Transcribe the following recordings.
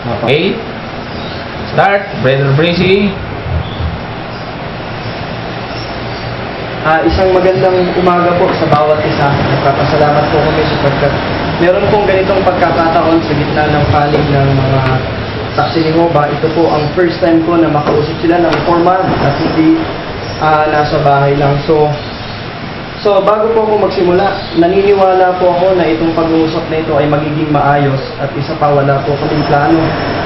Okay? Start, Brother Breezy. Isang magandang umaga po sa bawat isa. Nagpapasalamat po kami sapagkat meron pong ganitong pagkakataon sa gitna ng panig ng mga saksi ni Jehovah. Ito po ang first time ko na makausap sila ng formal at hindi nasa bahay lang. So bago po ako magsimula, naniniwala po ako na itong pag-uusap na ito ay magiging maayos at isa pa wala po kaming plano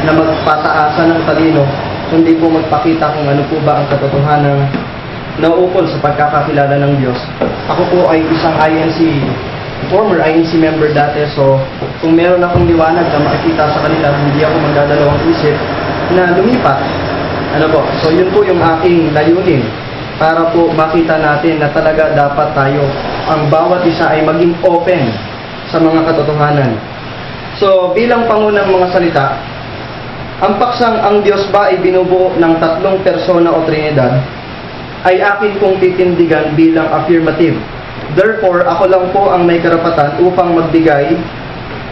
na magpataasan ng talino, kundi po magpakita kung ano po ba ang katotohanan nauukol sa pagkakakilala ng Diyos. Ako po ay isang former INC member dati, so kung meron akong liwanag na makikita sa kanila, hindi ako magdadalawang isip na lumipat. So yun po yung aking layunin, para po makita natin na talaga dapat tayo, ang bawat isa ay maging open sa mga katotohanan. So bilang pangunang mga salita, ang paksang ang Diyos ba ay binubuo ng tatlong persona o Trinidad, ay akin pong titindigan bilang affirmative. Therefore, ako lang po ang may karapatan upang magbigay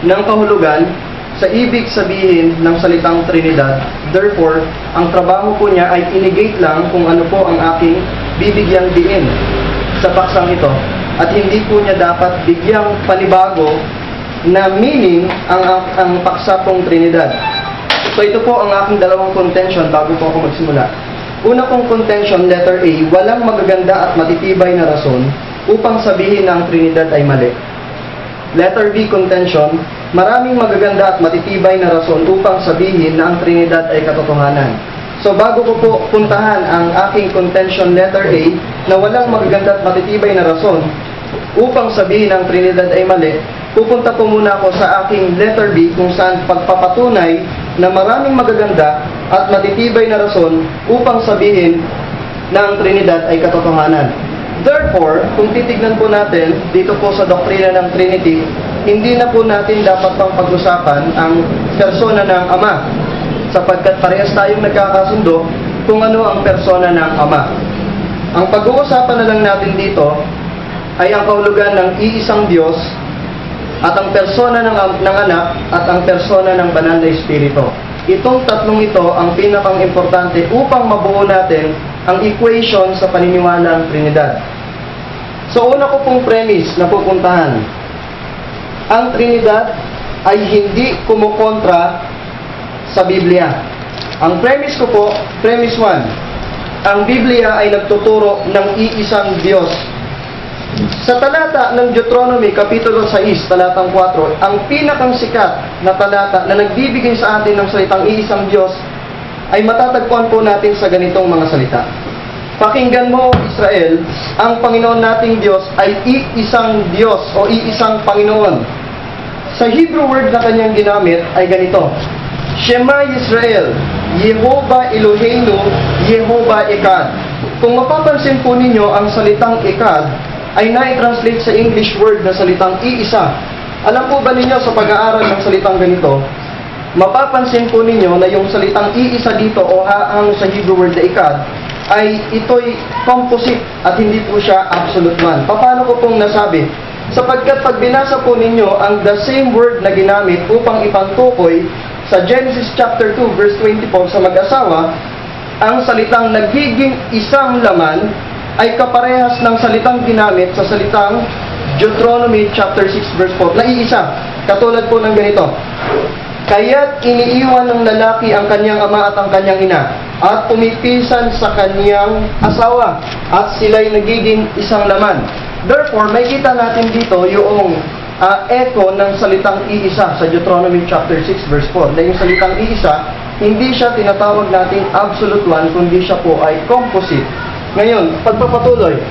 ng kahulugan sa ibig sabihin ng salitang Trinidad. Therefore, ang trabaho po niya ay inigate lang kung ano po ang aking bibigyang diin sa paksang ito. At hindi po niya dapat bigyang panibago na meaning ang paksa pong Trinidad. So ito po ang aking dalawang contention bago po ako magsimula. Una pong contention, letter A, walang magaganda at matitibay na rason upang sabihin na ang Trinidad ay mali. Letter B, contention, maraming magaganda at matitibay na rason upang sabihin na ang Trinidad ay katotohanan. So bago ko po puntahan ang aking contention, letter A, na walang magaganda at matitibay na rason upang sabihin na ang Trinidad ay mali, pupunta po muna ako sa aking letter B kung saan pagpapatunay na maraming magaganda at matitibay na rason upang sabihin na ang Trinidad ay katotohanan. Therefore, kung titignan po natin dito po sa doktrina ng Trinity, hindi na po natin dapat pang pag-usapan ang persona ng Ama, sapagkat parehas tayong nagkakasundo kung ano ang persona ng Ama. Ang pag-uusapan na lang natin dito ay ang kahulugan ng iisang Diyos at ang persona ng anak at ang persona ng banal na Espiritu. Itong tatlong ito ang pinakang importante upang mabuo natin ang equation sa paniniwala ng Trinidad. So una ko pong premise na pupuntahan, ang Trinidad ay hindi kumukontra sa Biblia. Ang premise ko po, premise 1, ang Biblia ay nagtuturo ng iisang Diyos. Sa talata ng Deuteronomy, Kapitulo 6, talatang 4, ang pinakang sikat na talata na nagbibigay sa atin ng salitang iisang Diyos ay matatagpuan po natin sa ganitong mga salita. Pakinggan mo, Israel, ang Panginoon nating Diyos ay iisang Diyos o iisang Panginoon. Sa Hebrew word na kanyang ginamit ay ganito, Shema Yisrael, Yehovah Eloheinu, Yehovah Echad. Kung mapapansin po ninyo ang salitang Echad, ay na-translate sa English word na salitang iisa. Alam po ba ninyo sa pag-aaral ng salitang ganito, mapapansin po ninyo na yung salitang iisa dito o haang sa Hebrew word na Echad, ay ito'y composite at hindi po siya absolute one. Paano ko pong nasabi? Sapagkat pag binasa po ninyo ang the same word na ginamit upang ipantukoy sa Genesis chapter 2 verse 24 sa mag-asawa, ang salitang nagiging isang laman ay kaparehas ng salitang ginamit sa salitang Deuteronomy chapter 6 verse 4 na iisa. Katulad po ng ganito, kaya't iniiwan ng lalaki ang kanyang ama at ang kanyang ina at pumipisan sa kanyang asawa at sila'y nagiging isang laman. Therefore, may kita natin dito yung echo ng salitang iisa sa Deuteronomy chapter 6 verse 4 na yung salitang iisa, hindi siya tinatawag nating absolute one, kundi siya po ay composite. Ngayon, pagpapatuloy,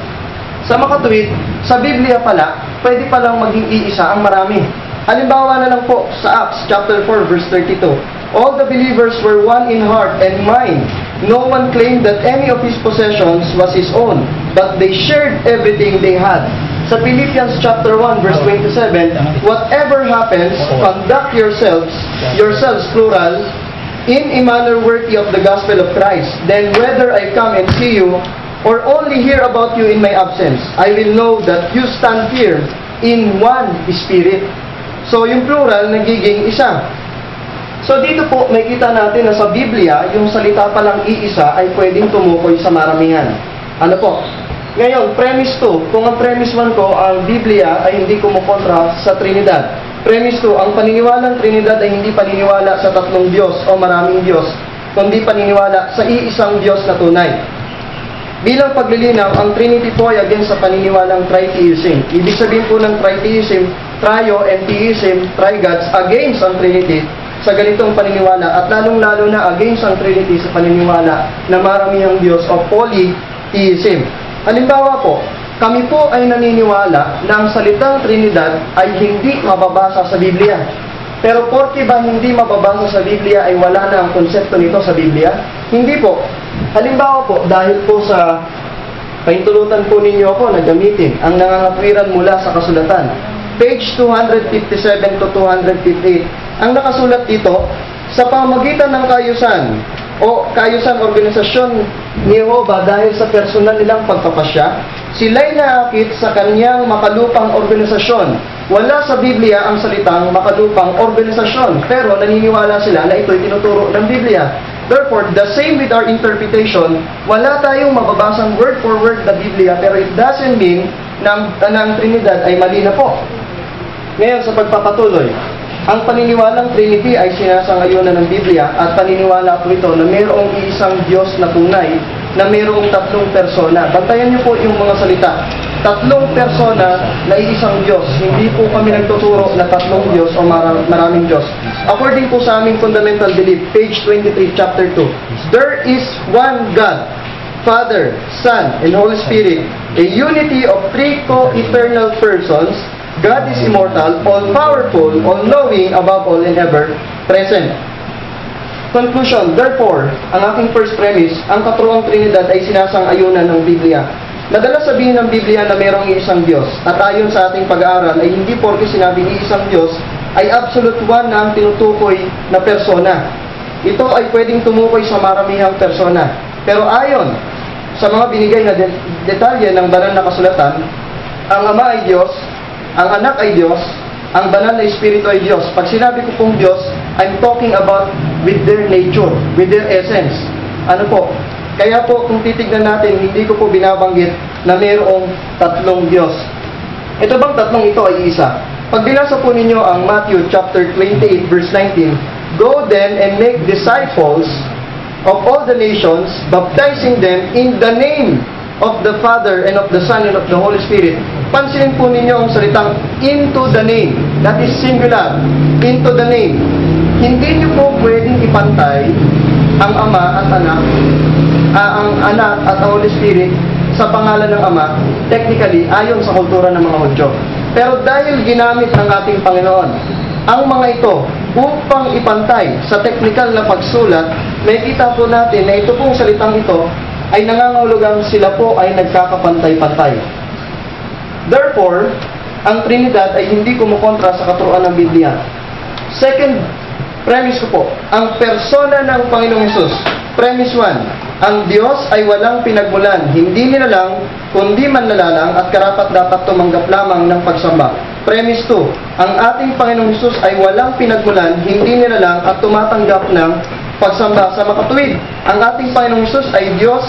sa makatuwid, sa Biblia pala, pwede palang maging iisa ang marami. Halimbawa na lang po sa Acts chapter 4 verse 32. All the believers were one in heart and mind. No one claimed that any of his possessions was his own, but they shared everything they had. Sa Philippians chapter 1 verse 27, whatever happens, conduct yourselves plural, in a manner worthy of the gospel of Christ. Then whether I come and see you, or only hear about you in my absence, I will know that you stand here in one spirit. So yung plural nagiging isa. So dito po, may kita natin na sa Biblia, yung salita palang iisa ay pwedeng tumukoy sa maramihan. Ano po? Ngayon, premise 2. Kung ang premise 1 ko, ang Biblia ay hindi kumukontra sa Trinidad. Premise 2, ang paniniwalang Trinidad ay hindi paniniwala sa tatlong Diyos o maraming Diyos, kundi paniniwala sa iisang Diyos na tunay. Bilang paglilinaw, ang Trinity po ay against sa paniniwalang tritheism. Ibig sabihin po ng tritheism, trio and theism, trigods, against ang Trinity sa ganitong paniniwala, at lalong-lalo na against ang Trinity sa paniniwala na maramihang Diyos o polytheism. Halimbawa po, kami po ay naniniwala na ang salitang Trinidad ay hindi mababasa sa Biblia. Pero porke ba hindi mababasa sa Biblia ay wala na ang konsepto nito sa Biblia? Hindi po. Halimbawa po, dahil po sa paintulutan po ninyo ako na gamitin ang nangangatwiran mula sa kasulatan. Page 257 to 258. Ang nakasulat dito, sa pamamagitan ng kayusan o kayusan organisasyon ni Jehovah dahil sa personal nilang pagpapasya, sila'y naakit sa kanyang makalupang organisasyon. Wala sa Biblia ang salitang makalupang organisasyon, pero naniniwala sila na ito'y tinuturo ng Biblia. Therefore, the same with our interpretation, wala tayong mababasang word for word na Biblia, pero it doesn't mean na ang Trinidad ay mali na po. Ngayon, sa pagpapatuloy, ang paniniwalang Trinity ay sinasangayunan ng Biblia at paniniwala po ito na mayroong isang Diyos na tunay na mayroong tatlong persona. Bantayan niyo po yung mga salita. Tatlong persona na isang Diyos. Hindi po kami nagtuturo na tatlong Diyos o maraming Diyos. According po sa aming fundamental belief, page 23, chapter 2, there is one God, Father, Son, and Holy Spirit, a unity of three co-eternal persons. God is immortal, all-powerful, all-knowing, above all and ever present. Conclusion, therefore, ang aking first premise, ang katuruang Trinidad ay sinasang-ayunan ng Biblia. Madalas sabihin ng Biblia na mayroong isang Diyos, at ayon sa ating pag-aaral ay hindi porke sinabing isang Diyos ay absolute one na ang tinutukoy na persona. Ito ay pwedeng tumukoy sa maramihang persona. Pero ayon sa mga binigay na detalye ng banal na kasulatan, ang Ama ay Diyos, ang Anak ay Diyos, ang Banal na Espiritu ay Diyos. Pag sinabi ko pong Diyos, I'm talking about with their nature, with their essence. Ano po? Kaya po, kung titignan natin, hindi ko po binabanggit na mayroong tatlong Diyos. Ito bang tatlong ito ay isa? Pag binasa po ninyo ang Matthew chapter 28 verse 19, go then and make disciples of all the nations, baptizing them in the name of the Father and of the Son and of the Holy Spirit. Pansinin po ninyo ang salitang into the name. That is singular. Into the name. Hindi niyo po pwedeng ipantay ang Ama at Anak, ang Anak at ang Holy Spirit sa pangalan ng Ama, technically, ayon sa kultura ng mga Hudyo. Pero dahil ginamit ng ating Panginoon ang mga ito upang ipantay sa technical na pagsulat, may kita po natin na ito pong salitang ito ay nangangahulugang sila po ay nagkakapantay-pantay. Therefore, ang Trinidad ay hindi kumukontra sa katuruan ng Biblia. Second premise ko po, ang persona ng Panginoong Hesus. Premise 1, ang Diyos ay walang pinagmulan, hindi nilalang, kundi manlalalang at karapat-dapat tumanggap lamang ng pagsamba. Premise 2, ang ating Panginoong Hesus ay walang pinagmulan, hindi nilalang at tumatanggap ng pagsamba sa makatuwid. Ang ating Panginoong Hesus ay Diyos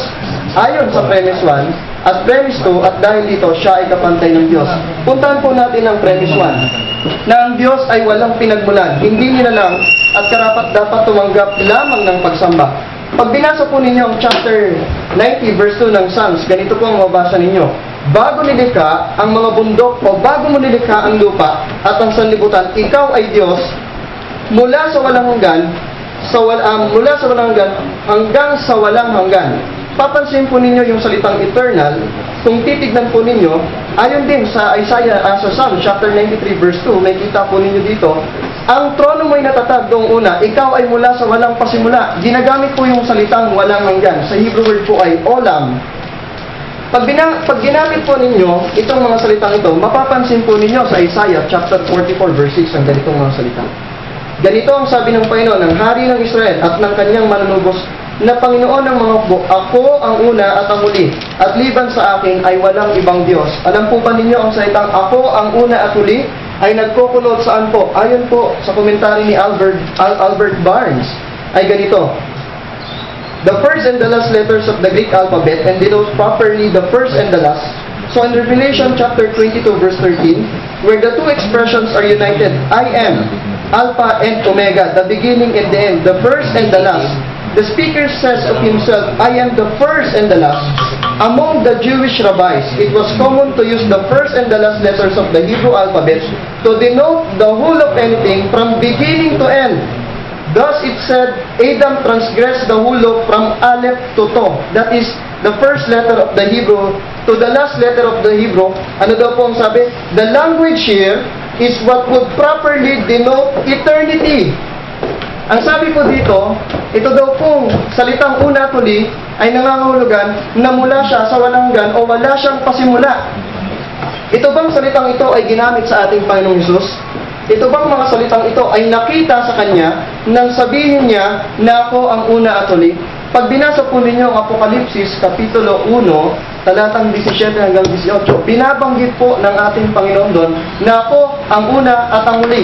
ayon sa premise 1 at premise 2 at dahil dito siya ay kapantay ng Diyos. Puntahan po natin ang premise 1 na ang Diyos ay walang pinagmulan, hindi nilalang at karapat-dapat tumanggap lamang ng pagsamba. Pag binasa po ninyo ang chapter 90 verse 2 ng Psalms, ganito po ang mabasa ninyo. Bago nilikha ang mga bundok o bago mo nilikha ang lupa at ang sanlibutan, ikaw ay Diyos mula sa walang hanggan, mula sa walang hanggan hanggang sa walang hanggan. Papansin po ninyo yung salitang eternal. Kung titignan po ninyo, ayon din sa Isaiah, sa Psalm chapter 93 verse 2, may kita po ninyo dito, ang trono mo'y natatag doong una, ikaw ay mula sa walang pasimula. Ginagamit po yung salitang walang hanggan. Sa Hebrew word po ay olam. Pag ginamit po ninyo itong mga salitang ito, mapapansin po ninyo sa Isaiah chapter 44 verse 6 ang ganitong mga salita. Ganito ang sabi ng Panginoon, ng Hari ng Israel at ng kanyang manunubos, na Panginoon ng mga hukbo, ako ang una at ang huli, at liban sa akin ay walang ibang Diyos. Alam po ba ninyo ang salitang ako ang una at huli? ay nagkukulot saan po? Ayon po sa komentary ni Albert Barnes, ay ganito. The first and the last letters of the Greek alphabet and denote properly the first and the last. So in Revelation chapter 22 verse 13, where the two expressions are united, I am, Alpha and Omega, the beginning and the end, the first and the last. The speaker says of himself, I am the first and the last. Among the Jewish rabbis, it was common to use the first and the last letters of the Hebrew alphabet to denote the whole of anything from beginning to end. Thus it said, Adam transgressed the whole law from Aleph to To. That is, the first letter of the Hebrew to the last letter of the Hebrew. Ano daw po ang sabi? The language here is what would properly denote eternity. Ang sabi po dito, ito daw pong salitang una tuli ay nangangahulugan na mula siya sa walang hanggan o wala siyang pasimula. Ito bang salitang ito ay ginamit sa ating Panginoong Hesus? Ito bang mga salitang ito ay nakita sa Kanya nang sabihin niya na ako ang una at huli? Pag binasa po ninyo ang Apokalipsis, Kapitulo 1, talatang 17 hanggang 18, binabanggit po ng ating Panginoon doon na ako ang una at ang huli.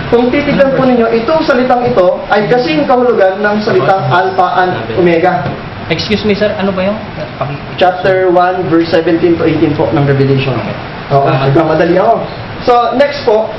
Kung titignan po ninyo, itong salitang ito ay kasing kahulugan ng salitang Alpha and Omega. Excuse me sir, ano ba yung? Chapter 1, verse 17 to 18 po ng Revelation. Oo, nagmamadali ako. So, next po,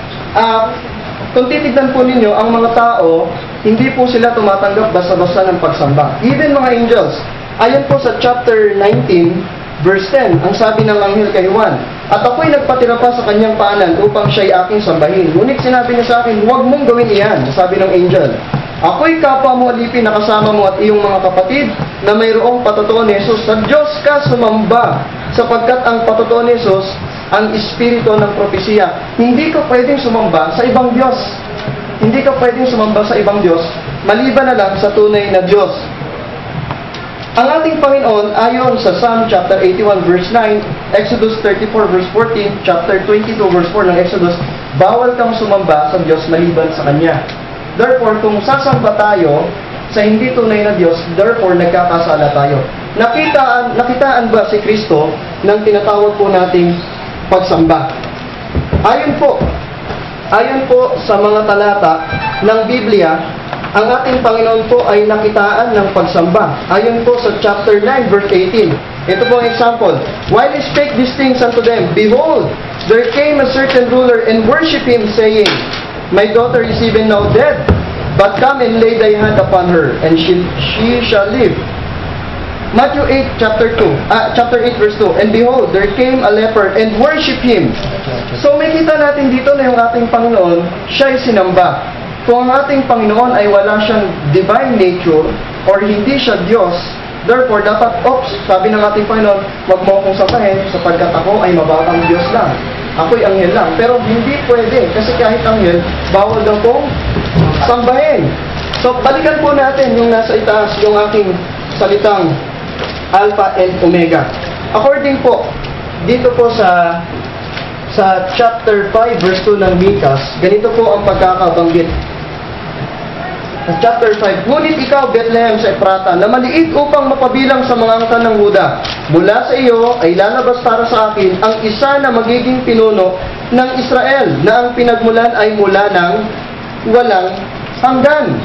kung titignan po ninyo, ang mga tao, hindi po sila tumatanggap basta-basta ng pagsamba. Even mga angels. Ayon po sa chapter 19, verse 10, ang sabi ng anghel kay Juan, at ako'y nagpatira pa sa kanyang paanan upang siya'y aking sambahin. Ngunit sinabi niya sa akin, huwag mong gawin iyan, sabi ng angel. Ako'y kapwa mo alipin na kasama mo at iyong mga kapatid na mayroong patotoo ni Jesus. Sa Diyos ka sumamba, sapagkat ang patotoo ni Jesus ang espiritu ng propesiya. Hindi ka pwedeng sumamba sa ibang Diyos. Hindi ka pwedeng sumamba sa ibang Diyos, maliban na lang sa tunay na Diyos. Ang ating Panginoon, ayon sa Psalm chapter 81 verse 9, Exodus 34 verse 14, chapter 22 verse 4 ng Exodus, bawal kang sumamba sa Diyos maliban sa Kanya. Therefore, kung sasamba tayo sa hindi tunay na Diyos, therefore nagkakasala tayo. Nakitaan ba si Kristo ng tinatawag po nating pagsamba? Ayon po sa mga talata ng Biblia, ang ating Panginoon po ay nakitaan ng pagsamba. Ayon po sa chapter 9 verse 18. Ito po ang example. While he spake these things unto them, behold, there came a certain ruler and worshipped him, saying, My daughter is even now dead, but come and lay thy hand upon her, and she shall live. Matthew 8, chapter 8, verse 2. And behold, there came a leper and worshipped him. So may kita natin dito na yung ating Panginoon, siya'y sinamba. Kung ang ating Panginoon ay wala siyang divine nature, or hindi siya Diyos, therefore dapat, sabi ng ating Panginoon, wag mo akong sambahin, sapagkat ako ay mababang Diyos lang. Ako'y anghel lang. Pero hindi pwede, kasi kahit anghel, bawal daw kong sambahin. So, balikan po natin yung nasa itaas, yung aking salitang Alpha and Omega. According po, dito po sa chapter 5, verse 2 ng Mikas, ganito po ang pagkakabanggit. Chapter 5, ngunit ikaw, Bethlehem sa Ephrata, na maliit upang mapabilang sa mga angkan ng Huda, mula sa iyo ay lalabas para sa akin ang isa na magiging pinuno ng Israel, na ang pinagmulan ay mula ng walang hanggan.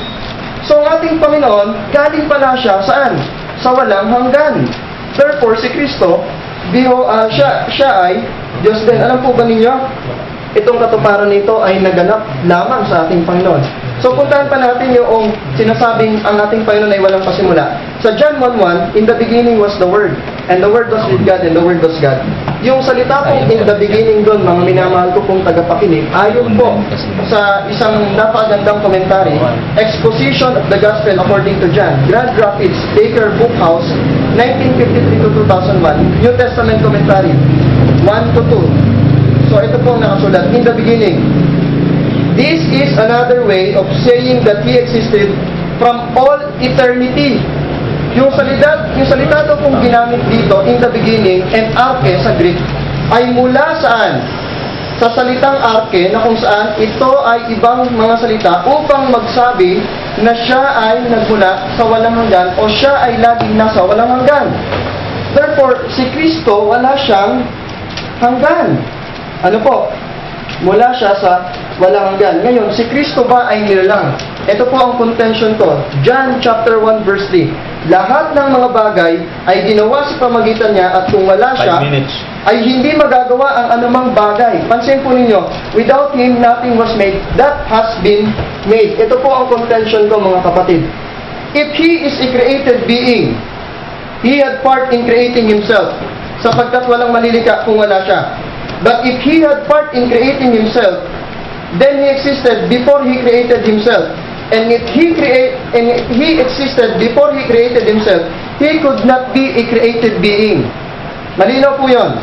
So, ang ating Panginoon, galing pala siya saan? Sa walang hanggan. Therefore, si Kristo, siya ay Diyos din. Alam po ba ninyo? Itong katuparan nito ay naganap lamang sa ating Panginoon. So, puntahan pa natin yung sinasabing ang ating Panginoon ay walang pasimula. Sa John 1:1, in the beginning was the Word, and the Word was with God, and the Word was God. Yung salita pong in the beginning doon, mga minamahal ko pong tagapakinig, ayon po sa isang napakagandang komentary, Exposition of the Gospel according to John, Grand Rapids, Baker Book House, 1953 to 2001, New Testament Commentary, 1-2. So, ito po ang nakasulat, in the beginning. This is another way of saying that He existed from all eternity. Yung salita to kung ginamit dito, in the beginning, and arche sa Greek, ay mula saan? Sa salitang arche, na kung saan ito ay ibang mga salita upang magsabi na siya ay nagmula sa walang hanggan o siya ay laging nasa walang hanggan. Therefore, si Kristo wala siyang hanggan. Ano po? Mula siya sa walang hanggan. Ngayon, si Kristo ba ay nilalang? Ito po ang contention ko. John chapter 1 verse 3. Lahat ng mga bagay ay ginawa sa pamagitan niya at kung wala 5 siya, minutes. ay hindi magagawa ang anumang bagay. Pansin po ninyo, without Him, nothing was made that has been made. Ito po ang contention ko, mga kapatid. If He is a created being, He had part in creating Himself, sapagkat walang malilikha kung wala siya. But if He had part in creating Himself, then He existed before He created Himself. And if He existed before He created Himself, He could not be a created being. Malinaw po yun.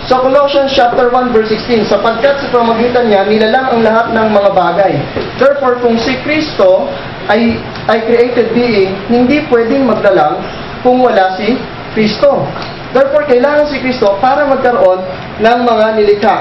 Sa Colossians chapter 1 verse 16, sapagkat sa pamamagitan niya, nilalang ang lahat ng mga bagay. Therefore, kung si Kristo ay created being, hindi pwedeng maglalang kung wala si Kristo. Therefore, kailangan si Kristo para magkaroon ng mga nilikha.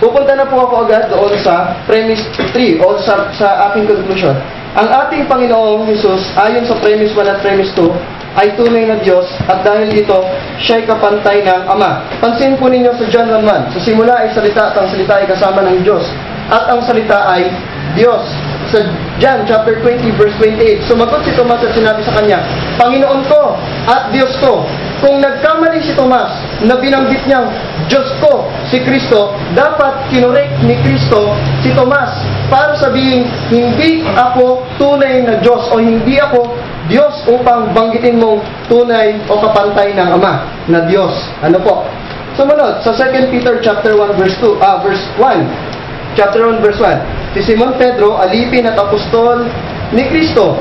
Pupunta na po ako agad doon sa premise 3 o sa aking conclusion. Ang ating Panginoong Jesus, ayon sa premise 1 at premise 2, ay tunay na Diyos at dahil dito, siya'y kapantay ng Ama. Pansin po ninyo sa John 1:1, sa simula ay salita at ang salita ay kasama ng Diyos at ang salita ay Diyos. Sa John chapter 20 verse 28, sumagot si Tomas at sinabi sa kanya, Panginoon ko at Diyos ko. Kung nagkamali si Tomas na binanggit niyang Diyos ko, si Kristo, dapat kinorek ni Kristo si Tomas para sabihin, hindi ako tunay na Diyos o hindi ako Diyos upang banggitin mong tunay o kapantay ng Ama na Diyos. Ano po? Sumunod, sa 2 Peter chapter 1 verse 1. Chapter 1 verse 1. Si Simon Pedro, alipin at apostol ni Kristo,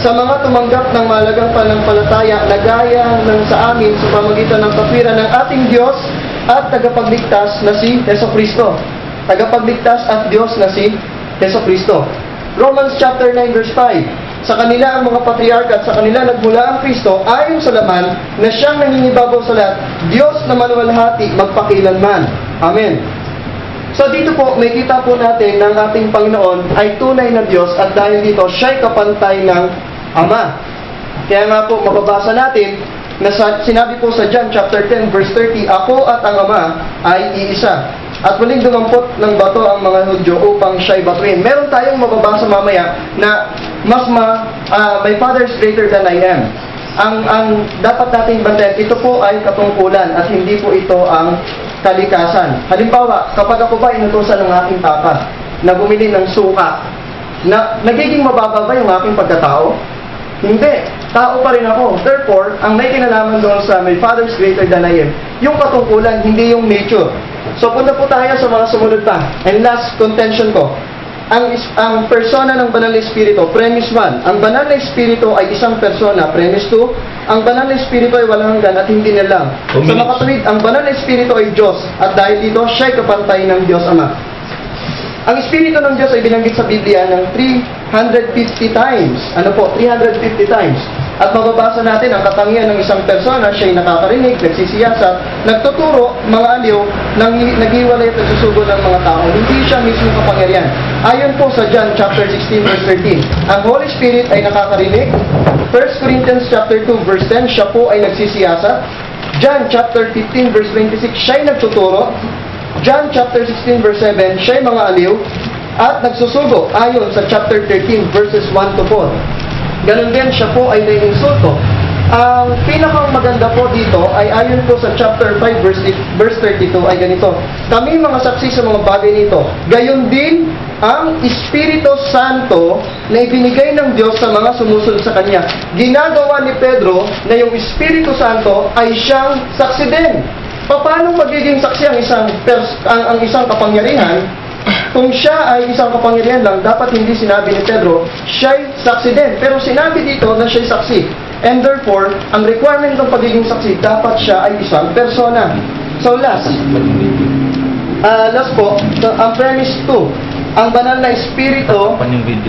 sa mga tumanggap ng mahalagang pananampalataya na gaya ng sa amin sa pamamagitan ng katwiran ng ating Diyos at tagapagligtas na si Jesucristo. Tagapagligtas at Diyos na si Jesucristo. Romans chapter 9 verse 5. Sa kanila ang mga patriarka at sa kanila nagmula ang Kristo ayon sa laman na siyang nangingibabaw sa lahat, Diyos na maluwalhati magpakilanman. Amen. So dito po, may kita po natin ng ating Panginoon ay tunay na Diyos at dahil dito, siya'y kapantay ng Ama. Kaya nga po, mababasa natin na sinabi po sa John chapter 10 verse 30, Ako at ang Ama ay iisa. At muling dumampot ng bato ang mga Hudyo upang siya'y batuin. Meron tayong mababasa mamaya na my Father is greater than I am. Ang dapat nating bantayan, ito po ay katungkulan at hindi po ito ang kalikasan. Halimbawa, kapag ako ba inutusan ng aking papa na bumili ng suka, nagiging mababa ba yung aking pagkatao? Hindi. Tao pa rin ako. Therefore, ang may kinalaman doon sa my Father is greater than I am, yung katungkulan, hindi yung nature. So, punta po tayo sa mga sumunod pa. And last contention ko, ang persona ng Banal na Espiritu, premise 1, ang Banal na Espiritu ay isang persona, premise 2, ang Banal na Espiritu ay walang hanggan at hindi nilang. Sa makatuwid, ang Banal na Espiritu ay Diyos at dahil dito, siya'y kapantay ng Diyos Ama. Ang Espiritu ng Diyos ay binanggit sa Biblia ng 350 times. Ano po? 350 times. At mababasa natin ang katangian ng isang persona, siya'y nakakarinig, nagsisiyasat, nagtuturo, mga aliw, naghiwalay at nagsusugo ng mga tao. Hindi siya mismo kapangyarihan. Ayon po sa John chapter 16 verse 13, ang Holy Spirit ay nakakarinig. 1 Corinthians chapter 2 verse 10, siya po ay nagsisiyasat. John chapter 15 verse 26, siya'y nagtuturo. John chapter 16 verse 7, siya'y mga aliw at nagsusugo ayon sa chapter 13 verses 1 to 4. Ganon din, siya po ay naiinsulto. Ang pinakang maganda po dito ay ayon po sa chapter 5 verse 32 ay ganito. Kami mga saksi sa mga bagay nito. Gayon din ang Espiritu Santo na ibinigay ng Diyos sa mga sumusunod sa Kanya. Ginagawa ni Pedro na yung Espiritu Santo ay siyang saksi din. Paano magiging saksi ang isang kapangyarihan? Kung siya ay isang kapangyarihan lang, dapat hindi sinabi ni Pedro, siya'y saksi din. Pero sinabi dito na siya'y saksi. And therefore, ang requirement ng pagiging saksi, dapat siya ay isang persona. So last po, ang premise 2, ang Banal na Espiritu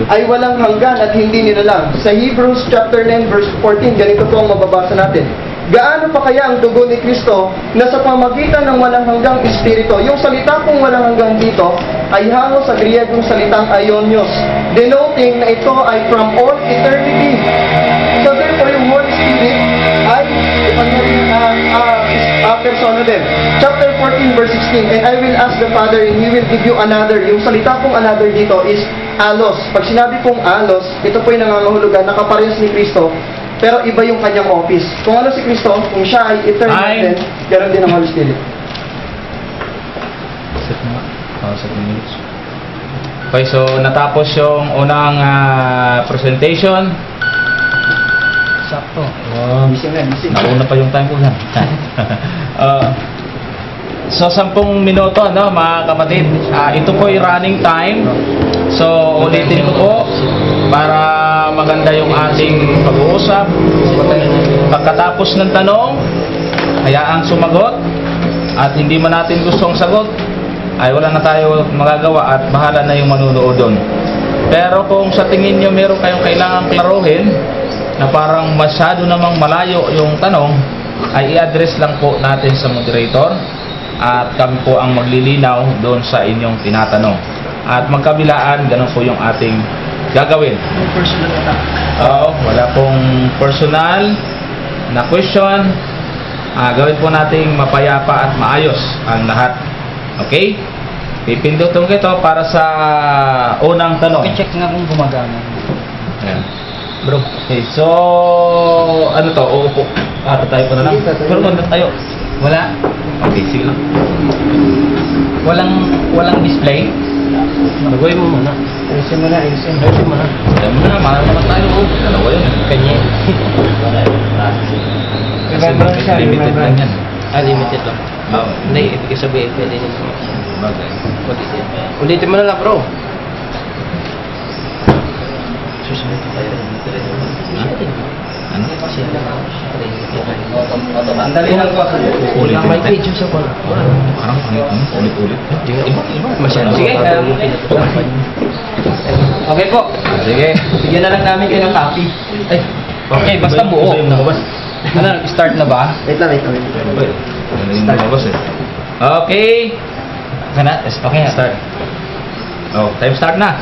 ay walang hanggan at hindi nilalang. Sa Hebrews chapter 9 verse 14, ganito po ang mababasa natin. Gaano pa kaya ang dugo ni Kristo na sa pamagitan ng walang hanggang Espiritu? Yung salita pong walang hanggang dito ay hango sa Griegong salitang aionios, denoting na ito ay from all eternity. So therefore, yung Holy Spirit ay persona din. Chapter 14 verse 16, and I will ask the Father and He will give you another. Yung salita pong another dito is alos. Pag sinabi pong alos, ito po yung nangangahulugan, nakaparehas ni Kristo, pero iba yung kanyang office. Kung ano si Kristo, kung siya ay eternal din, ganoon din ang Holy Spirit. Set mo. 7 minutes. Okay, so natapos yung unang presentation. Sakto. Missing na, missing. Nauna pa yung time ko yan. So 10 minuto, no, mga kapatid. Ito po yung running time. So ulitin ko po para maganda yung ating pag-uusap. Pagkatapos ng tanong, hayaang sumagot. At hindi man natin gustong sagot, ay wala na tayo magagawa at bahala na yung manunood doon. Pero kung sa tingin nyo meron kayong kailangang klaruhin na parang masyado namang malayo yung tanong, ay i-address lang po natin sa moderator at kami po ang maglilinaw doon sa inyong tinatanong. At magkabilaan, ganun po yung ating gagawin. Wala pong personal na question. Gawin po nating mapayapa at maayos ang lahat. Okay? Pipindutin ko ito para sa unang tanong. I-check nga kung gumagana. Ayan. Bro. Okay, so ano to? Uupo. Tayo pa na lang. Pero wala tayo. Wala. Okay, sige lang. Walang display. Gagawin mo muna. Ayusin mo na, ayusin. Ayusin mo na. Alam mo na, mahal naman tayo. Dalawa yun. Kanya. Limited lang yan. Limited lang. Oo. Hindi, ibig sabihin pwede nyo. Bagay. Ulitin mo na lang, bro. Susunod tayo. Ano? Andali lang po. Ulit May video sa pala. Parang ulit-ulit. Iba. Masyado. Sige. Okay po. Sige. Bigyan na lang namin kayo ng copy. Ay, okay, basta buo. Ano, start na ba? Wait lang. Okay. Okay, Start. Time start na.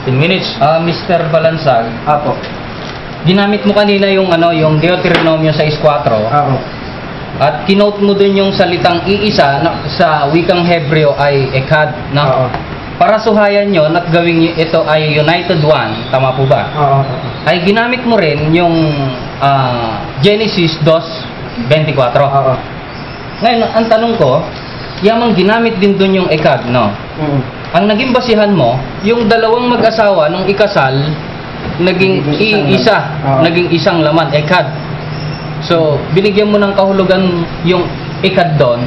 10 minutes. Mr. Balansag, Apo. ginamit mo kanina yung yung Deuteronomio 6:4 Oo. at kinote mo dun yung salitang iisa na sa wikang Hebreo ay ekad na Oo. para suhayan nyo at gawing ito ay United One, tama po ba? Oo. Ay ginamit mo rin yung Genesis 2:24. Oo. Ngayon, ang tanong ko, yamang ginamit din dun yung ekad, no? Ang naging basihan mo, yung dalawang mag-asawa nung ikasal, naging iisa, naging isang laman, ekad. So, binigyan mo ng kahulugan yung ekad doon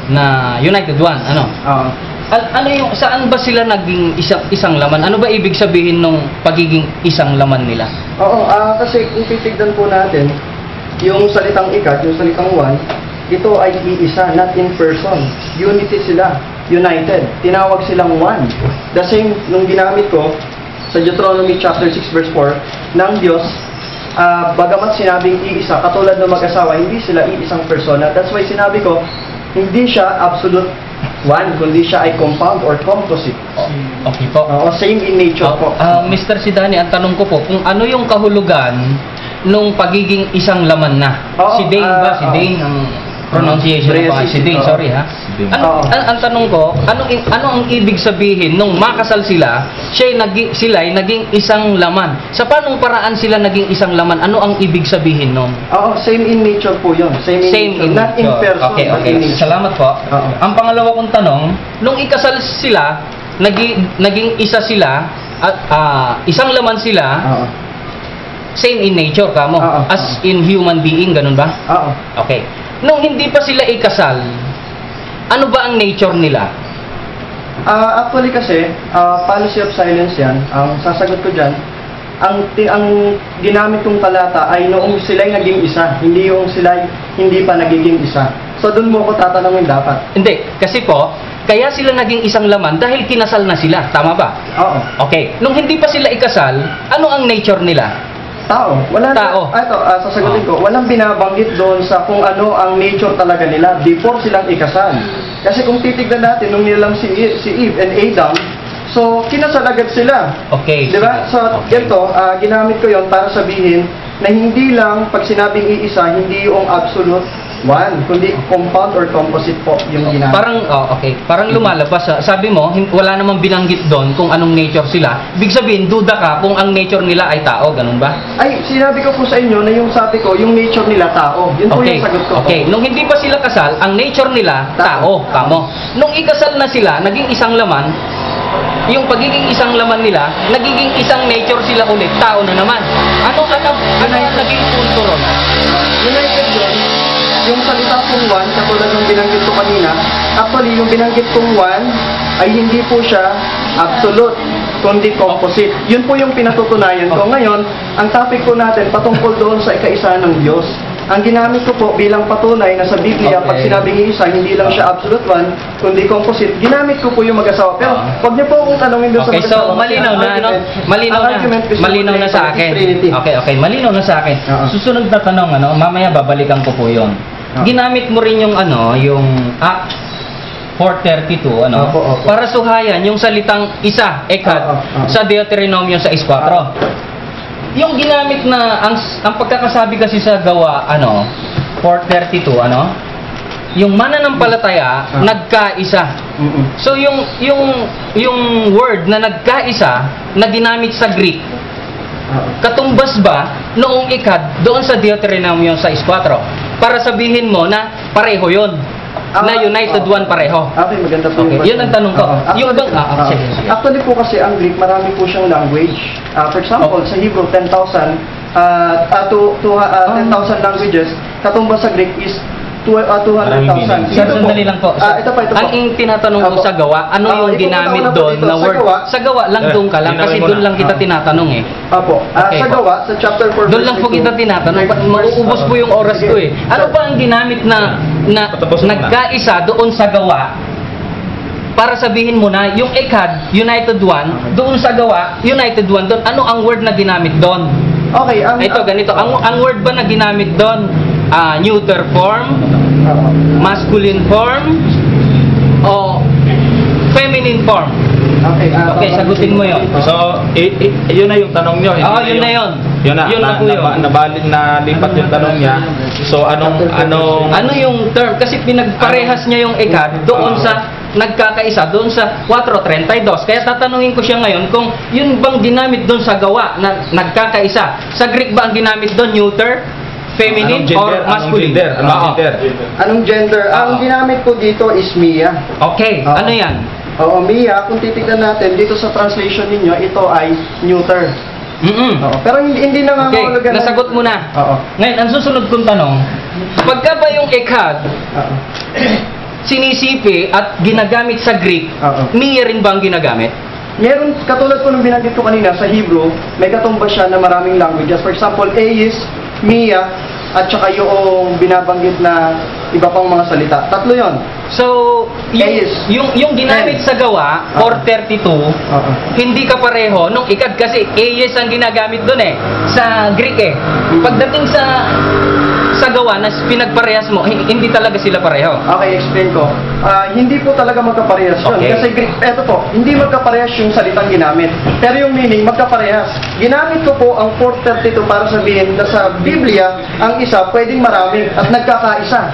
na United One, ano? Oo. Ano yung, saan ba sila naging isang laman? Ano ba ibig sabihin nung pagiging isang laman nila? Oo, kasi kung titignan po natin, yung salitang ikad, yung salitang one, ito ay iisa, not in person. Unity sila, united. Tinawag silang one. The same, nung ginamit ko, sa Deuteronomy chapter 6 verse 4, ng Diyos, bagamat sinabing iisa, katulad ng mag-asawa, hindi sila iisang persona. That's why sinabi ko, hindi siya absolute one, kundi siya ay compound or composite. Okay po. Same in nature po. Mr. Sidani, ang tanong ko po, kung ano yung kahulugan nung pagiging isang laman na? Oo, Si Dane ba? Si Dane ang pronunciation ko. Si Dane, sorry ha. Ang tanong ko, ano ang ibig sabihin nung makasal sila, sila ay naging isang laman? Sa panong paraan sila naging isang laman? Ano ang ibig sabihin nun? Oo, same in nature po yun. Same in nature. Not in person, Okay. but in nature. Salamat po. Oo. Ang pangalawa kong tanong, nung ikasal sila, naging isa sila, at isang laman sila, Oo. same in nature kamo, Oo. as in human being, ganun ba? Oo. Okay. Nung hindi pa sila ikasal, ano ba ang nature nila? Actually kasi, policy of silence yan. Ang sasagot ko dyan, ang ginamit kong talata ay noong sila'y naging isa, hindi yung sila'y hindi pa nagiging isa. So doon mo ko tatanungin dapat. Hindi, kasi po, kaya sila naging isang laman dahil kinasal na sila, tama ba? Oo. Okay. Nung hindi pa sila ikasal, ano ang nature nila? Tao. Tao. Ito, sasagutin ko, walang binabanggit doon sa kung ano ang nature talaga nila before silang ikasal. Kasi kung titignan natin, nung nilang si Eve and Adam, so kinasal agad sila. Okay. Di ba? So, ganito, ginamit ko yon para sabihin na hindi lang pag sinabing iisa, hindi yung absolute one, kundi compound or composite po yung ginamit. Parang, okay. Parang lumalabas. Sabi mo, wala namang binanggit doon kung anong nature sila. Ibig sabihin, duda ka kung ang nature nila ay tao. Ganun ba? Ay, sinabi ko po sa inyo na yung sabi ko, yung nature nila tao. Yun po Okay. yung sagot ko. Okay. Nung hindi pa sila kasal, ang nature nila, tao. Tamo. Nung ikasal na sila, naging isang laman, yung pagiging isang laman nila, nagiging isang nature sila ulit, tao na naman. Ano ang naging punto ron? United yun, yung salita kong one, katulad ng binanggit ko kanina, actually yung binanggit kong one ay hindi po siya absolute, kundi composite. Yun po yung pinatutunayan ko. Ngayon, ang topic po natin patungkol doon sa ikaisa ng Diyos. Ang ginamit ko po bilang patunay na sa Biblia, pag sinabing isa, hindi lang siya absolute one, kundi composite, ginamit ko po yung mag-asawa. Pero wag niyo po akong tanongin doon sa Okay, mag-asawa. so malinaw na, ano? Malinaw na sa akin. Okay, malinaw na sa akin. Susunod na tanong, mamaya babalikan ko po yun. Ginamit mo rin yung, yung Act 4:32, Opo. para suhayan yung salitang isa, ekad, sa Deuteronomio 6:4. Yung ginamit na, ang pagkakasabi kasi sa gawa, 4:32, yung mananampalataya, nagkaisa. So yung word na nagkaisa na ginamit sa Greek, katumbas ba noong ikad doon sa Deuteronomio 6:4 para sabihin mo na pareho yon, na united one pareho. Okay, maganda po. Okay, yun ang tanong ko. Yung bang sige. Actually po kasi ang Greek, marami po siyang language. For example, sa Hebrew 10,000 10,000 languages, katumbas sa Greek is 200,000. Sandali lang po. Ito pa. Ang tinatanong ko sa gawa, ano yung ginamit doon na word? Sa gawa lang doon ka lang kasi doon lang kita tinatanong eh. Opo. Sa gawa, sa chapter 4 doon lang po kita tinatanong. Mauubos po yung oras ko eh. Ano pa ang ginamit na nagkaisa doon sa gawa? Para sabihin mo na yung ekad, united one, doon sa gawa, united one doon. Ano ang word na ginamit doon? Okay, ito ganito. Ang word ba na ginamit doon? Neuter form, masculine form, o feminine form? Okay, sagutin mo yun. So, yun na yung tanong nyo. Yun na yun. Yun na, nalipat yung tanong niya. So, ano yung term? Kasi pinagparehas niya yung ekad doon sa nagkakaisa, doon sa 4:32. Kaya tatanungin ko siya ngayon kung yun bang ginamit doon sa gawa na nagkakaisa. Sa Greek ba ang ginamit doon neuter, feminine, or masculine? Anong gender? Ang ginamit ko dito is Mia. Okay, ano yan? Oo, Mia, kung titignan natin dito sa translation ninyo, ito ay neuter. Pero hindi na Okay, nasagot mo na. Ngayon, ang susunod kong tanong, pagka ba yung ekad sinisipi at ginagamit sa Greek, Mia rin ba ang ginagamit? Meron, katulad po ng binanggit ko kanina sa Hebrew, may katumbas siya na maraming languages. For example, Eis, Mia, at saka yung binabanggit na iba pang mga salita. Tatlo yon. So, yung ginamit sa gawa, 4:32, hindi ka pareho nung ikad kasi Eis ang ginagamit doon eh, sa Greek eh. Pagdating sa gawa na pinagparehas mo, hindi talaga sila pareho. Okay, explain ko. Hindi po talaga magkaparehas yun. Okay. Kasi Greek, eto po, hindi magkaparehas yung salitang ginamit. Pero yung meaning, magkaparehas. Ginamit ko po ang 4:32 para sabihin na sa Biblia, ang isa pwedeng marami at nagkakaisa.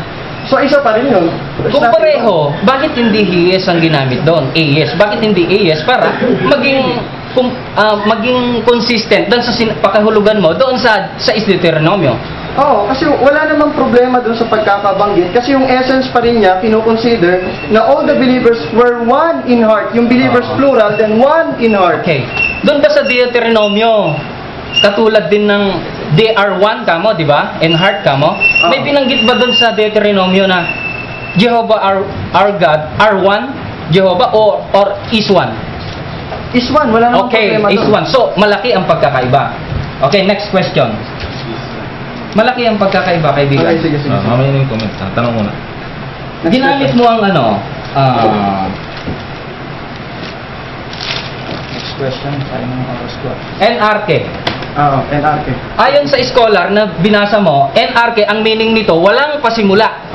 So, isa pa rin yun. Kung pareho, bakit hindi Hies ang ginamit doon? Eis. Bakit hindi Eis? Para maging consistent doon sa pakahulugan mo doon sa Deuteronomio. Oo, kasi wala namang problema dun sa pagkakabanggit. Kasi yung essence pa rin niya, kinoconsider na all the believers were one in heart. Yung believers plural, then one in heart. Okay. Doon ba sa Deuteronomio, katulad din ng they are one kamo, di ba? In heart kamo. May binanggit ba doon sa Deuteronomio na Jehovah our God are one? Jehovah or is one? Is one, wala namang problema is one. So, malaki ang pagkakaiba. Okay, next question. Malaki ang pagkakaiba, kaibigan. Okay, sige. Mamaya yung comment. Tanong muna. Ginamit mo ang Next question, sayang ng oras ko. NRK. NRK. Ayon sa scholar na binasa mo, NRK, ang meaning nito, walang pasimula.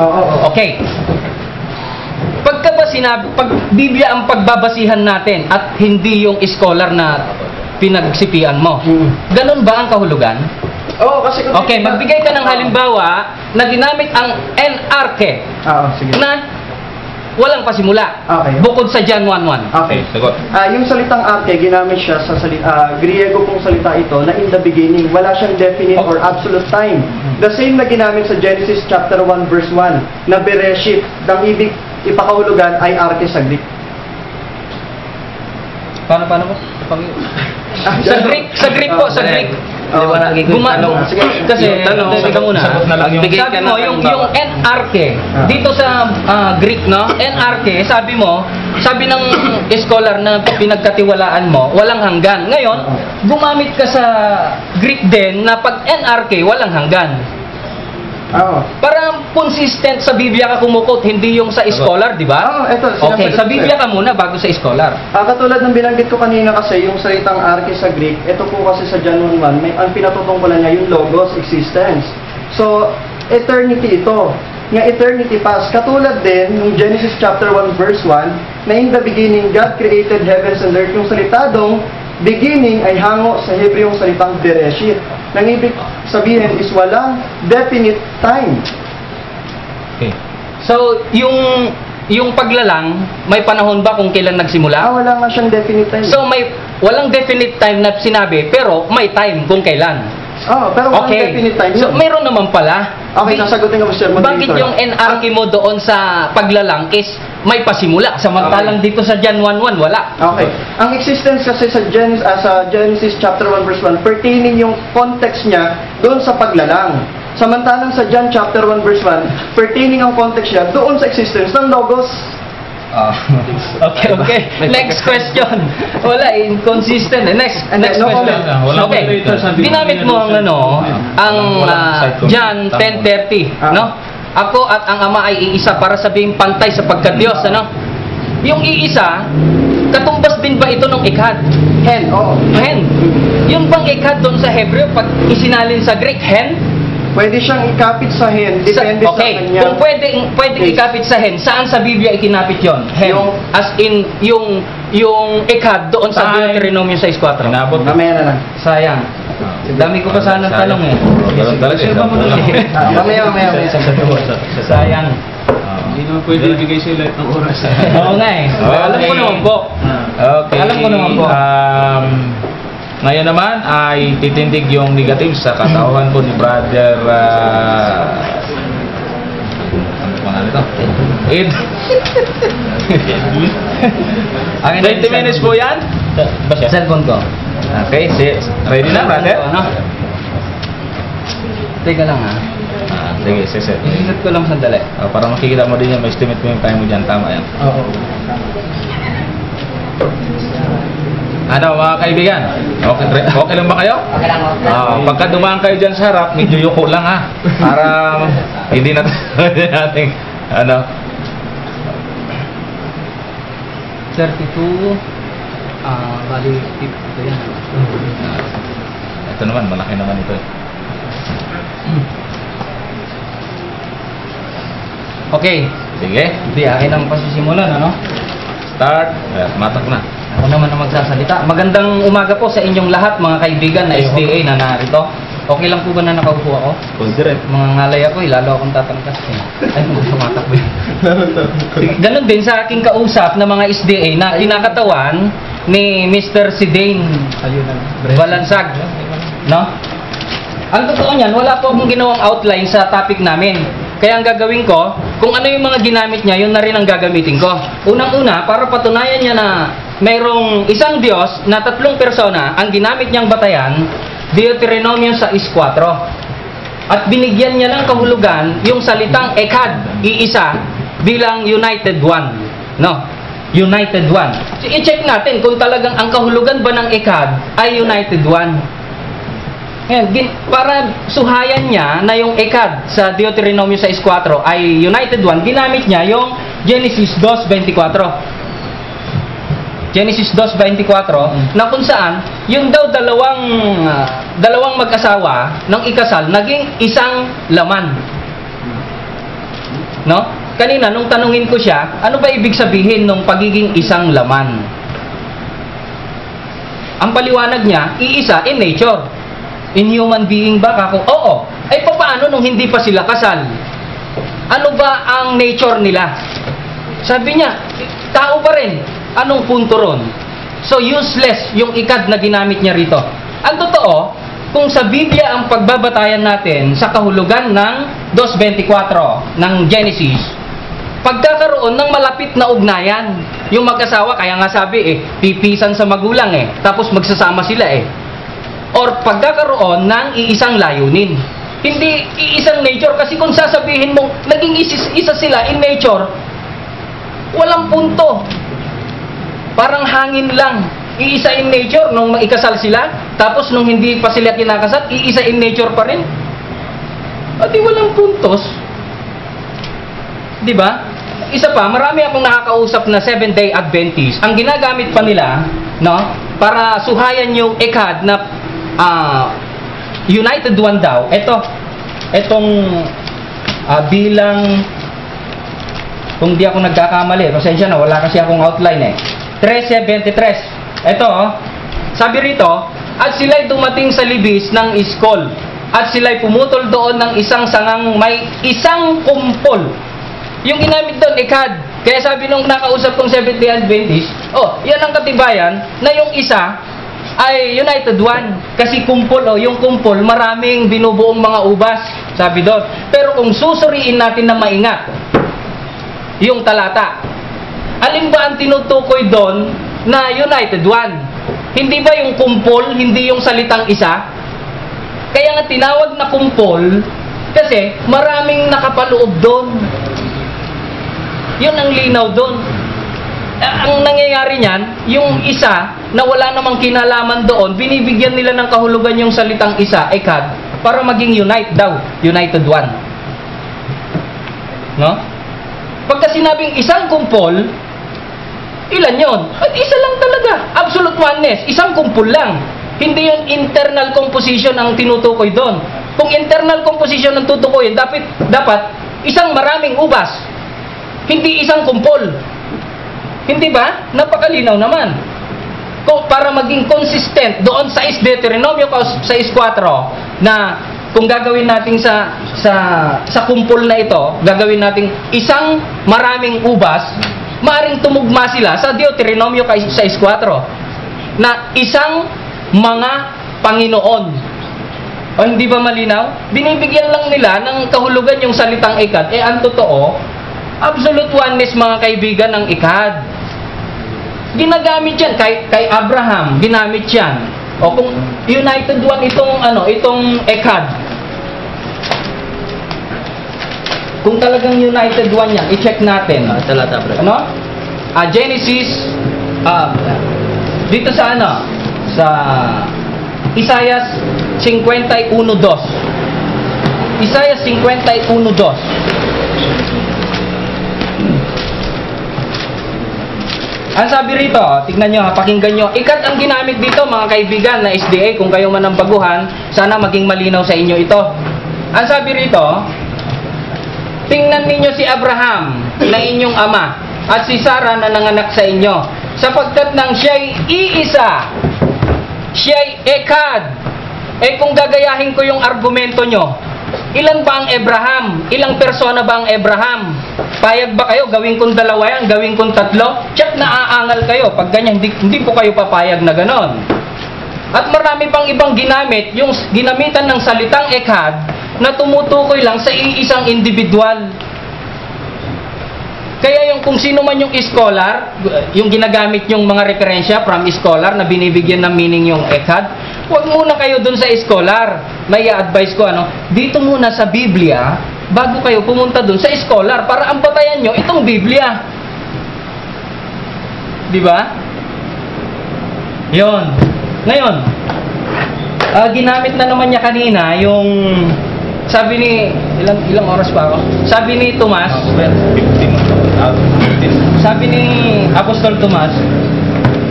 Okay. Pag Biblia ang pagbabasihan natin at hindi yung scholar na pinagsipian mo. Ganun ba ang kahulugan? Oo, kasi kung Okay, magbigay ka ng halimbawa na ginamit ang NRK Oo, sige. na walang pasimula. Okay. Bukod sa John 1:1. Okay. Sagot. Yung salitang arke, ginamit siya sa Griego pong salita ito na in the beginning. Wala siyang definite or absolute time. The same na ginamit sa Genesis chapter 1 verse 1 na Bereshit. Ang ibig ipakahulugan ay arke sa Greek. Paano mo? Sa Greek po, sa Greek. Kasi, teka muna. Sabi mo, yung NRK, dito sa Greek, no? NRK, sabi ng scholar na pinagkatiwalaan mo, walang hanggan. Ngayon, gumamit ka sa Greek din na pag NRK, walang hanggan. Para consistent sa Biblia ka kumukot, hindi yung sa scholar, di ba? Okay, sa Biblia ka muna bago sa scholar. Katulad ng binanggit ko kanina kasi, yung salitang arke sa Greek, ito po kasi sa John 1:1, ang pinatutungkulan niya yung logos, existence. So, eternity ito. Nga eternity past. Katulad din yung Genesis chapter 1 verse 1, na in the beginning, God created heavens and earth. Yung salitadong beginning ay hango sa Hebrewong salitang Bereshit. Nang ibig sabihin is walang definite time. Okay. So, yung paglalang, may panahon ba kung kailan nagsimula? Wala nga siyang definite time. So, walang definite time na sinabi, pero may time kung kailan. Pero walang definite time yun. So, mayroon naman pala. Okay, sasagutin ko, Mr. Moderator. Bakit yung NRK mo doon sa paglalang is may pasimula, samantalang dito sa John 1:1 wala? Okay. Ang existence kasi sa Genesis chapter 1 verse 1, pertaining yung context niya doon sa paglalang. Samantalang sa John chapter 1 verse 1, pertaining ang context niya doon sa existence ng logos. Okay. Next question. Wala, inconsistent. Next question. Okay. Ginamit mo ang John 10:30, no? Ako at ang Ama ay iisa para sabihing pantay sa pagka-Diyos, ano? Yung iisa, katumbas din ba ito ng ikhad? Hen, oo. Hen. Yung bang ikhad doon sa Hebreo, pag isinalin sa Greek, hen? Pwede siyang ikapit sa hen, depende sa kanya. Kung pwede ikapit sa hen, saan sa Biblia ikinapit yon? Hen. As in, yung ikhad doon sa Deuteronomy 6:4. Inabot. Mamaya na lang. Sayang. Dami ko pa sana tanong eh. Mamaya. Sayang. Hindi naman pwede ibigay sa lahat ng oras. Oo nga eh. Alam ko naman po. Okay. Alam ko naman po. Ngayon naman ay titindig yung negative sa katawan po ni Brother ano pangalan ito? Ed. 20 minutes po yan? Cellphone ko. Okay, ready na, brother? Teka lang ha. Sige, set. Isinat ko lang sandali. Para makikita mo din yan, may estimate mo yung time mo dyan. Tama yan. Oo. Ano mga kaibigan? Okay lang ba kayo? Okay lang ako. Pagka dumaan kayo dyan sa harap, medyo yuko lang ha. Para hindi natin ano. 32 bali 50 ito yan. Ito naman, malaki naman ito eh. Okay. Sige. Hindi, akin ang pasisimulan, ano? Start. Matak na. Ako naman ang magsasalita. Magandang umaga po sa inyong lahat, mga kaibigan na SDA na narito. Okay lang po ba na nakaupo ako? Pwede rin. Mga ngalay ako, lalo akong tatangkas. Ay, tumatakbo yun. Ganon din sa aking kausap na mga SDA na kinakatawan ni Mr. Sidane Balansag. No? Ang totoo niyan, wala po akong ginawang outline sa topic namin. Kaya ang gagawin ko, kung ano yung mga ginamit niya, yun na rin ang gagamitin ko. Unang-una, para patunayan niya na mayroong isang Diyos na 3 persona, ang ginamit niyang batayan, Deuteronomy 6:4. At binigyan niya ng kahulugan yung salitang Echad, iisa, bilang United One. No? United One. So, i-check natin kung talagang ang kahulugan ba ng Echad ay United One. Yan, para suhayan niya na yung Echad sa Deuteronomy 6:4 ay United One, ginamit niya yung Genesis 2:24. Genesis 2:24 na kung saan yung daw dalawang mag-asawa ng ikasal naging isang laman. No? Kanina nung tanungin ko siya, ano ba ibig sabihin ng pagiging isang laman? Ang paliwanag niya, iisa in nature. Inhuman being ba kako? Oo. Ay paano nung hindi pa sila kasal? Ano ba ang nature nila? Sabi niya, tao pa rin. Anong punto ron? So useless yung ikad na ginamit niya rito. Ang totoo, kung sa Biblia ang pagbabatayan natin sa kahulugan ng 2:24 ng Genesis, pagkakaroon ng malapit na ugnayan. Yung mag-asawa, kaya nga sabi pipisan sa magulang tapos magsasama sila Or pagkakaroon ng iisang layunin. Hindi iisang nature, kasi kung sasabihin mong naging isa sila in nature, walang punto. Parang hangin lang. Iisa in nature nung ikasal sila, tapos nung hindi pa sila kinakasal, iisa in nature pa rin. At walang puntos. Di ba? Isa pa, marami akong nakakausap na Seventh-day Adventist. Ang ginagamit pa nila, para suhayan yung ekad na United One daw. Etong bilang, kung di ako nagkakamali, pasensya na, wala kasi akong outline 3:73. Sabi rito, at sila'y dumating sa libis ng iskol, at sila'y pumutol doon ng isang sangang may isang kumpol. Yung ginamit doon, ekad. Kaya sabi nung nakausap kong Seventh-day Adventist, yan ang katibayan na yung isa ay United One. Kasi kumpol, yung kumpol, maraming binubuong mga ubas, sabi doon. Pero kung susuriin natin na maingat, yung talata, alin ba ang tinutukoy doon na United One? Hindi ba yung kumpol, hindi yung salitang isa? Kaya nga tinawag na kumpol, kasi maraming nakapaloob doon. Yun ang linaw doon. Ang nangyayari niyan, yung isa na wala namang kinalaman doon, binibigyan nila ng kahulugan yung salitang isa, ekad, para maging unite daw, United One. No? Pagka sinabing isang kumpol, ilan yon? At isa lang talaga. Absolute oneness. Isang kumpol lang. Hindi yung internal composition ang tinutukoy doon. Kung internal composition ang tutukoy, dapat isang maraming ubas. Hindi isang kumpol. Hindi ba? Napakalinaw naman. Para maging consistent doon sa Deuteronomio 6:4 na kung gagawin natin sa kumpol na ito, gagawin natin isang maraming ubas, maaring tumugma sila sa Deuteronomio 6:4 na isang mga Panginoon. O hindi ba malinaw? Binibigyan lang nila ng kahulugan yung salitang ikad. Ang totoo, absolute oneness, mga kaibigan, ng ikad. Ginagamit yan kay Abraham, ginamit yan. O kung United One itong ekad. Kung talagang United One yan, i-check natin. Genesis dito sa sa Isaiah 51:2. Isaiah 51:2. Ang sabi rito, tignan nyo, pakinggan nyo. Ikad ang ginamit dito, mga kaibigan na SDA. Kung kayo man ang baguhan, sana maging malinaw sa inyo ito. Ang sabi rito, tingnan ninyo si Abraham na inyong ama at si Sarah na nanganak sa inyo, sapagkat nang siya'y iisa, siya'y ekad. Kung gagayahin ko yung argumento nyo, ilan ba ang Abraham? Ilang persona ba ang Abraham? Payag ba kayo? Gawin kong dalawa yan, gawin kong tatlo? Check na aangal kayo. Pag ganyan, hindi po kayo papayag na ganon. At marami pang ibang ginamit, yung ginamitan ng salitang ekad na tumutukoy lang sa iisang individual. Kaya yung kung sino man yung scholar, yung ginagamit yung mga referensya from scholar na binibigyan ng meaning yung ekad, huwag muna kayo dun sa scholar. May advice ko, dito muna sa Biblia, bago kayo pumunta dun sa scholar para ampatayan nyo itong Biblia. Di ba? Yon. Ngayon, ginamit na naman niya kanina yung sabi ni ilang oras pa ako? Sabi ni Tomas, sabi ni Apostol Tomas,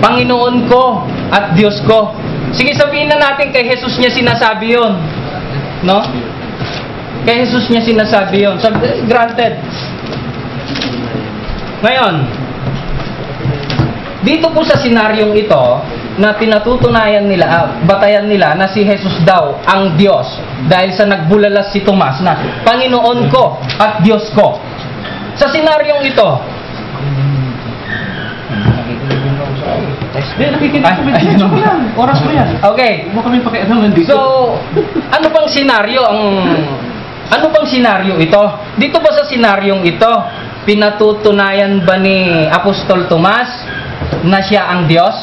Panginoon ko at Diyos ko. Sige, sabihin na natin kay Jesus niya sinasabi yon, no? Kay Jesus niya sinasabi yon. Granted. Ngayon, dito po sa senaryong ito, na pinatutunayan nila, batayan nila na si Jesus daw ang Diyos dahil sa nagbulalas si Tomas na Panginoon ko at Diyos ko. Sa senaryong ito, Oras mo yan. okay. Huwag kami pakialaman dito. So, ano bang senaryo ito? Dito ba sa senaryong ito, pinatutunayan ba ni Apostol Tomas na siya ang Diyos?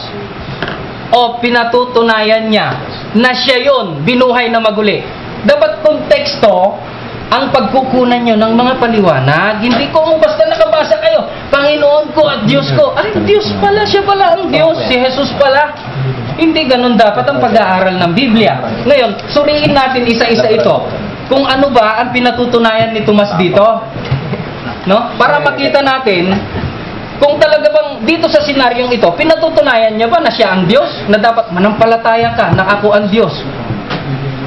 O pinatutunayan niya na siya yun, binuhay na maguli? Dapat konteksto ang pagkukunan nyo ng mga paliwanag. Hindi ko basta nakabasa kayo, Panginoon ko at Diyos ko. Ay, Diyos pala, siya pala ang Diyos, si Jesus pala. Hindi ganun dapat ang pag-aaral ng Biblia. Ngayon, suriin natin isa-isa ito. Kung ano ba ang pinatutunayan ni Tomas dito. No? Para makita natin kung talaga bang dito sa senaryong ito, pinatutunayan niya ba na siya ang Diyos? Na dapat manampalataya ka na ako ang Diyos.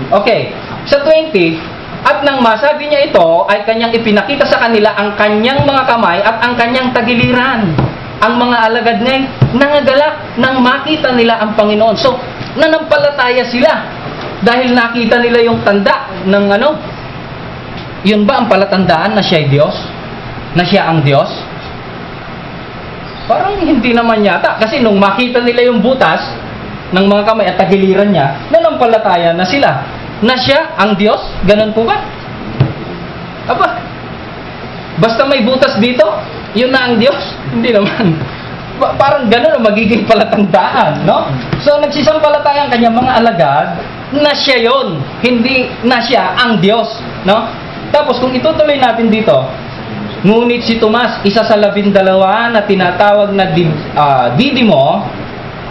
Okay. Sa 20, at nang masabi niya ito, ay kanyang ipinakita sa kanila ang kanyang mga kamay at ang kanyang tagiliran. Ang mga alagad niya nangagalak nang makita nila ang Panginoon. So, nanampalataya sila dahil nakita nila yung tanda ng ano. Yun ba ang palatandaan na siya ay Diyos? Na siya ang Diyos? Parang hindi naman yata. Kasi nung makita nila yung butas ng mga kamay at tagiliran niya, nanampalataya na sila na siya ang Diyos? Ganun po ba? Aba, basta may butas dito, yun na ang Diyos? Hindi naman. Parang ganun ang magiging palatandaan, no? So, nagsisampalataya ang kanyang mga alagad na siya yun, hindi na siya ang Diyos, no? Tapos, kung itutuloy natin dito, ngunit si Tomas, isa sa 12 na tinatawag na Didimo,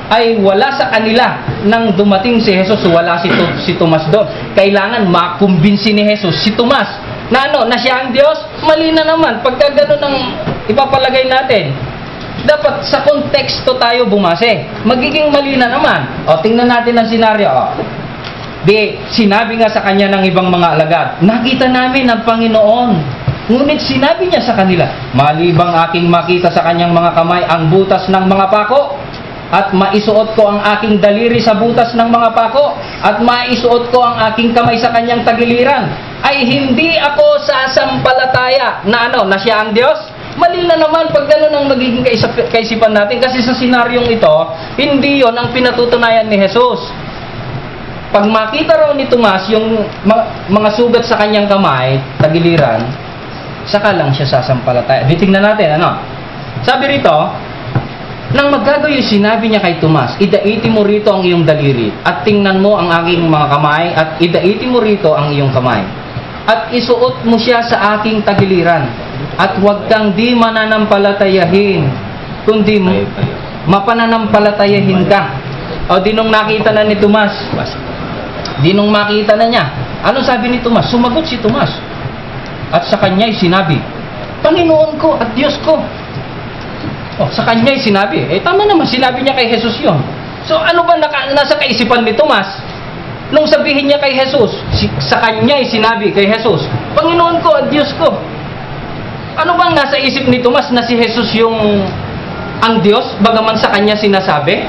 ay wala sa kanila nang dumating si Jesus, wala si Tomas doon. Kailangan makumbinsi ni Jesus si Tomas na na siya ang Diyos. Mali na naman pagka gano'n ang ipapalagay natin. Dapat sa konteksto tayo bumase. Magiging mali na naman. O, tingnan natin ang senaryo. Di, sinabi nga sa kanya ng ibang mga alagad, nakita namin ang Panginoon. Ngunit sinabi niya sa kanila, malibang aking makita sa kanyang mga kamay ang butas ng mga pako, at maisuot ko ang aking daliri sa butas ng mga pako, at maisuot ko ang aking kamay sa kanyang tagiliran, ay hindi ako sasampalataya na na siya ang Diyos. Mali na naman pag gano'n ang magiging kaisipan natin, kasi sa senaryong ito, hindi yon ang pinatutunayan ni Jesus. Pag makita raw ni Tomas yung mga sugat sa kanyang kamay, tagiliran, saka lang siya sasampalataya. Tingnan natin, sabi rito, nang magagayoy, sinabi niya kay Tomas, idaiti mo rito ang iyong daliri, at tingnan mo ang aking mga kamay, at idaiti mo rito ang iyong kamay. At isuot mo siya sa aking tagiliran, at huwag kang di mananampalatayahin, kundi mapananampalatayahin ka. O, dinong nakita na ni Tomas, dinong makita na niya. Ano sabi ni Tomas? Sumagot si Tomas. At sa kanya'y sinabi, Panginoon ko at Diyos ko. Sa kanya'y sinabi. Tama naman, sinabi niya kay Jesus yun. So, ano ba nasa kaisipan ni Tomas? Nung sabihin niya kay Jesus, sa kanya'y sinabi kay Jesus, Panginoon ko at Diyos ko. Ano bang nasa isip ni Tomas na si Jesus yung ang Diyos, bagaman sa kanya sinasabi?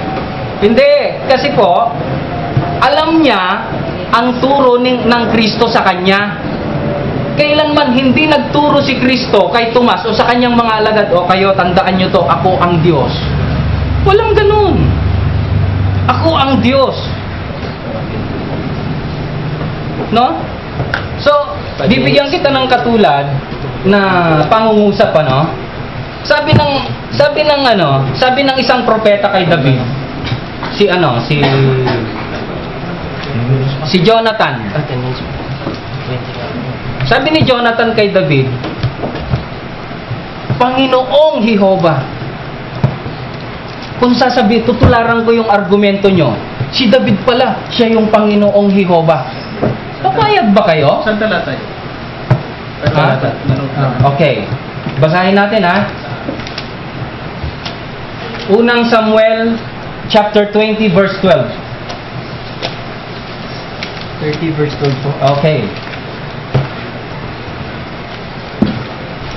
Hindi. Kasi po, alam niya ang turo ng Kristo sa kanya. Kailanman hindi nagturo si Kristo kay Tomas o sa kanyang mga alagad, o kayo, tandaan nyo to, ako ang Diyos. Walang ganun. Ako ang Diyos. No? So, bibigyan kita ng katulad na pangungusap, Sabi ng isang propeta kay David, si Jonathan. Sabi ni Jonathan kay David, Panginoong Jehova. Kung sasabi, tutularan ko yung argumento nyo, si David pala, siya yung Panginoong Jehova. Papayag ba kayo? Saan talata yun? Okay. Basahin natin, Unang Samuel, chapter 20, verse 12. 30 verse 12 po. Okay.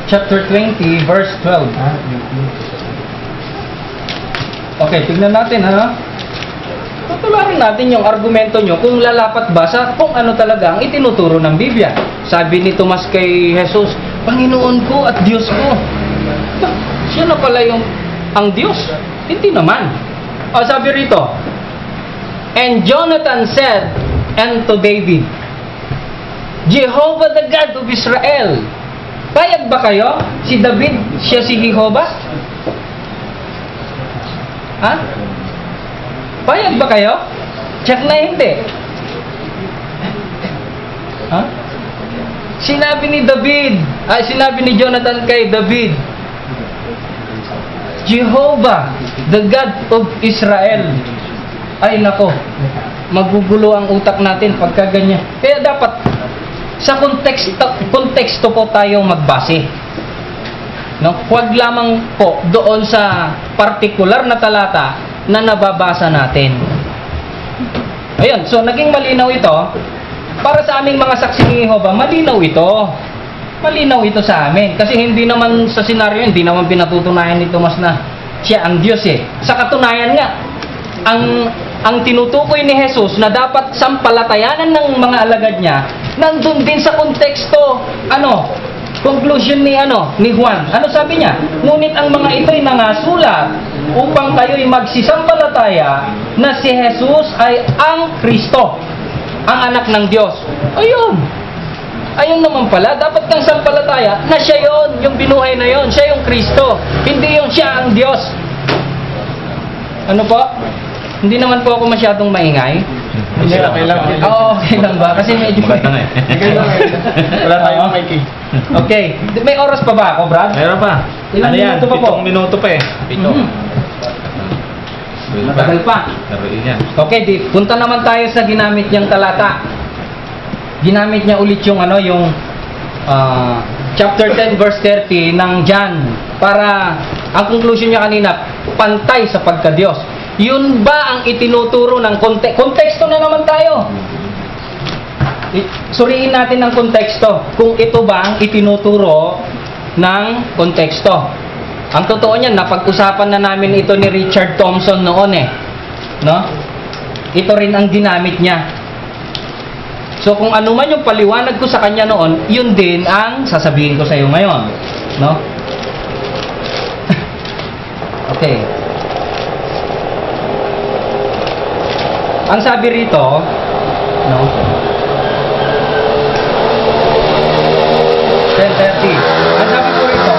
Chapter 20, verse 12. Okay, tignan natin, tutularan natin yung argumento nyo kung lalapat ba sa kung ano talaga ang itinuturo ng Biblia. Sabi ni Tomas kay Jesus, Panginoon ko at Diyos ko. Ba, siya na pala ang Diyos? Hindi naman. Sabi rito, and Jonathan said unto David, Jehovah the God of Israel. Payag ba kayo? Si David, siya si Jehovah? Ha? Payag ba kayo? Check na hindi. Ha? Sinabi ni David, sinabi ni Jonathan kay David, Jehovah, the God of Israel. Ay nako, magugulo ang utak natin pagka ganyan. Kaya dapat sa konteksto po tayo magbase. No? Huwag lamang po doon sa partikular na talata na nababasa natin. Ayun, so naging malinaw ito. Para sa aming mga saksi ni Jehovah, malinaw ito. Malinaw ito sa amin. Kasi hindi naman sa senaryo, hindi naman pinatutunayan ni Tomas na siya ang Diyos eh. Sa katunayan nga, ang tinutukoy ni Jesus na dapat sampalatayanan ng mga alagad niya, nandun din sa konteksto, conclusion ni Juan. Ano sabi niya? Ngunit ang mga ito'y nangasulat upang kayo'y magsisampalataya na si Jesus ay ang Kristo, ang anak ng Diyos. Ayun naman pala, dapat kang sampalataya na siya yon, yung binuhay na yon, siya yung Kristo, hindi yung siya ang Diyos. Ano po? Hindi naman po ako masyadong maingay. Hindi lang, okay lang. Oo, okay lang ba? Kasi medyo... Maganda nga Wala tayong mic eh. Okay. May oras pa ba ako, Brad? Meron pa. Ilang Ano yan? minuto pa po? 7 minuto pa eh. 7. Matagal pa. Naroon yan. Okay, punta naman tayo sa ginamit niyang talata. Ginamit niya ulit yung chapter 10 verse 30 ng John para ang conclusion niya kanina, pantay sa pagka-Diyos. Yun ba ang itinuturo ng konteksto na naman tayo? Suriin natin ang konteksto. Kung ito ba ang itinuturo ng konteksto. Ang totoo niyan, napag-usapan na namin ito ni Richard Thompson noon eh. No? Ito rin ang ginamit niya. So kung ano man yung paliwanag ko sa kanya noon, yun din ang sasabihin ko sa iyo ngayon. No? Okay. Ang sabi rito, no? 10:30. Ang sabi ko rito,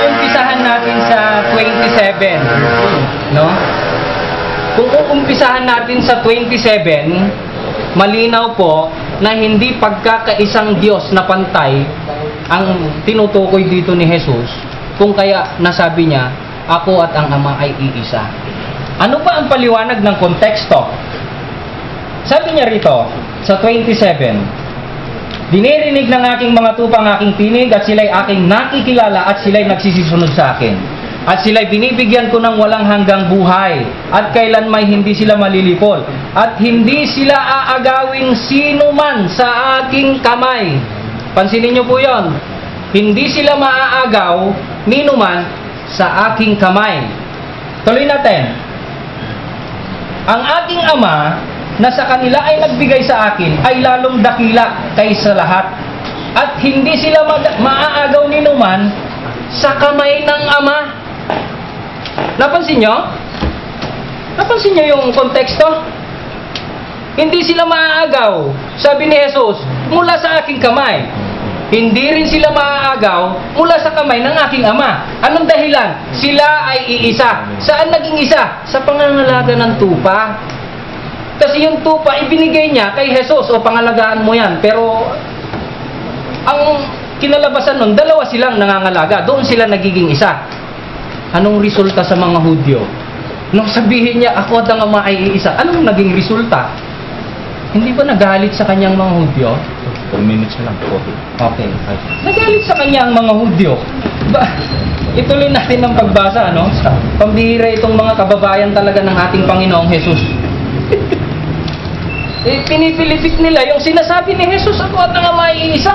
umpisahan natin sa 27, no? Kung uumpisahan natin sa 27, malinaw po na hindi pagkakaisang Diyos na pantay ang tinutukoy dito ni Jesus, kung kaya nasabi niya, ako at ang Ama ay iisa. Ano pa ang paliwanag ng konteksto? Sabi niya rito, sa 27, dinirinig ng aking mga tupang aking tinig at sila'y aking nakikilala at sila'y nagsisisunod sa akin. At sila'y binibigyan ko ng walang hanggang buhay at kailan may hindi sila malilipol at hindi sila aagawing sino man sa aking kamay. Pansinin niyo po yon. Hindi sila maaagaw nino man sa aking kamay. Tuloy natin. Ang aking Ama na sa kanila ay nagbigay sa akin ay lalong dakila kaysa lahat. At hindi sila maaagaw ni numan sa kamay ng Ama. Napansin nyo? Napansin nyo yung konteksto? Hindi sila maaagaw, sabi ni Jesus, mula sa aking kamay. Hindi rin sila maaagaw mula sa kamay ng aking Ama. Anong dahilan? Sila ay iisa. Saan naging isa? Sa pangangalaga ng tupa. Kasi yung tupa, ibinigay niya kay Jesus, o pangalagaan mo yan. Pero, ang kinalabasan nun, dalawa silang nangangalaga. Doon sila nagiging isa. Anong resulta sa mga Hudyo? Nung sabihin niya, ako at ang Ama ay iisa, anong naging resulta? Hindi ba nagalit sa kanyang mga Hudyo? 4 minutes na lang. Okay. Nagalit sa kanya ang mga Hudyo. Ituloy natin ang pagbasa, no? Pambihira itong mga kababayan talaga ng ating Panginoong Jesus. Pinipilipit nila yung sinasabi ni Jesus, ako at ang Ama ay iisa.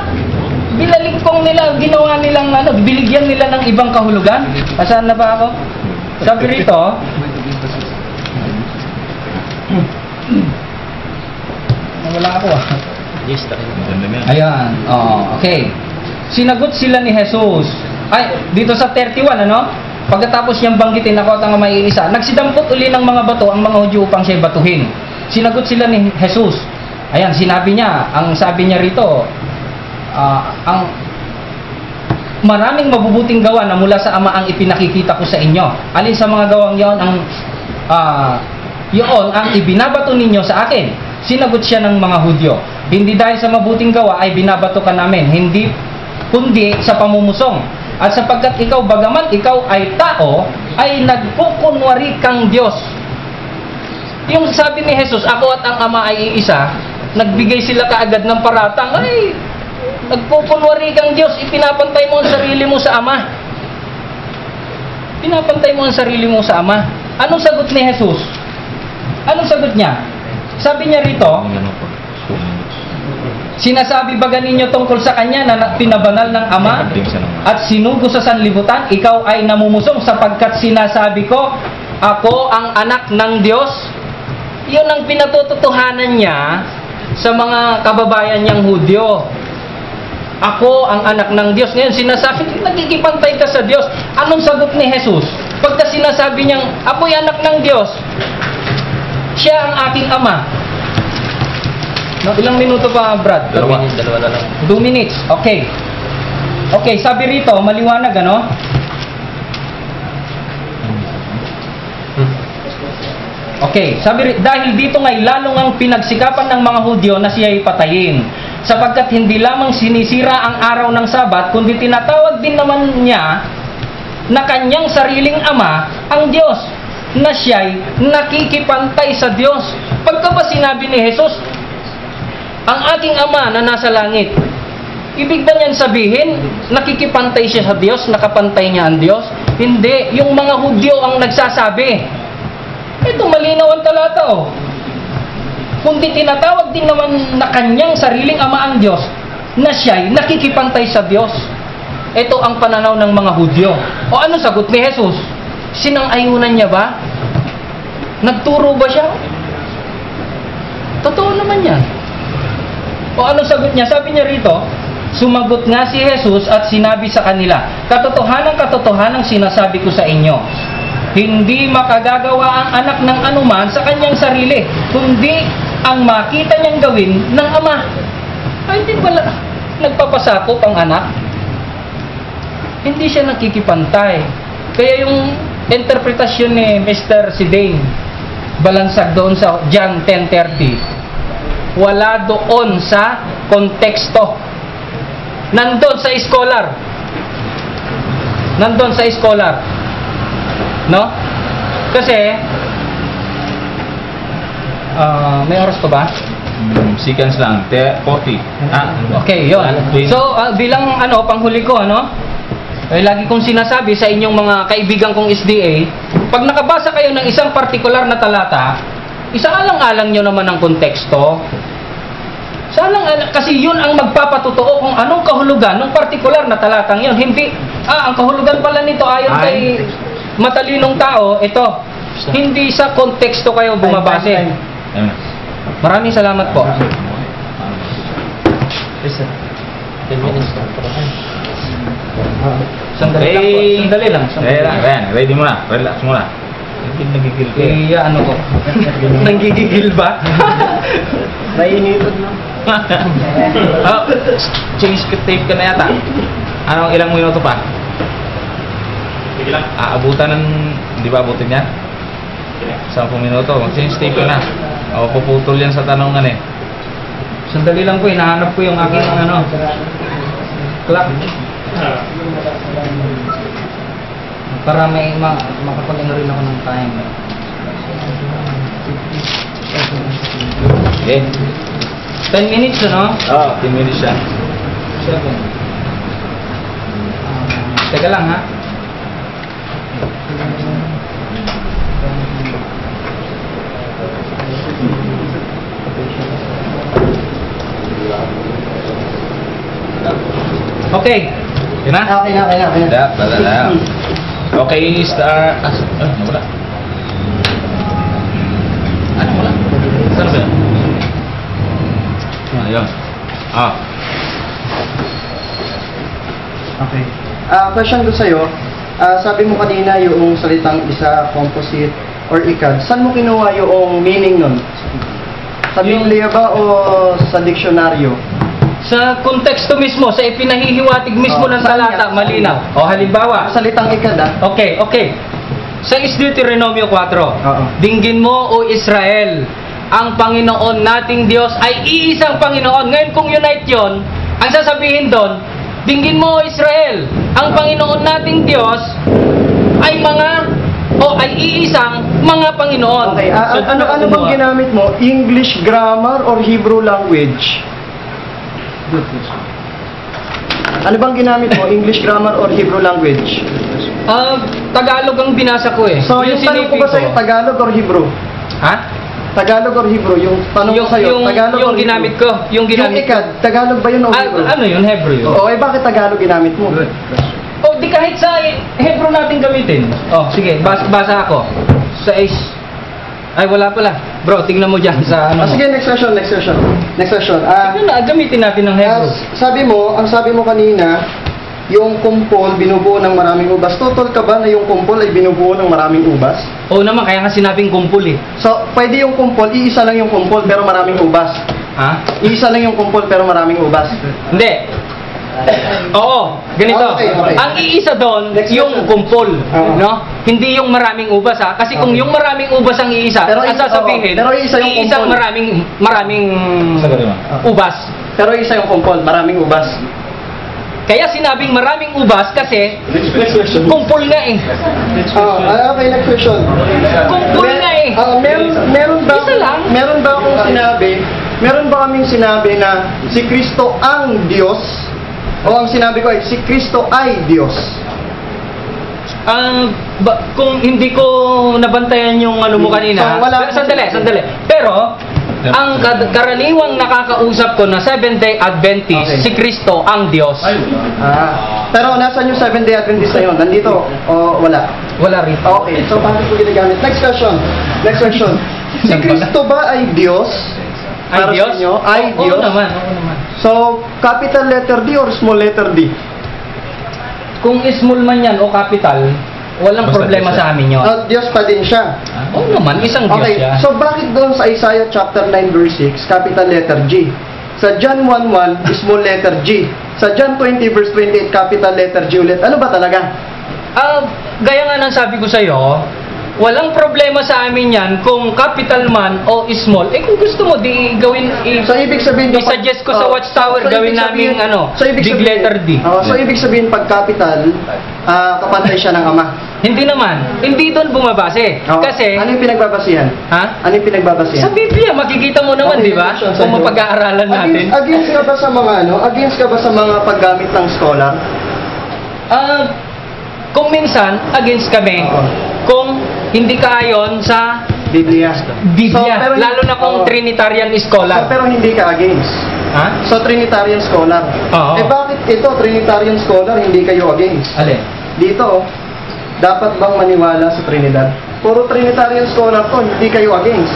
Binalingkong nila, ginawa nilang, binigyan nila ng ibang kahulugan. Saan na ba ako? Sabi rito, wala ako Yes, Ayan, okay. Sinagot sila ni Jesus. Ay, dito sa 31, ano? Pagkatapos niyang banggitin ako at ang maiisa, nagsidampot uli ng mga bato ang mga Hudyo upang siya batuhin. Sinagot sila ni Jesus. Ayan, sinabi niya, ang sabi niya rito, ang maraming mabubuting gawa na mula sa Ama ang ipinakikita ko sa inyo. Alin sa mga gawang yon ang ibinabato ninyo sa akin? Sinagot siya ng mga Hudyo, hindi dahil sa mabuting gawa ay binabato ka namin, hindi kundi sa pamumusong. At sapagkat ikaw, bagaman ikaw ay tao, ay nagkukunwari kang Diyos. Yung sabi ni Jesus, ako at ang Ama ay iisa, nagbigay sila kaagad ng paratang, ay nagkukunwari kang Diyos, ipinapantay mo ang sarili mo sa Ama. Pinapantay mo ang sarili mo sa Ama. Anong sagot ni Jesus? Anong sagot niya? Sabi niya rito, sinasabi ba ganinyo tungkol sa Kanya na pinabanal ng Ama at sinugo sa sanlibutan, ikaw ay namumusong sapagkat sinasabi ko, ako ang anak ng Diyos? Yun ang pinatututuhanan niya sa mga kababayan niyang Hudyo. Ako ang anak ng Diyos. Ngayon sinasabi, nagkikipantay ka sa Diyos. Anong sagot ni Jesus? Pagka sinasabi niyang, ako'y anak ng Diyos, siya ang aking Ama. No, ilang minuto pa, Brad? Dalawa na lang. 2 minutes. Okay. Okay, sabi rito, maliwanag, ano? Okay, sabi rito, dahil dito nga'y lalong ang pinagsikapan ng mga Hudyo na siya'y patayin. Sapagkat hindi lamang sinisira ang araw ng Sabat, kundi tinatawag din naman niya na kanyang sariling Ama ang Diyos, na siya'y nakikipantay sa Diyos. Pagka ba sinabi ni Jesus, ang aking Ama na nasa langit, ibig ba niyan sabihin, nakikipantay siya sa Diyos, nakapantay niya ang Diyos? Hindi, yung mga Hudyo ang nagsasabi. Ito, malinaw ang talata, oh. Kundi tinatawag din naman na kanyang sariling Ama ang Diyos, na siya'y nakikipantay sa Diyos. Ito ang pananaw ng mga Hudyo. O ano sagot ni Jesus? Sinang-ayunan niya ba? Nagturo ba siya? Totoo naman yan. O ano sagot niya? Sabi niya rito, sumagot nga si Jesus at sinabi sa kanila, katotohanan sinasabi ko sa inyo, hindi makagagawa ang anak ng anuman sa kanyang sarili, kundi ang makita niyang gawin ng Ama. Ay, hindi pala nagpapasakop ang anak. Hindi siya nakikipantay. Kaya yung interpretasyon ni Mr. Sidain, balansag doon sa John 10:30, wala doon sa konteksto. Nandun sa scholar. Nandun sa scholar. No? Kasi may oras pa ba? Seconds lang, 40. Okay, yun. So, bilang panghuli ko, lagi kong sinasabi sa inyong mga kaibigan kong SDA, pag nakabasa kayo ng isang partikular na talata, isaalang-alang nyo naman ang konteksto. Kasi yun ang magpapatotoo kung anong kahulugan ng partikular na talatang yun. Hindi, ang kahulugan pala nito ayon kay matalinong tao, ito, hindi sa konteksto kayo bumabase. Maraming salamat po. Yes, sir. 10 minutes lang po. Sandali lang. Ready muna. Relax muna. Nagigigil ko. Ano ko? Nagigigil ba? Nainipod na. Change tape ka na yata. Anong ilang minuto pa? Sige lang. Aabutan ng... Hindi ba abutin niya? 10 minuto. Mag-change tape ka na. O, puputol yan sa tanongan eh. Sandali lang po, hinahanap ko yung aking clock. Para may makapag-ano rin ako ng time. Okay. 10 minutes, ano? 10 minutes siya. 7. Teka lang, ha? Okay. Yun na? Okay na. Dap. Okay, start. Nawala. Wala? Saan ba yan? Ayun. Okay. Question ko sa'yo, sabi mo kanina yung salitang isa, composite, or ICAD. Saan mo kinuha yung meaning nun? Sa Biblia ba o sa diksyonaryo? Sa konteksto mismo, sa ipinahihiwatig mismo ng saan talata, yan? malinaw. O halimbawa, Salitang ICAD, okay. Sa Deuteronomio 4, dinggin mo o Israel, ang Panginoon nating Diyos ay iisang Panginoon. Ngayon kung unite yon, ang sasabihin doon, dinggin mo o Israel, ang Panginoon nating Diyos ay ay iisang mga Panginoon. Okay, ano bang ginamit mo? English grammar or Hebrew language? Ano bang ginamit mo? English grammar or Hebrew language? Tagalog ang binasa ko eh. So, yung tanong ko ba sa'yo, Tagalog or Hebrew? Ha? Tagalog or Hebrew? Yung tanong ko sa'yo, Tagalog or Hebrew? Ginamit ko. Yung ICAD, Tagalog ba yun o Hebrew? Ano yun? Hebrew yun. Oo, bakit Tagalog ginamit mo? Di kahit sa Hebrew natin gamitin. Sige, basa ako. Ay, wala pala. Bro, tingnan mo dyan sa ano mo. Sige, next question. Sige na, gamitin natin ng Hebrew. Ang sabi mo kanina, yung kumpol binubuo ng maraming ubas. Total ka ba na yung kumpol ay binubuo ng maraming ubas? Oo naman, kaya nga sinabing kumpul eh. So, pwede yung kumpol, iisa lang yung kumpol pero maraming ubas. Ha? Iisa lang yung kumpol pero maraming ubas. Hindi. Oo, ganito. Okay. Ang iisa doon, Next yung question. kumpol, no? Hindi yung maraming ubas ha. Kasi kung yung maraming ubas ang iisa, Pero ang sasabihin, pero iisa yung iisang kumpol. maraming ubas. Pero isa yung kumpol, maraming ubas. Kaya sinabing maraming ubas kasi kumpol nga eh. Okay, next question. Kumpol nga eh. Meron ba Isa lang. Meron ba kaming sinabi na si Kristo ang Diyos? O ang sinabi ko ay si Kristo ay Diyos? Kung hindi ko nabantayan yung ano mo kanina, So, wala- sandali. Pero, ang karaniwang nakakausap ko na Seventh-day Adventist, Okay. si Kristo ang Diyos. Pero nasan yung 7-day Adventist na yun? Nandito? O wala? Wala rin. Okay, so paano ko ginagamit? Next question. Si Kristo ba ay Diyos? Ay Para sa Diyos? inyo, ay Oo Diyos? naman. So, capital letter D or small letter D? Kung small man yan o capital, walang Basta problema Diyos sa amin yun. Diyos pa din siya. Oo naman, isang Diyos Okay, yan. so bakit doon sa Isaiah chapter 9 verse 6, capital letter G? Sa John 1:1, small letter G. Sa John 20 verse 28, capital letter G ulit. Ano ba talaga? Gaya nga ng sabi ko sa'yo, walang problema sa amin yan kung capital man o small. Kung gusto mo, di gawin, So, ibig sabihin i-suggest ko sa Watchtower, gawin namin big letter D. So, ibig sabihin pag capital, kapantay siya ng Ama. Hindi naman. Hindi doon bumabase. Kasi, ano yung pinagbabasihan? ha? Ano yung pinagbabasihan? Sa Biblia, makikita mo naman, Okay, di ba? question, Kung sa'yo. mapag-aaralan natin. Against ka ba sa mga paggamit ng scholar? Kung minsan, against kami. Oo. Kung hindi ka ayon sa Biblia. Biblia. So, pero- Lalo na kung Oo. Trinitarian So, scholar. pero hindi ka against. Ha? So, Trinitarian scholar. Oo. Bakit ito, Trinitarian scholar, hindi kayo against? Alin? Dito, dapat bang maniwala sa Trinidad? Puro Trinitarian scholar to, hindi kayo against.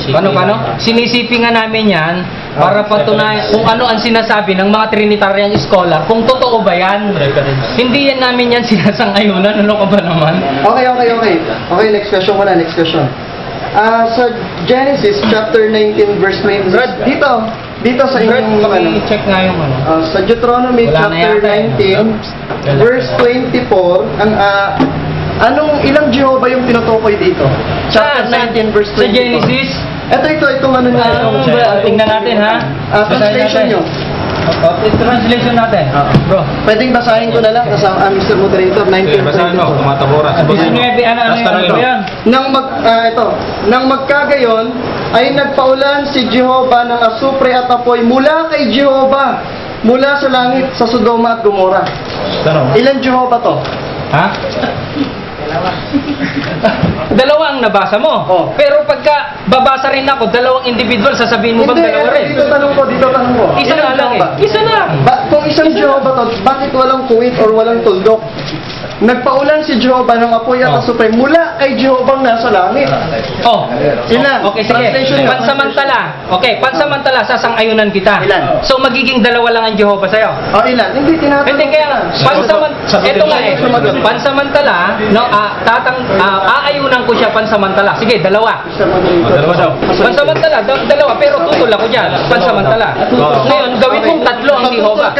Paano? Sinisiping nga namin yan para patunayan kung ano ang sinasabi ng mga Trinitarian scholar. Kung totoo ba yan? Hindi yan namin yan sinasang-ayunan. Ano ka ba naman? Okay, next question muna, next question. Sa Genesis chapter 19 verse 20. Brad, Dito sa Brad, inyong check nga yung ano. sa Deuteronomy Wala na chapter yata eh, 19 verse 24, ilang Jehovah yung tinutukoy dito? Chapter 19 verse 24. Sa Genesis, Itong ano nyo. tingnan natin ha. Translation nyo. Translation natin. Bro. Pwedeng basahin ko na lang kasama Mr. Moderator 19 Basahin mo, tumataboran. Ano yan? Nang magkagayon ay nagpaulan si Jehovah ng asupre at apoy mula kay Jehovah mula sa langit sa Sodoma at Gomora. Ilan Jehovah to? Ha? Dalawa ang nabasa mo. Oh. Pero pagka babasa rin ako, dalawang individual, sasabihin mo bang dalawa rin? Dito tanong ko. Isa Ilang na lang eh. Jehovah? Isa lang. Kung isang Jehovah to, bakit walang kuwit or walang tuldok? Nagpaulan si Jehovah ng apoy at Oh. asupre mula kay Jehovah na sa langit. Oh. Ilan? Okay, sige. Translation nga. Pansamantala. Okay, pansamantala, sasang-ayunan kita. Ilan? So, magiging dalawa lang ang Jehovah sa'yo. O ilan? Hindi tinatanong. Hindi kaya ito nga eh. Pansamantala, no, aayunan ko siya pansamantala. Sige, dalawa. Dalawa daw. Pansamantala, dalawa, pero tutol ako diyan. Pansamantala. Ngayon, gawin mong tatlo ang Jehovah.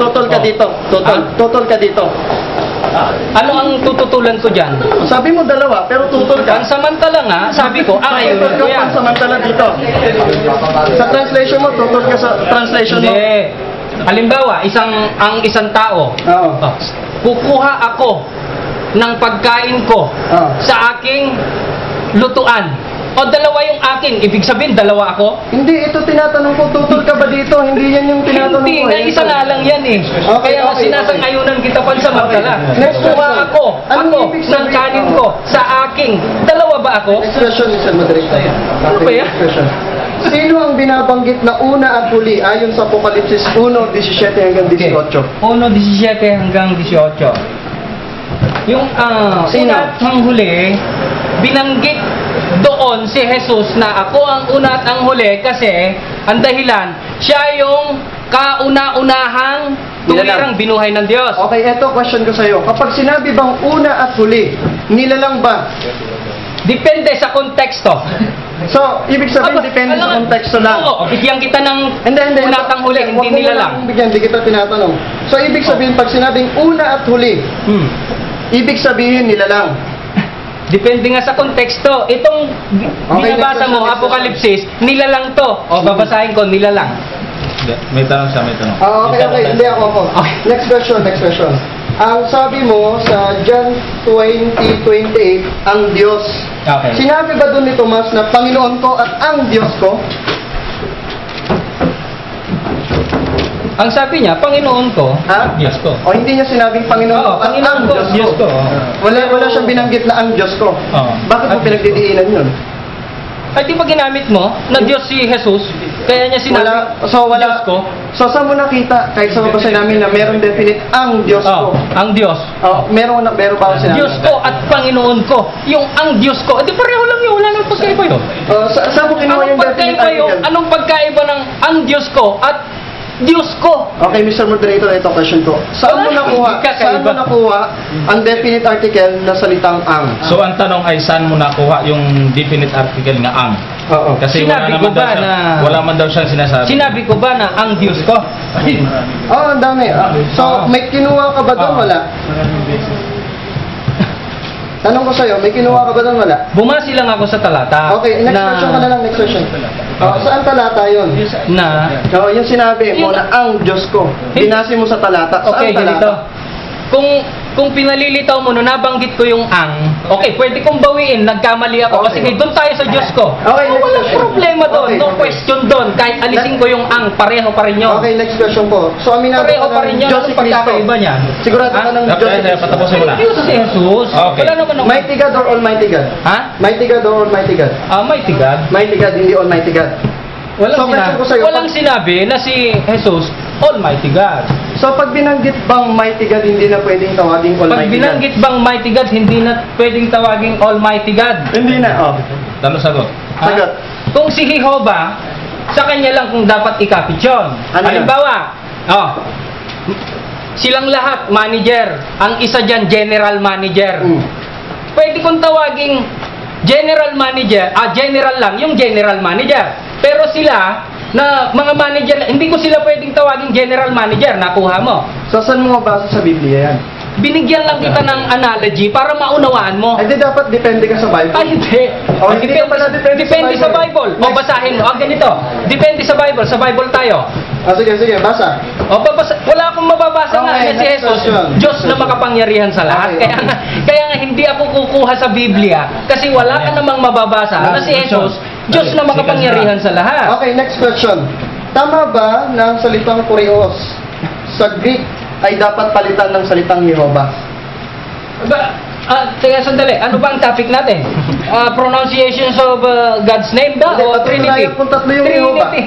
Tutol ka dito. Tutol ka dito. Ano ang tututulan ko diyan? Sabi mo dalawa, pero tutol ka. Pansamantala nga, sabi ko, aayunan ko yan. Pansamantala dito. Sa translation mo, tutol ka sa translation mo. Hindi. Halimbawa, ang isang tao, Oo. kukuha ako ng pagkain ko Oo. sa aking lutuan. O dalawa yung akin, ibig sabihin dalawa ako? Hindi, ito tinatanong ko, tutol ka ba dito? Hindi yan yung tinatanong Hindi, ko. nga isa nga lang yan eh. Okay, Kaya okay, sinasang-ayunan kita pansamantala. Okay. Next Kuha question. ako Anong ibig ng sabihin? kanin ko sa aking. Dalawa ba ako? Next question, Mr. Moderator. Ano ba yan? Next question. Sino ang binabanggit na una at huli ayon sa Apokalipsis 1:17 hanggang 18? 1:17 hanggang 18. Yung Sino? una at ang huli, binanggit doon si Jesus na ako ang una at ang huli kasi ang dahilan, siya yung kauna-unahang tuwirang binuhay ng Diyos. Okay, eto question ko sa'yo. Kapag sinabi bang una at huli, nilalang ba? Depende sa konteksto. So, ibig sabihin, depende sa konteksto lang. Oo, bigyan kita ng Hindi. una at ang huli, Huwag hindi mo nila muna lang. akong bigyan, hindi kita tinatanong. So, ibig sabihin, pag sinabing una at huli, ibig sabihin nilalang. Depende nga sa konteksto. Itong binabasa next mo, question. Apokalipsis, nilalang to. O, babasahin ko, nilalang. May tanong siya, may tanong. Okay. Hindi ako. Okay. Next question. Ang sabi mo sa John 20:28, ang Diyos. Okay. Sinabi ba doon ni Tomas na Panginoon ko at ang Diyos ko? Ang sabi niya, Panginoon ko, Ha? Diyos ko. O hindi niya sinabing Panginoon ko Oo, at Panginoon ang ko, Diyos Diyos ko? ko. Wala siyang binanggit na ang Diyos ko. Oo. Bakit mo At- pinagdidiinan yun? Ay, di ba ginamit mo na Diyos si Jesus? Kaya niya sinabi, Wala. Diyos ko. So, saan mo nakita? Kahit sa mabasa namin na meron definite ang Diyos ko. Ang Diyos. Meron ba ako sinabi? Diyos ko at Panginoon ko. Yung ang Diyos ko. Di pareho lang yun. Wala nang pagkaiba yun. Saan mo kinuha Anong yung definite pagkaiba yun? article? Anong pagkaiba ng ang Diyos ko at Diyos ko? Okay, Mr. Moderator, ito question ko. Saan mo nakuha? Kakaiba. Saan mo nakuha ang definite article na salitang ang? So ang tanong ay saan mo nakuha yung definite article nga ang? Oo. Kasi Sinabi ko ba na- wala man daw siyang sinasabi. Sinabi ko ba na ang Diyos ko? Ang dami. So, may kinuha ka ba doon? Oo. Wala. Tanong ko sa'yo, may kinuha ka ba doon? Wala. Bumasi lang ako sa talata. Okay, next question ka na lang, next question. Saan talata yun? Na, Yung sinabi mo na ang Diyos ko. Binasi mo sa talata. Saan okay, talata? ganito. Kung pinalilitaw mo, no, nabanggit ko yung ang, okay, pwede kong bawiin, nagkamali ako. Kasi Okay. doon tayo sa Diyos ko. Okay, next Walang question. problema doon, Okay, no okay. question doon. Kahit alisin ko yung ang, pareho pa rin yun. Okay, next question po. So, aminado Pareho ka pa ng rin yun. Diyos Anong si Cristo. pagkakaiba niya? Sigurado ka ng Diyos si Kaya Cristo. patapusin mo na. Diyos si Jesus. Okay. Wala naman akong... Mighty God or Almighty God? Ha? Mighty God or Almighty God? Mighty God. Mighty God, hindi Almighty God. Walang, So, question ko sa'yo, walang sinabi na si Jesus, Almighty God. So, pag binanggit bang Mighty God, hindi na pwedeng tawaging Pag Almighty binanggit bang Mighty God, hindi na pwedeng tawaging Almighty God. God? Hindi na, Tanong sagot. Ha? Sagot. Kung si Jehovah, sa kanya lang kung dapat ikapit yun. Ano yan? Halimbawa, silang lahat, manager. Ang isa dyan, general manager. Pwede kong tawaging general manager, general lang, yung general manager. Pero sila, na mga manager, hindi ko sila pwedeng tawaging general manager, nakuha mo. So, saan mo mabasa sa Biblia yan? Binigyan lang kita ng analogy para maunawaan mo. Ay, di dapat depende ka sa Bible. Ay, hindi. Oh, hindi ka pala depende Depende sa sa Bible. O, Next. basahin mo. Ganito. Depende sa Bible. Sa Bible tayo. Sige, basa. O, wala akong mababasa nga Okay, na si next Jesus, question. Diyos na makapangyarihan sa lahat. Okay, Kaya nga hindi ako kukuha sa Biblia kasi wala ka namang mababasa na si Jesus, Diyos na makapangyarihan sa lahat. Okay, next question. Tama ba na ang salitang kurios sa Greek ay dapat palitan ng salitang Jehovah? Teka sandali, ano ba ang topic natin? Pronunciations of God's name ba? Hindi, O Trinity? patutunayan kung tatlo yung Jehovah. Trinity.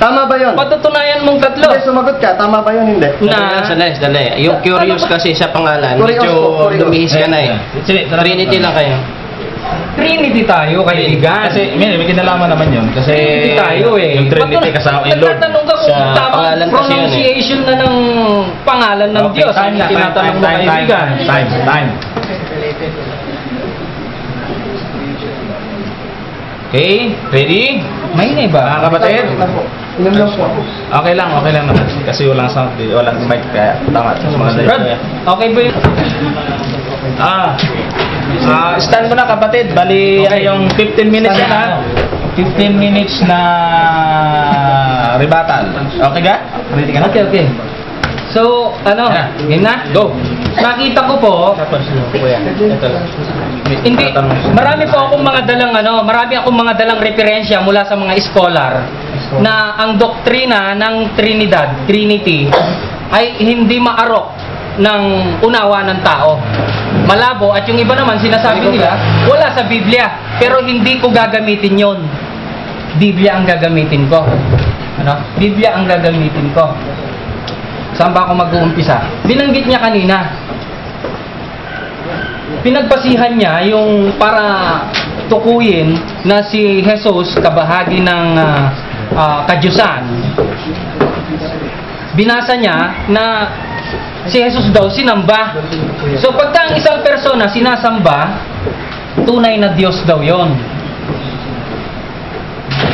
Tama ba yun? Patutunayan mong tatlo. Hindi, sumagot ka. Tama ba yun? Hindi. Na, Sandali. Yung curious kasi sa pangalan, Curious medyo po, curious. lumihis ka na eh. Sige, Trinity lang kayo. Trinity tayo, kaibigan. Kasi, may kinalaman naman yun. Kasi, Trinity tayo eh. yung Trinity kasama yung Lord. Nagtatanong ka kung Sa tamang pangalan kasi yun eh. pronunciation na ng pangalan ng Okay, Diyos. time Ang na, tinatanong mo, time. kaibigan. Okay, ready? May na ba? Mga kapatid? Inom lang po ako. Okay lang naman. Kasi walang sound, walang mic, kaya tama. Mas maganda Brad, yun. okay ba yun? Stand mo na kapatid. Bali, Okay. yung 15 minutes yan ha. 15 minutes na rebuttal. Okay ka? Ready ka na? Okay. So, ano? Yan. Game na? Go! Nakita ko po, hindi, marami akong mga dalang referensya mula sa mga scholar na ang doktrina ng Trinity ay hindi maarok ng unawa ng tao. Malabo, at yung iba naman sinasabi nila, wala sa Biblia, pero hindi ko gagamitin yon. Biblia ang gagamitin ko. Ano? Biblia ang gagamitin ko. Saan ba ako mag-uumpisa? Binanggit niya kanina. Pinagpasihan niya yung para tukuyin na si Jesus kabahagi ng kadyusan. Binasa niya na si Jesus daw sinamba. So pagka ang isang persona sinasamba, tunay na Diyos daw yon.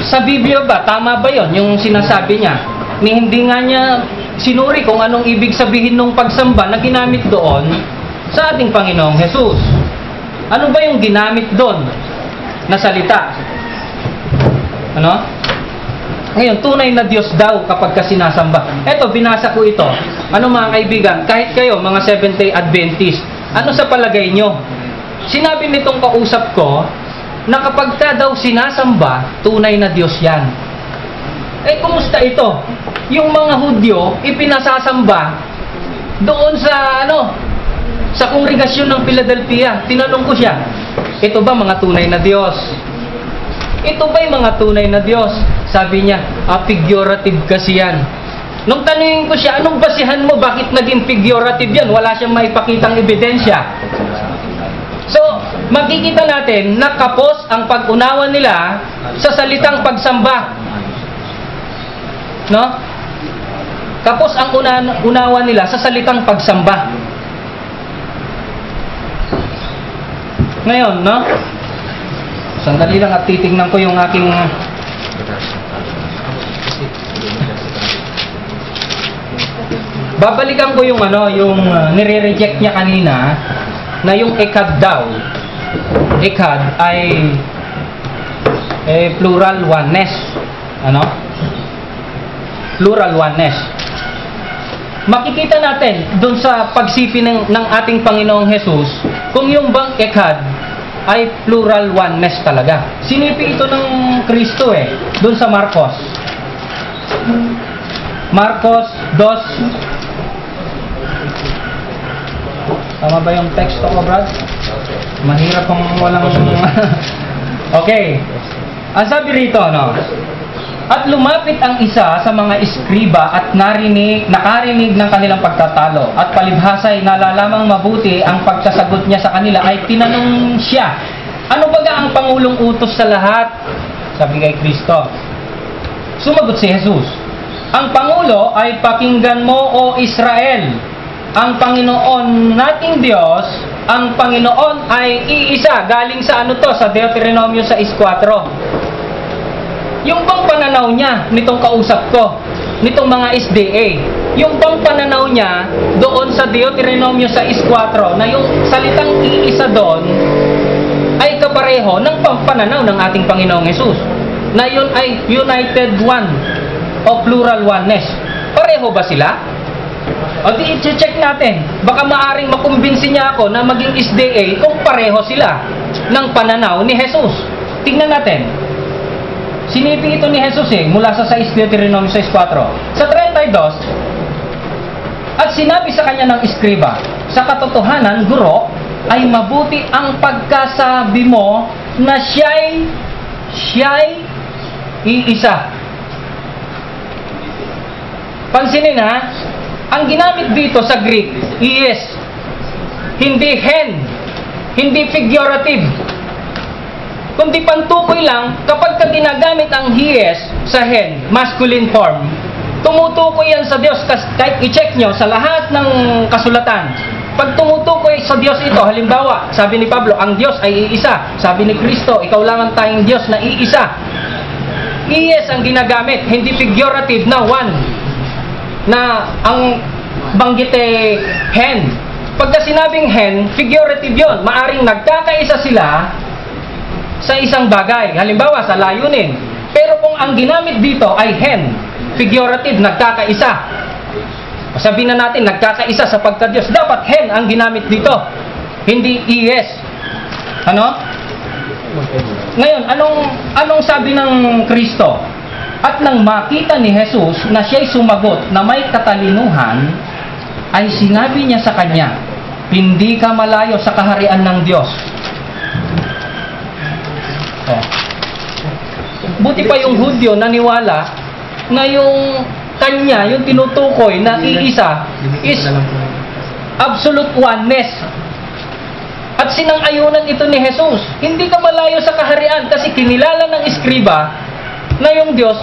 Sa Biblia ba, tama ba yon yung sinasabi niya? Hindi nga niya sinuri kung anong ibig sabihin ng pagsamba na ginamit doon sa ating Panginoong Jesus. Ano ba yung ginamit doon na salita? Ano? Ngayon, tunay na Diyos daw kapag ka sinasamba. Eto, binasa ko ito. Ano mga kaibigan, kahit kayo, mga Seventh-day Adventist, ano sa palagay nyo? Sinabi nitong kausap ko na kapag ka daw sinasamba, tunay na Diyos yan. Kumusta ito? Yung mga Hudyo, ipinasasamba doon sa sa kongregasyon ng Philadelphia. Tinanong ko siya, ito ba mga tunay na Diyos? Ito ba yung mga tunay na Diyos? Sabi niya, figurative kasi yan. Nung tanungin ko siya, anong basihan mo? Bakit naging figurative yan? Wala siyang maipakitang ebidensya. So, makikita natin na kapos ang pag-unawa nila sa salitang pagsamba. No? Kapos ang unawa nila sa salitang pagsamba. Ngayon, no? Sandali lang at titingnan ko yung aking babalikan ko yung yung nire-reject niya kanina na yung ekad daw. Ekad ay plural oneness. Ano? Plural oneness. Makikita natin doon sa pagsipi ng ating Panginoong Jesus kung yung bang ekad ay plural oneness talaga. Sinipi ito ng Kristo doon sa Marcos. Marcos 2. Tama ba yung text ko, Brad? Mahirap kung walang okay. Ang sabi rito, no? At lumapit ang isa sa mga iskriba at nakarinig ng kanilang pagtatalo. At palibhasa'y nalalamang mabuti ang pagsasagot niya sa kanila ay tinanong siya, ano baga ang Pangulong utos sa lahat? Sabi kay Kristo. Sumagot si Jesus, ang Pangulo ay pakinggan mo o Israel. Ang Panginoon nating Diyos, ang Panginoon ay iisa. Galing sa sa Deuteronomio 6:4. Yung bang pananaw niya nitong kausap ko, nitong mga SDA, yung bang pananaw niya doon sa Deuteronomio 6:4 na yung salitang iisa doon ay kapareho ng pananaw ng ating Panginoong Jesus na yun ay united one o plural oneness. Pareho ba sila? O di i-check natin. Baka maaring makumbinsi niya ako na maging SDA kung pareho sila ng pananaw ni Jesus. Tingnan natin. Sinipi ito ni Jesus mula sa 6 Deuteronomio 6:4. Sa 32, at sinabi sa kanya ng iskriba, Sa katotohanan, guro, ay mabuti ang pagkasabi mo na siya'y iisa. Pansinin ha, ang ginamit dito sa Greek, is, hindi hen, hindi figurative, kundi pantukoy lang kapag ka ginagamit ang he-is sa hen, masculine form, tumutukoy yan sa Diyos. Kahit i-check nyo sa lahat ng kasulatan, pag tumutukoy sa Diyos ito, halimbawa, sabi ni Pablo, ang Diyos ay iisa. Sabi ni Kristo, ikaw lang ang tayong Diyos na iisa. He-is ang ginagamit, hindi figurative na one, na ang banggit hen. Pagka sinabing hen, figurative yon. Maaring nagkakaisa sila sa isang bagay. Halimbawa, sa layunin. Pero kung ang ginamit dito ay hen, figurative, nagkakaisa. Sabihin na natin, nagkakaisa sa pagka-Diyos. Dapat hen ang ginamit dito. Hindi is. Ano? Ngayon, anong sabi ng Kristo? At nang makita ni Jesus na siya'y sumagot na may katalinuhan, ay sinabi niya sa kanya, hindi ka malayo sa kaharian ng Diyos. Oh. Buti pa yung Hudyo naniwala na yung kanya, yung tinutukoy na iisa is absolute oneness. At sinang-ayunan ito ni Jesus. Hindi ka malayo sa kaharian kasi kinilala ng iskriba na yung Diyos,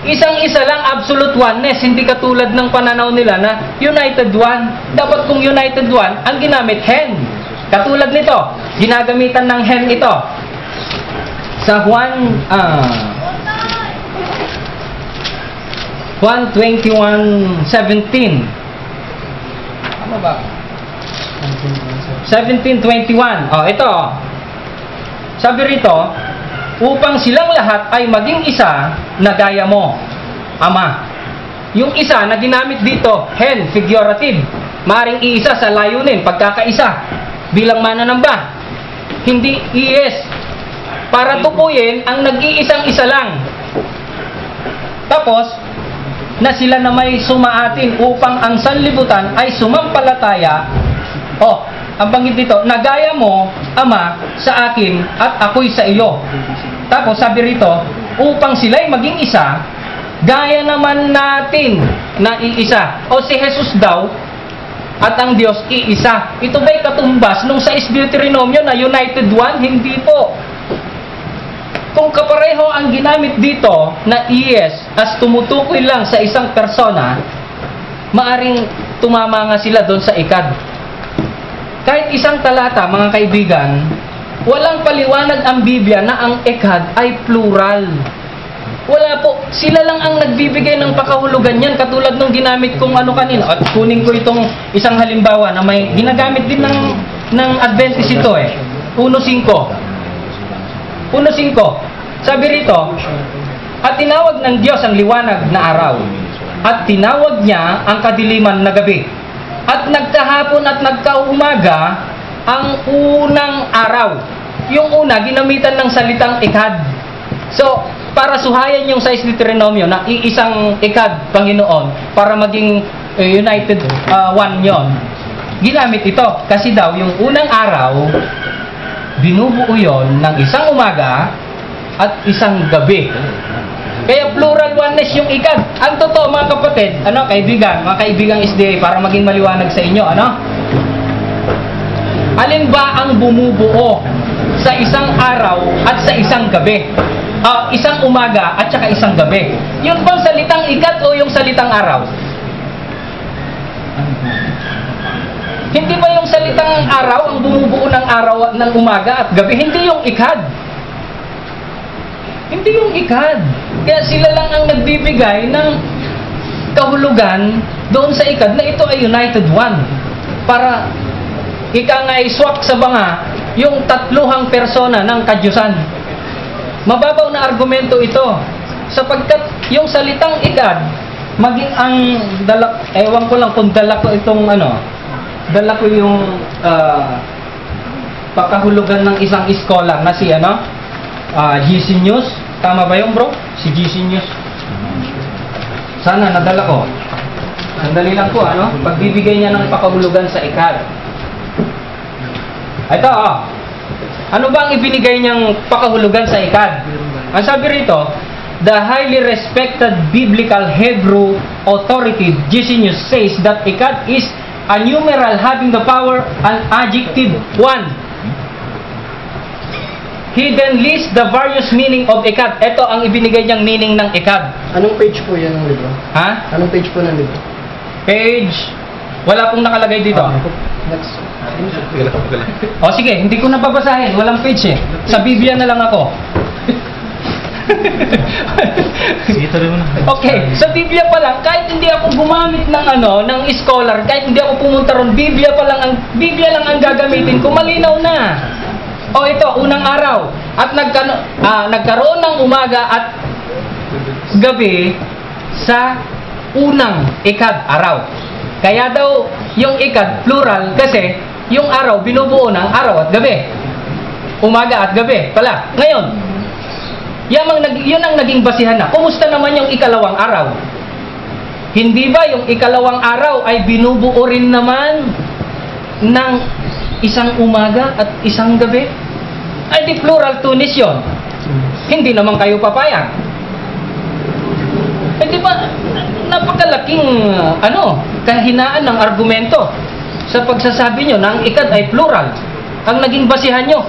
isang-isa lang, absolute oneness. Hindi katulad ng pananaw nila na united one. Dapat kung united one, ang ginamit hen. Katulad nito, ginagamitan ng hen ito. Sa Juan 21:17. Ano ba? 17:21. Oh, ito. Sabi rito, upang silang lahat ay maging isa na gaya mo, Ama. Yung isa na ginamit dito, hen, figurative. Maring iisa sa layunin, pagkakaisa. Bilang mananamba. Hindi is. Para tukuyin ang nag-iisang isa lang. Tapos, na sila na may sumaatin upang ang sanlibutan ay sumampalataya. Oh, ang banggit dito, nagaya mo, Ama, sa akin at ako'y sa iyo. Tapos sabi rito, upang sila'y maging isa, gaya naman natin na iisa. O si Jesus daw at ang Diyos iisa. Ito ba'y katumbas nung sa Deuteronomio na united one? Hindi po. Kung kapareho ang ginamit dito na is as tumutukoy lang sa isang persona, maaring tumama nga sila doon sa ikad. Kahit isang talata, mga kaibigan, walang paliwanag ang Biblia na ang ekad ay plural. Wala po. Sila lang ang nagbibigay ng pakahulugan yan, katulad nung ginamit kong ano kanina. At kunin ko itong isang halimbawa na may ginagamit din ng Adventist ito 1:5. 1:5. Sabi rito, at tinawag ng Diyos ang liwanag na araw, at tinawag niya ang kadiliman na gabi, at nagkahapon at nagkaumaga ang unang araw. Yung una, ginamitan ng salitang ikad. So, para suhayan yung sa Deuteronomio na iisang ikad, Panginoon, para maging united one yon, ginamit ito. Kasi daw, yung unang araw, binubuo yon ng isang umaga at isang gabi. Kaya plural oneness yung ikad. Ang totoo, mga kapatid, mga kaibigang SDA, para maging maliwanag sa inyo, alin ba ang bumubuo sa isang araw at sa isang gabi? Isang umaga at saka isang gabi. Yung bang salitang ikad o yung salitang araw? Hindi ba yung salitang araw ang bumubuo ng araw ng umaga at gabi? Hindi yung ikad. Hindi yung ikad. Kaya sila lang ang nagbibigay ng kahulugan doon sa ikad na ito ay united one. Para ika nga iswak sa banga yung tatluhang persona ng kadyusan. Mababaw na argumento ito. Sapagkat yung salitang ikad, maging ang ewan ko lang kung dala ko itong dala ko yung pakahulugan ng isang iskolar na si GC News. Tama ba yung bro? Si GC News. Sana nadala ko. Sandali lang po, pagbibigay niya ng pakahulugan sa ikad. Ito, ano ba ang ibinigay niyang pakahulugan sa ikad? Ang sabi rito, the highly respected biblical Hebrew authority Gesenius says that ikad is a numeral having the power an adjective 1. He then lists the various meaning of ikad. Ito ang ibinigay niyang meaning ng ikad. Anong page po yan ng libro? Ha? Anong page po ng libro? Page, wala pong nakalagay dito. Next. O sige, hindi ko nababasahin. Walang page eh. Sa Biblia na lang ako. Okay, sa Biblia pa lang, kahit hindi ako gumamit ng ng scholar, kahit hindi ako pumunta ron, Biblia lang ang gagamitin ko, malinaw na. O ito, unang araw. At nagkaroon ng umaga at gabi sa unang ikad araw. Kaya daw yung ikad plural kasi yung araw binubuo ng araw at gabi. Umaga at gabi pala. Ngayon, yun ang naging basihan na. Kumusta naman yung ikalawang araw? Hindi ba yung ikalawang araw ay binubuo rin naman ng isang umaga at isang gabi? Ay di plural tunis yun. Hindi naman kayo papayag. Eh di ba, napakalaking kahinaan ng argumento sa pagsasabi nyo na ang ikad ay plural. Ang naging basihan nyo,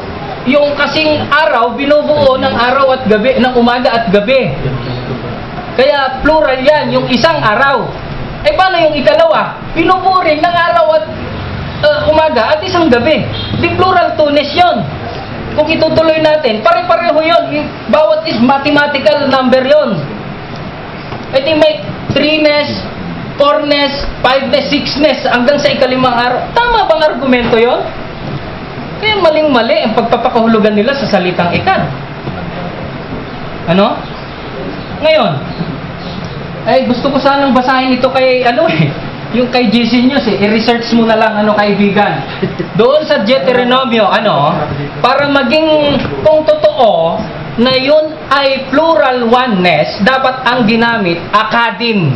yung kasing araw, binubuo ng araw at gabi, ng umaga at gabi. Kaya plural yan, yung isang araw. Eh paano yung ikalawa? Binubuo rin ng araw at umaga at isang gabi. Di plural tunis yun. Kung itutuloy natin, pare-pareho yun. Bawat is mathematical number yun. E di may 3ness, 4ness, 5ness, 6ness, hanggang sa ikalimang araw. Tama bang argumento yon? Kaya maling-mali ang pagpapakahulugan nila sa salitang ikad. Ano? Ngayon, ay gusto ko sanang basahin ito kay yung kay Gesenius i-research mo na lang kaibigan. Doon sa Deuteronomio para maging kung totoo na yun ay plural oneness, dapat ang ginamit akadim.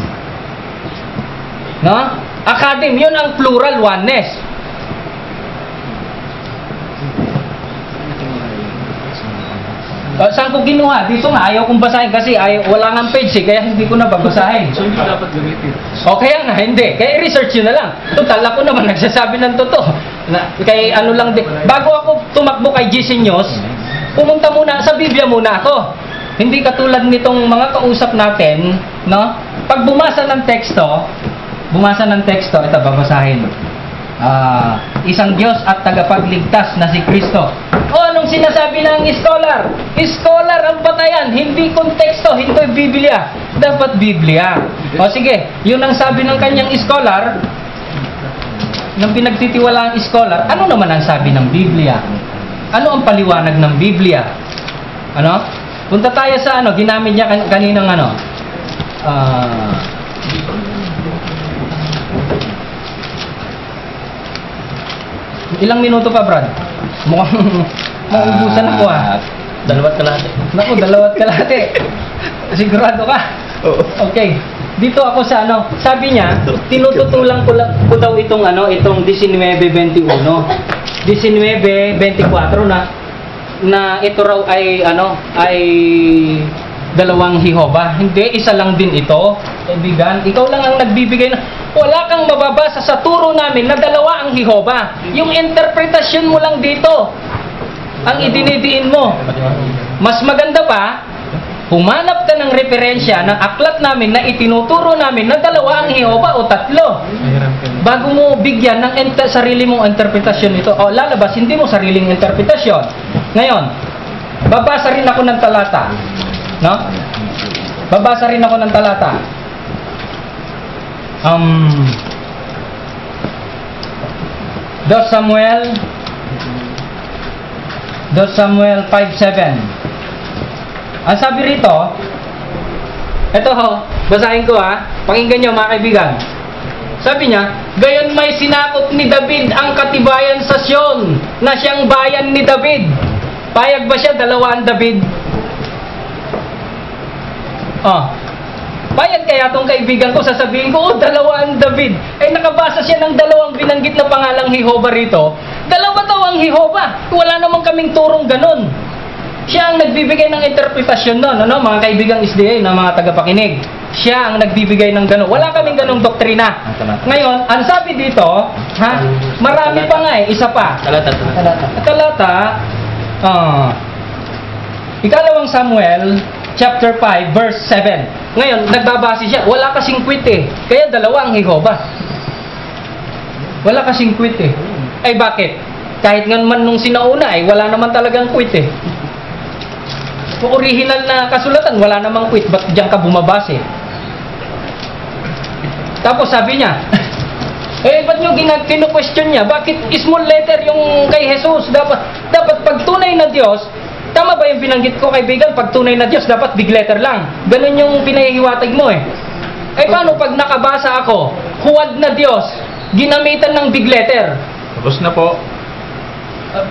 No? Akadim, yun ang plural oneness. Saan ko ginuha? Dito nga, ayaw kong basahin kasi wala nga page kaya hindi ko na babasahin. So, hindi dapat gamitin. O kaya nga, hindi. Kaya research nyo na lang. Total, ako naman nagsasabi ng totoo. Kay lang din. Bago ako tumakbo kay Gesenius, pumunta muna, sa Biblia muna ako. Hindi katulad nitong mga kausap natin, no? Pag bumasa ng teksto, ito babasahin. Isang Diyos at tagapagligtas na si Kristo. O anong sinasabi ng scholar? Scholar ang batayan, hindi konteksto, hindi Biblia. Dapat Biblia. O sige, yun ang sabi ng kanyang scholar, ng pinagtitiwala ang scholar, ano naman ang sabi ng Biblia? Ano ang paliwanag ng Biblia? Punta tayo sa ginamit niya kaninang ilang minuto pa, Brad? Mukhang maubusan ako Dalawat kalahati. Naku, dalawat kalahati. Sigurado ka? Oo. Okay. Dito ako sa sabi niya, tinututulang ko daw itong 19:21. 19:24 na ito raw ay ay dalawang Jehova. Hindi, isa lang din ito. Kaibigan, ikaw lang ang nagbibigay wala kang mababasa sa turo namin na dalawa ang Jehova. Yung interpretasyon mo lang dito ang idinidiin mo. Mas maganda pa, humanap ka ng referensya ng aklat namin na itinuturo namin na dalawa ang Jehova o tatlo. Bago mo bigyan ng sarili mong interpretasyon ito, o lalabasin din mo sariling interpretasyon. Ngayon, babasa rin ako ng talata. No? Babasa rin ako ng talata. 2 Samuel 5:7. Ang sabi rito, ito basahin ko pakinggan nyo mga kaibigan. Sabi niya, gayon may sinakop ni David ang katibayan sa Sion, na siyang bayan ni David. Payag ba siya dalawa ang David? Payag kaya tong kaibigan ko, sasabihin ko, dalawa ang David. Nakabasa siya ng dalawang binanggit na pangalang Jehova rito, Dalawa daw ang Jehovah. Wala namang kaming turong ganun. Siya ang nagbibigay ng interpretasyon nun, ano, mga kaibigang SDA na mga tagapakinig. Siya ang nagbibigay ng gano'n. Wala kaming ganong doktrina. Ngayon, ang sabi dito, ha, marami pa nga eh, isa pa. Talata, ikalawang Samuel, chapter 5, verse 7. Ngayon, nagbabase siya, wala kasing quit eh. Kaya dalawa ang Jehovah. Wala kasing quit eh. Ay bakit? Kahit nga man nung sinauna eh, wala naman talagang quit eh. Kung original na kasulatan, wala namang quit. Ba't diyan ka bumabase? Tapos sabi niya, ba't nyo kinu-question niya? Bakit small letter yung kay Jesus? Dapat pag tunay na Diyos, tama ba yung binanggit ko, kaibigan? Pag tunay na Diyos, dapat big letter lang. Ganun yung pinahihiwatig mo eh. Paano pag nakabasa ako, huwad na Diyos, ginamitan ng big letter? Tapos na po.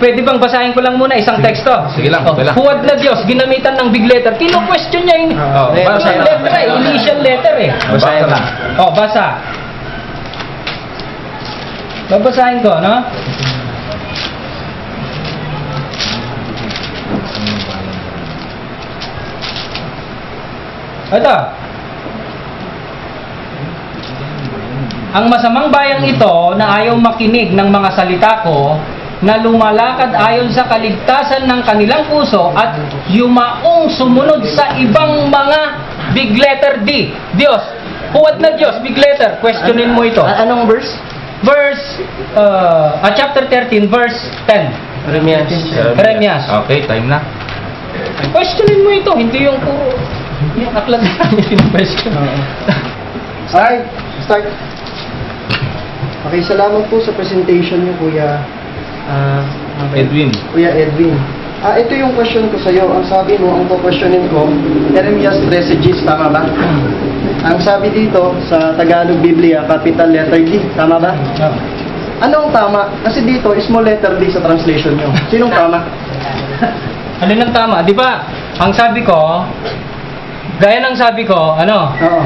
Pwede bang basahin ko lang muna isang teksto? Sige lang, okay lang. Huwad na Diyos, ginamitan ng big letter. Kino-question niya yung basahin lang. letter, initial letter eh. Basahin lang. Basa. Babasahin ko, no? Ito. Ang masamang bayang ito na ayaw makinig ng mga salita ko, na lumalakad ayon sa kaligtasan ng kanilang puso at yumaong sumunod sa ibang mga big letter D. Diyos. Huwad na Diyos, big letter. Questionin mo ito. Anong verse? Chapter 13, verse 10. Jeremias. Okay, time na. Questionin mo ito, hindi yung puro. Yung aklat na yung question. Alright, start. Okay, salamat po sa presentation niyo, Kuya Edwin. Kuya Edwin. Ito yung question ko sa'yo. Ang sabi mo, ang questionin ko, Jeremias 13:10, tama ba? Ang sabi dito sa Tagalog Biblia, capital letter D, tama ba? Anong tama? Kasi dito, small letter D sa translation nyo. Sinong tama? Ano nang tama? Di ba, ang sabi ko, gaya ng sabi ko, Oo.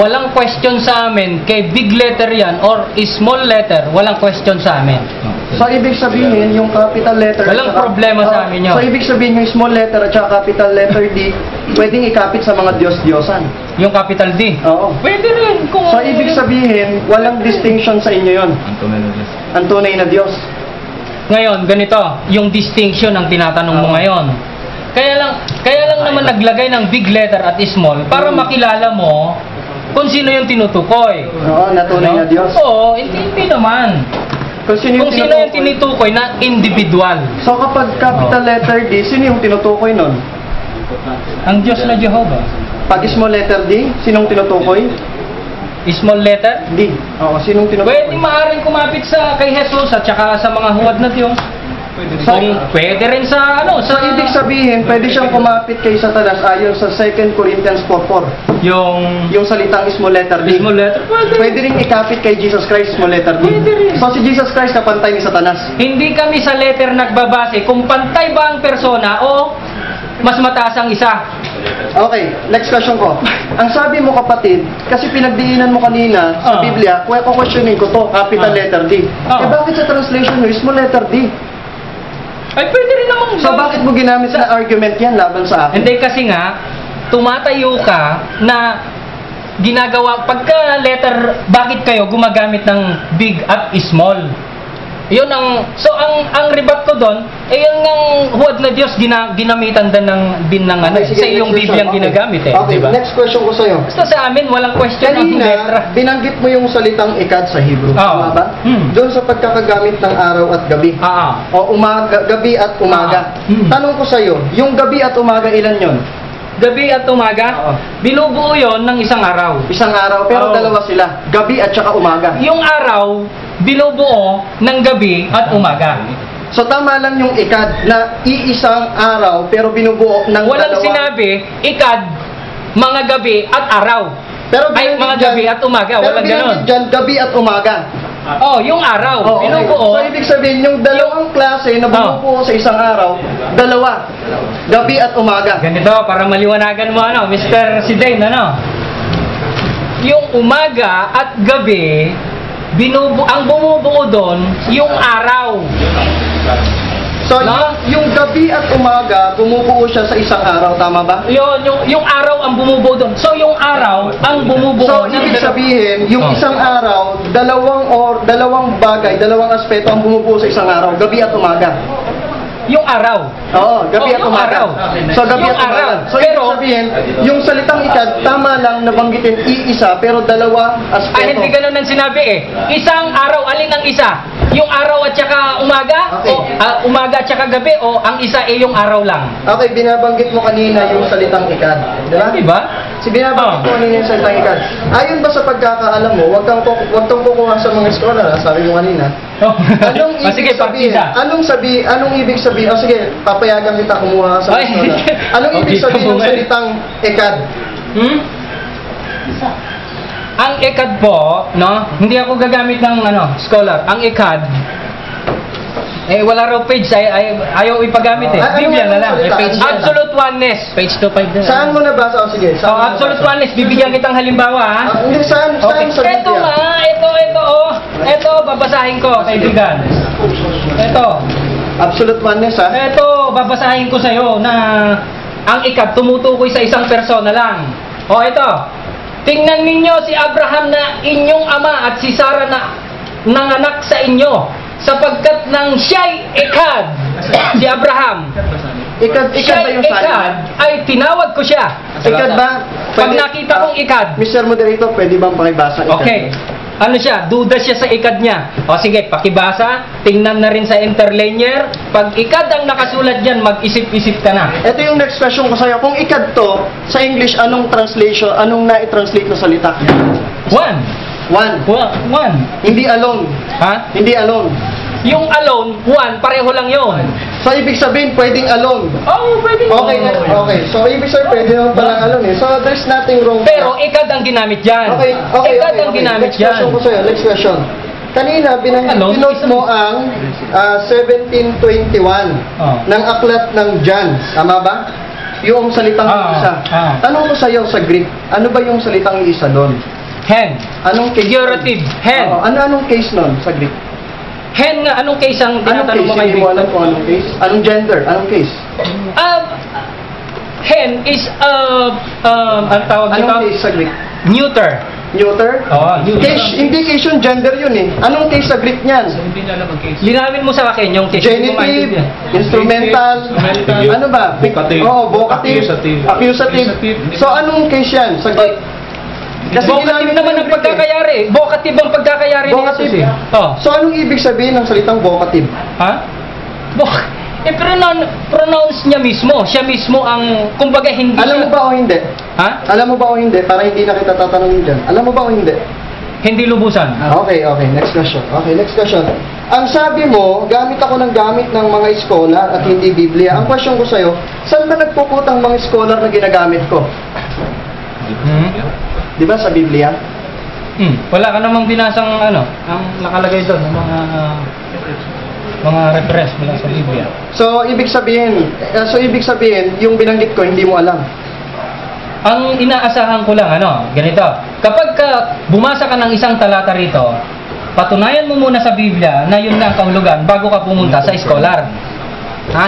walang question sa amin kay big letter yan or small letter, walang question sa amin. So, ibig sabihin, yung capital letter... Walang problema sa amin yun. So, ibig sabihin, yung small letter at saka capital letter D, pwedeng ikapit sa mga Diyos-Diyosan. Yung capital D? Oo. Pwede rin. Kung So, ibig sabihin, walang distinction sa inyo yon. Ang tunay na Diyos. Ngayon, ganito, yung distinction ang tinatanong mo ngayon. Kaya lang naman naglagay ng big letter at small para makilala mo kung sino yung tinutukoy. Oo, na tunay na Diyos. Oo, hindi naman. Kung sino Kung sino yung tinutukoy na individual. So, kapag capital letter D, sino yung tinutukoy nun? Ang Diyos na Jehovah. Pag small letter D, sinong tinutukoy? Small letter? D. Oo, sinong tinutukoy? Pwede maaaring kumapit sa kay Jesus at saka sa mga huwad na Diyos. Pwede rin sa So, ibig sabihin, pwede siyang kumapit kay Satanas ayon sa 2 Corinthians 4:4. Yung salitang small letter D. small letter. Pwede rin ikapit kay Jesus Christ, small letter D. Pwede rin. So, si Jesus Christ kapantay ni Satanas. Hindi kami sa letter nagbabase kung pantay ba ang persona o mas mataas ang isa. Okay, next question ko. Ang sabi mo, kapatid, kasi pinagdiinan mo kanina sa Biblia, questionin ko to, capital letter D. Bakit sa translation mo, small letter D? Ay, pwede rin namang... So, bakit mo ginamit na argument yan laban sa akin? Hindi, kasi nga, tumatayo ka na ginagawa, pagka letter, bakit kayo gumagamit ng big at small? Yun ang, so ang rebat ko doon, yung ng huwad na Diyos, ginamitan din ng Okay, sige, sa iyong next Biblia ang question. ginagamit Okay, diba? next question ko sa'yo. Basta sa amin, walang question ng letra. Kanina, binanggit mo yung salitang ikad sa Hebrew. Tama ba? Doon sa pagkakagamit ng araw at gabi. O umaga, gabi at umaga. Tanong ko sa'yo, yung gabi at umaga, ilan yon? Gabi at umaga, binubuo yon ng isang araw. Isang araw, pero dalawa sila. Gabi at saka umaga. Yung araw, binubuo ng gabi at umaga. So tama lang yung ikad na iisang araw pero binubuo ng Walang dalawa. sinabi, ikad, mga gabi at araw. Pero Ay, mga gabi at umaga, pero walang ganon. dyan, gabi at umaga. Yung araw, Okay. binubuo. So ibig sabihin, yung dalawang klase na binubuo sa isang araw, dalawa. Gabi at umaga. Ganito, para maliwanagan mo, Mr. Sidain, Yung umaga at gabi, ang bumubuo doon, yung araw. So, No? yung gabi at umaga, bumubuo siya sa isang araw, tama ba? Yung araw ang bumubuo doon. So, yung araw ang bumubuo. So, ibig sabihin, yung Oh. isang araw, dalawang bagay, dalawang aspeto ang bumubuo sa isang araw, gabi at umaga. Yung araw. Oo, gabi at Yung umaga. araw. So, gabi Yung at umaga. araw. So, Pero, ibig sabihin, yung salitang ikad, tama lang nabanggitin iisa, pero dalawa aspeto. ay, hindi ganun ang sinabi eh. Isang araw, alin ang isa? Yung araw at saka umaga? Okay. O umaga at saka gabi? O ang isa eh yung araw lang? Okay, binabanggit mo kanina yung salitang ikad. Di ba? Diba? Si binabanggit mo kanina yung salitang ikad. Ayon ba sa pagkakaalam mo, wag kang kukuha sa mga eskola, sabi mo kanina. Anong ibig Sige, sabihin? partida. Anong ibig sabihin? O sige, papayagan kita kumuha sa Ay. eskola. Anong ibig Okay, sabihin ng kabuhay. salitang ikad? Ang ekad po, no? Hindi ako gagamit ng scholar. Ang ekad, wala raw page, ayaw ipagamit eh. Ano Biblia na lang. salita? Page absolute oneness. Page 2.5 din. Saan mo nabasa? O sige, So, saan mo absolute nabasa? oneness, bibigyan kitang halimbawa, ha? Hindi, saan Okay, sa ito Biblia? nga, ito, babasahin ko, kaibigan. Ito, Absolute oneness, ha? babasahin ko sa'yo na ang ikad tumutukoy sa isang persona lang. O, ito, tingnan ninyo si Abraham na inyong ama at si Sarah na nanganak sa inyo, sapagkat nang siya'y ikad, si Abraham, Ikad ba siya'y yung ikad, salin? ay tinawag ko siya. Ikad ba? Pag nakita kong ikad, Mr. Moderator, pwede bang pakibasa? Ikad? okay. Ano siya? Duda siya sa ikad niya. O sige, pakibasa. Tingnan na rin sa interlinear. Pag ikad ang nakasulat dyan, mag-isip-isip ka na. Ito yung next question ko sa'yo. Kung ikad to, sa English, anong translation, anong na-translate na salita? One. One. Hindi alone. Ha? Hindi alone. Yung alone, one, pareho lang yun. So, ibig sabihin, pwedeng alone. Oh, pwede. Okay. So, ibig sabihin, pwede naman palang alone eh. So, there's nothing wrong. Pero ikad ang ginamit dyan. Okay. Ikad ang ginamit Next question ko dyan. sa'yo. Next question. Kanina, Alone, pinot isang- mo ang 1721 Oh. ng aklat ng John. Tama ba? Yung salitang isa. Tanong ko sa'yo sa Greek, ano ba yung salitang isa doon? Hen. Anong case? Figurative. Hen. Oo, anong case nun sa Greek? Hen nga, anong case ang Anong tinatanong case? mo kay Hindi mo alam Victor? kung anong case? Anong gender? Anong case? Hen is, ang tawag dito? Anong case sa Greek? Neuter. Neuter? Oo, neuter. Case, hindi case yung gender yun eh. Anong case sa Greek niyan? Linawin mo sa akin yung case. Genitive, instrumental, ano ba? Vocative. Oo, vocative, accusative. So, anong case yan sa Greek? Vocative ginamit naman mo ang yung Greek eh. pagkakayari. Vocative ang pagkakayari ni Vocative Jesus eh. Oh. So, anong ibig sabihin ng salitang vocative? Ha? Pronounce niya mismo. Siya mismo ang, kumbaga hindi Alam mo siya... ba o hindi? Ha? Alam mo ba o hindi? Para hindi na kita tatanungin dyan. Alam mo ba o hindi? Hindi lubusan. Okay. Next question. Ang sabi mo, gamit ako ng gamit ng mga scholar at hindi Biblia. Ang question ko sa'yo, saan ba nagpuput ang mga scholar na ginagamit ko? Di ba sa Biblia? Wala ka namang binasang ang nakalagay doon, ng mga reference mula sa Biblia. So, ibig sabihin, yung binanggit ko, hindi mo alam. Ang inaasahan ko lang, ganito. Kapag bumasa ka ng isang talata rito, patunayan mo muna sa Biblia na yun na ang kahulugan bago ka pumunta sa scholar. Ha?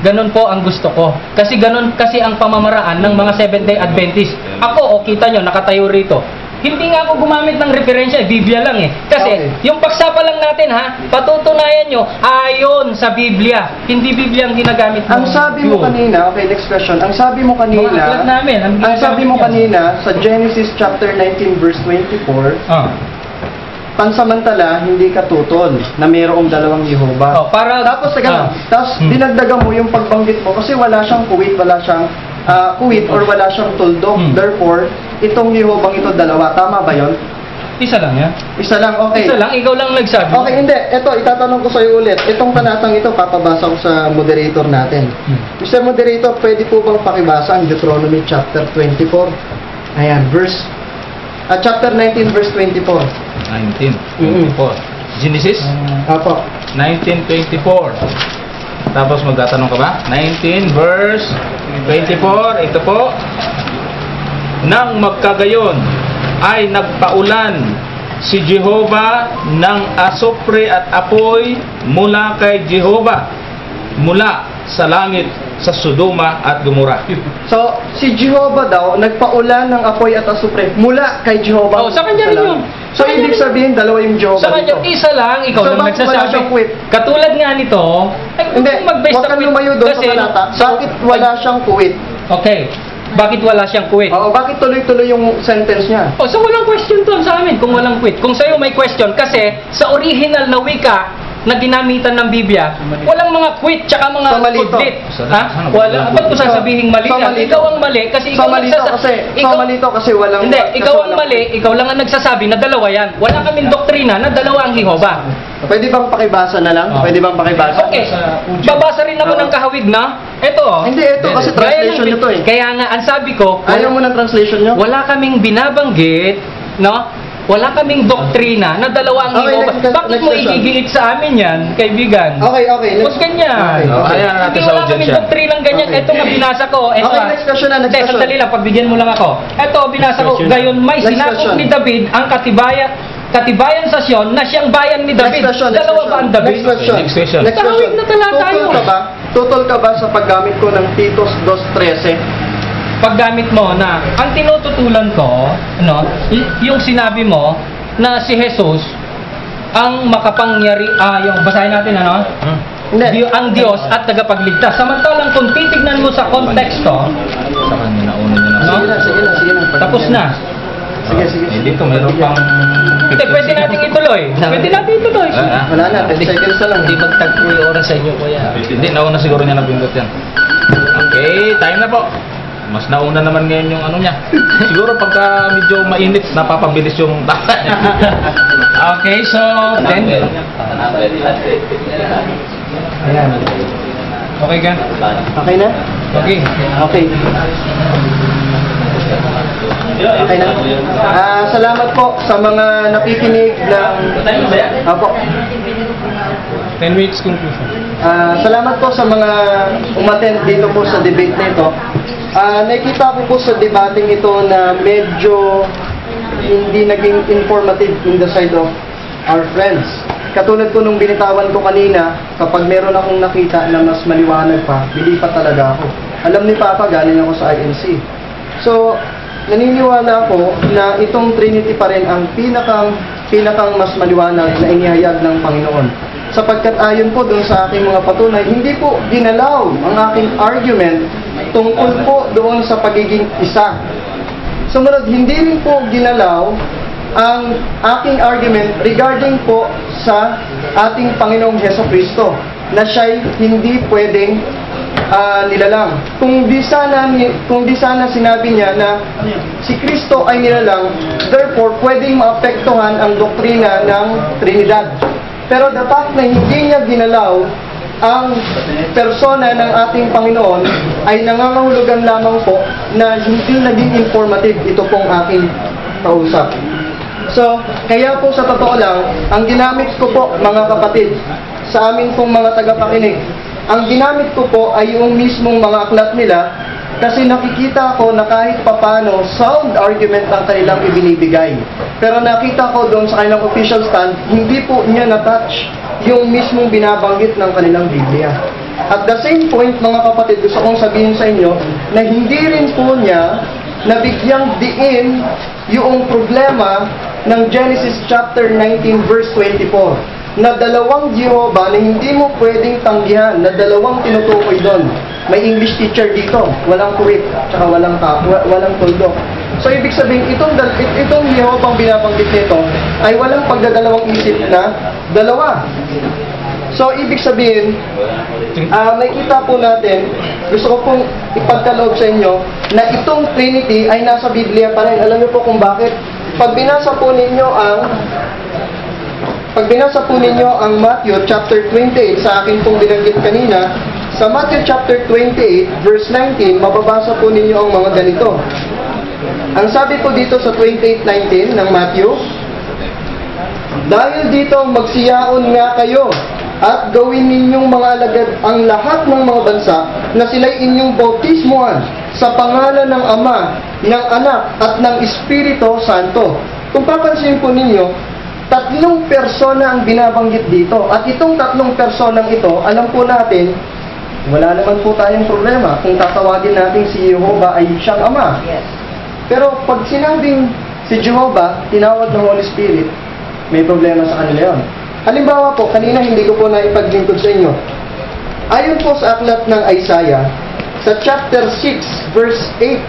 Ganun po ang gusto ko. Kasi ganun kasi ang pamamaraan ng mga Seventh-day Adventist. Ako, kita nyo, nakatayo rito. Hindi nga ako gumamit ng referensya, Biblia lang eh. Kasi Okay. yung pagsapa lang natin patutunayan nyo, ayon sa Biblia. Hindi Biblia ang ginagamit mo. Ang sabi mo kanina, okay, next question. Ang sabi mo Mga kanina, aklat namin. ang sabi mo ginagamit yan. kanina sa Genesis chapter 19 verse 24, pansamantala hindi ka tutol na mayroong dalawang Yehova. Tapos dinagdagan mo yung pagbanggit mo kasi wala siyang kuwit, wala siyang or wala siyang tuldok. Therefore, itong Yehovang ito dalawa. Tama ba 'yon? Isa lang yan. Isa lang, okay. Isa lang, ikaw lang nagsabi. Okay, hindi. Ito, itatanong ko sa iyo ulit. Itong talatang ito, papabasa ko sa moderator natin. Mr. Moderator, pwede po bang pakibasa ang Deuteronomy chapter 24? Ayan, chapter 19, verse 24. 1924. Genesis Apo. 19:24. Tapos magtatanong ka ba? 19 verse 24. Ito po. Nang magkagayon ay nagpaulan si Jehovah ng asupre at apoy mula kay Jehovah, mula sa langit sa Sodoma at Gomora. So, si Jehovah daw, nagpaulan ng apoy at asupre mula kay Jehovah. Oh, sa kanya rin yun. So, Sa kanya ibig rin. sabihin, dalawa yung Jehovah Sa kanya, dito. isa lang, ikaw So, lang bakit wala nagsasabi. siyang quit? Katulad nga nito, ay Hindi, mag-base huwag na kang quit. lumayo doon sa Kasi, talata. Bakit wala siyang quit? Okay, bakit wala siyang quit? Oo, bakit tuloy-tuloy yung sentence niya? Oh, so walang question doon sa amin kung walang quit. Kung sa'yo may question, kasi sa original na wika na ginamitan ng Biblia, walang mga quit tsaka mga So, mali to. kudlit. Ha? Wala. Ba't ko sasabihin mali So, yan? mali to. Ikaw ang mali kasi So, ikaw malito kasi, malito kasi walang... Hindi, kasi ikaw ang walang- mali, ikaw lang ang nagsasabi na dalawa yan. Wala kaming doktrina na dalawa ang Jehovah. Pwede bang pakibasa na lang? Oh. Pwede bang pakibasa? Okay, babasa rin ako ng kahawig na. Ito oh. Hindi, ito kasi translation nyo to eh. Kaya nga, ang sabi ko, Ayaw mo ng translation nyo? wala kaming binabanggit, no? Wala kaming doktrina na dalawa ang Okay, Jehovah. next- Bakit next mo question. igigiit sa amin yan, kaibigan? Okay. Huwag ganyan. Okay, okay. Ayan natin Hindi sa wala audience kaming yan. doktrinang ganyan. Okay. Ito nga binasa ko. Ito, Okay, next question na, next Hindi, question. sandali lang, pagbigyan mo lang ako. Ito, binasa ko. Gayon may Next sinakop question. ni David ang katibayan sa Sion na siyang bayan ni David. Next question. Dalawa ba ang David? Next question. Next question. Next Tahawig question. na talata Tutol yun. ka ba? Tutol ka ba sa paggamit ko ng Titus 2:13? Paggamit mo na ang tinututulan ko, yung sinabi mo na si Jesus ang makapangyari, yung basahin natin Hindi. ang Diyos at tagapagligtas. Samantalang kung titignan mo sa konteksto, Sa kanya nauna niya na. Sige na. tapos na. Sige. Eh, dito mayroon pang... Hindi, pwede natin ituloy. Pwede natin ituloy. Wala na, 10 seconds na lang. Hindi magtagpo yung oras sa inyo, kuya. Hindi, nauna siguro niya napindot yan. Okay, time na po. Mas nauna naman ngayon yung ano niya. Siguro pagka medyo mainit, napapabilis yung Okay, so then, Ayan. okay ka? Okay na? Okay. Okay. Okay na? Salamat po sa mga nakikinig ng... Opo. 10 minutes conclusion. Salamat po sa mga umattend dito po sa debate nito. Nakikita ko po sa debating ito na medyo hindi naging informative in the side of our friends. Katulad po nung binitawan ko kanina, kapag meron akong nakita na mas maliwanag pa, lilipat talaga ako. Alam ni Papa, galing ako sa INC. So, naniniwala ako na itong Trinity pa rin ang pinakang mas maliwanag na inihayag ng Panginoon. Sapagkat ayon po doon sa aking mga patunay, hindi po ginalaw ang aking argument tungkol po doon sa pagiging isa. Sumunod, hindi rin po ginalaw ang aking argument regarding po sa ating Panginoong Hesukristo na siya'y hindi pwedeng nilalang. Kung di sana sinabi niya na si Kristo ay nilalang, therefore pwedeng maapektuhan ang doktrina ng Trinidad. Pero the fact na hindi niya ginalaw ang persona ng ating Panginoon ay nangangahulugan lamang po na hindi naging informative ito pong aking kausap. So, kaya po sa totoo lang, ang ginamit ko po mga kapatid, sa amin pong mga tagapakinig, ang ginamit ko po ay yung mismong mga aklat nila kasi nakikita ko na kahit papano sound argument ang kanilang ibinibigay. Pero nakita ko doon sa kanilang official stand, hindi po niya na-touch yung mismong binabanggit ng kanilang Biblia. At the same point, mga kapatid, gusto kong sabihin sa inyo na hindi rin po niya nabigyang diin yung problema ng Genesis chapter 19 verse 24 na dalawang Jehovah na hindi mo pwedeng tanggihan, na dalawang tinutukoy doon. May English teacher dito, walang kuwit, tsaka walang tuldok. So, ibig sabihin, itong Jehovah ang binabanggit nito ay walang pagdadalawang isip na dalawa. So, ibig sabihin, nakikita po natin, gusto ko pong ipagkaloob sa inyo, na itong Trinity ay nasa Biblia pa rin. Alam niyo po kung bakit? Pag binasa po ninyo ang Matthew chapter 28, sa akin pong binanggit kanina, sa Matthew chapter 28, verse 19, mababasa po ninyo ang mga ganito. Ang sabi po dito sa 28:19 ng Matthew, dahil dito magsiyaon nga kayo at gawin ninyong mga alagad ang lahat ng mga bansa na sila'y inyong bautismuhan sa pangalan ng Ama, ng Anak at ng Espiritu Santo. Kung papansin po ninyo, tatlong persona ang binabanggit dito. At itong tatlong personang ito, alam po natin, wala naman po tayong problema kung tatawagin natin si Jehovah ay siyang Ama. Yes. Pero pag sinabing si Jehovah, tinawag ng Holy Spirit, may problema sa kanila yun. Halimbawa po, kanina hindi ko po naipaglingkod sa inyo. Ayon po sa aklat ng Isaiah, sa chapter 6, verse 8,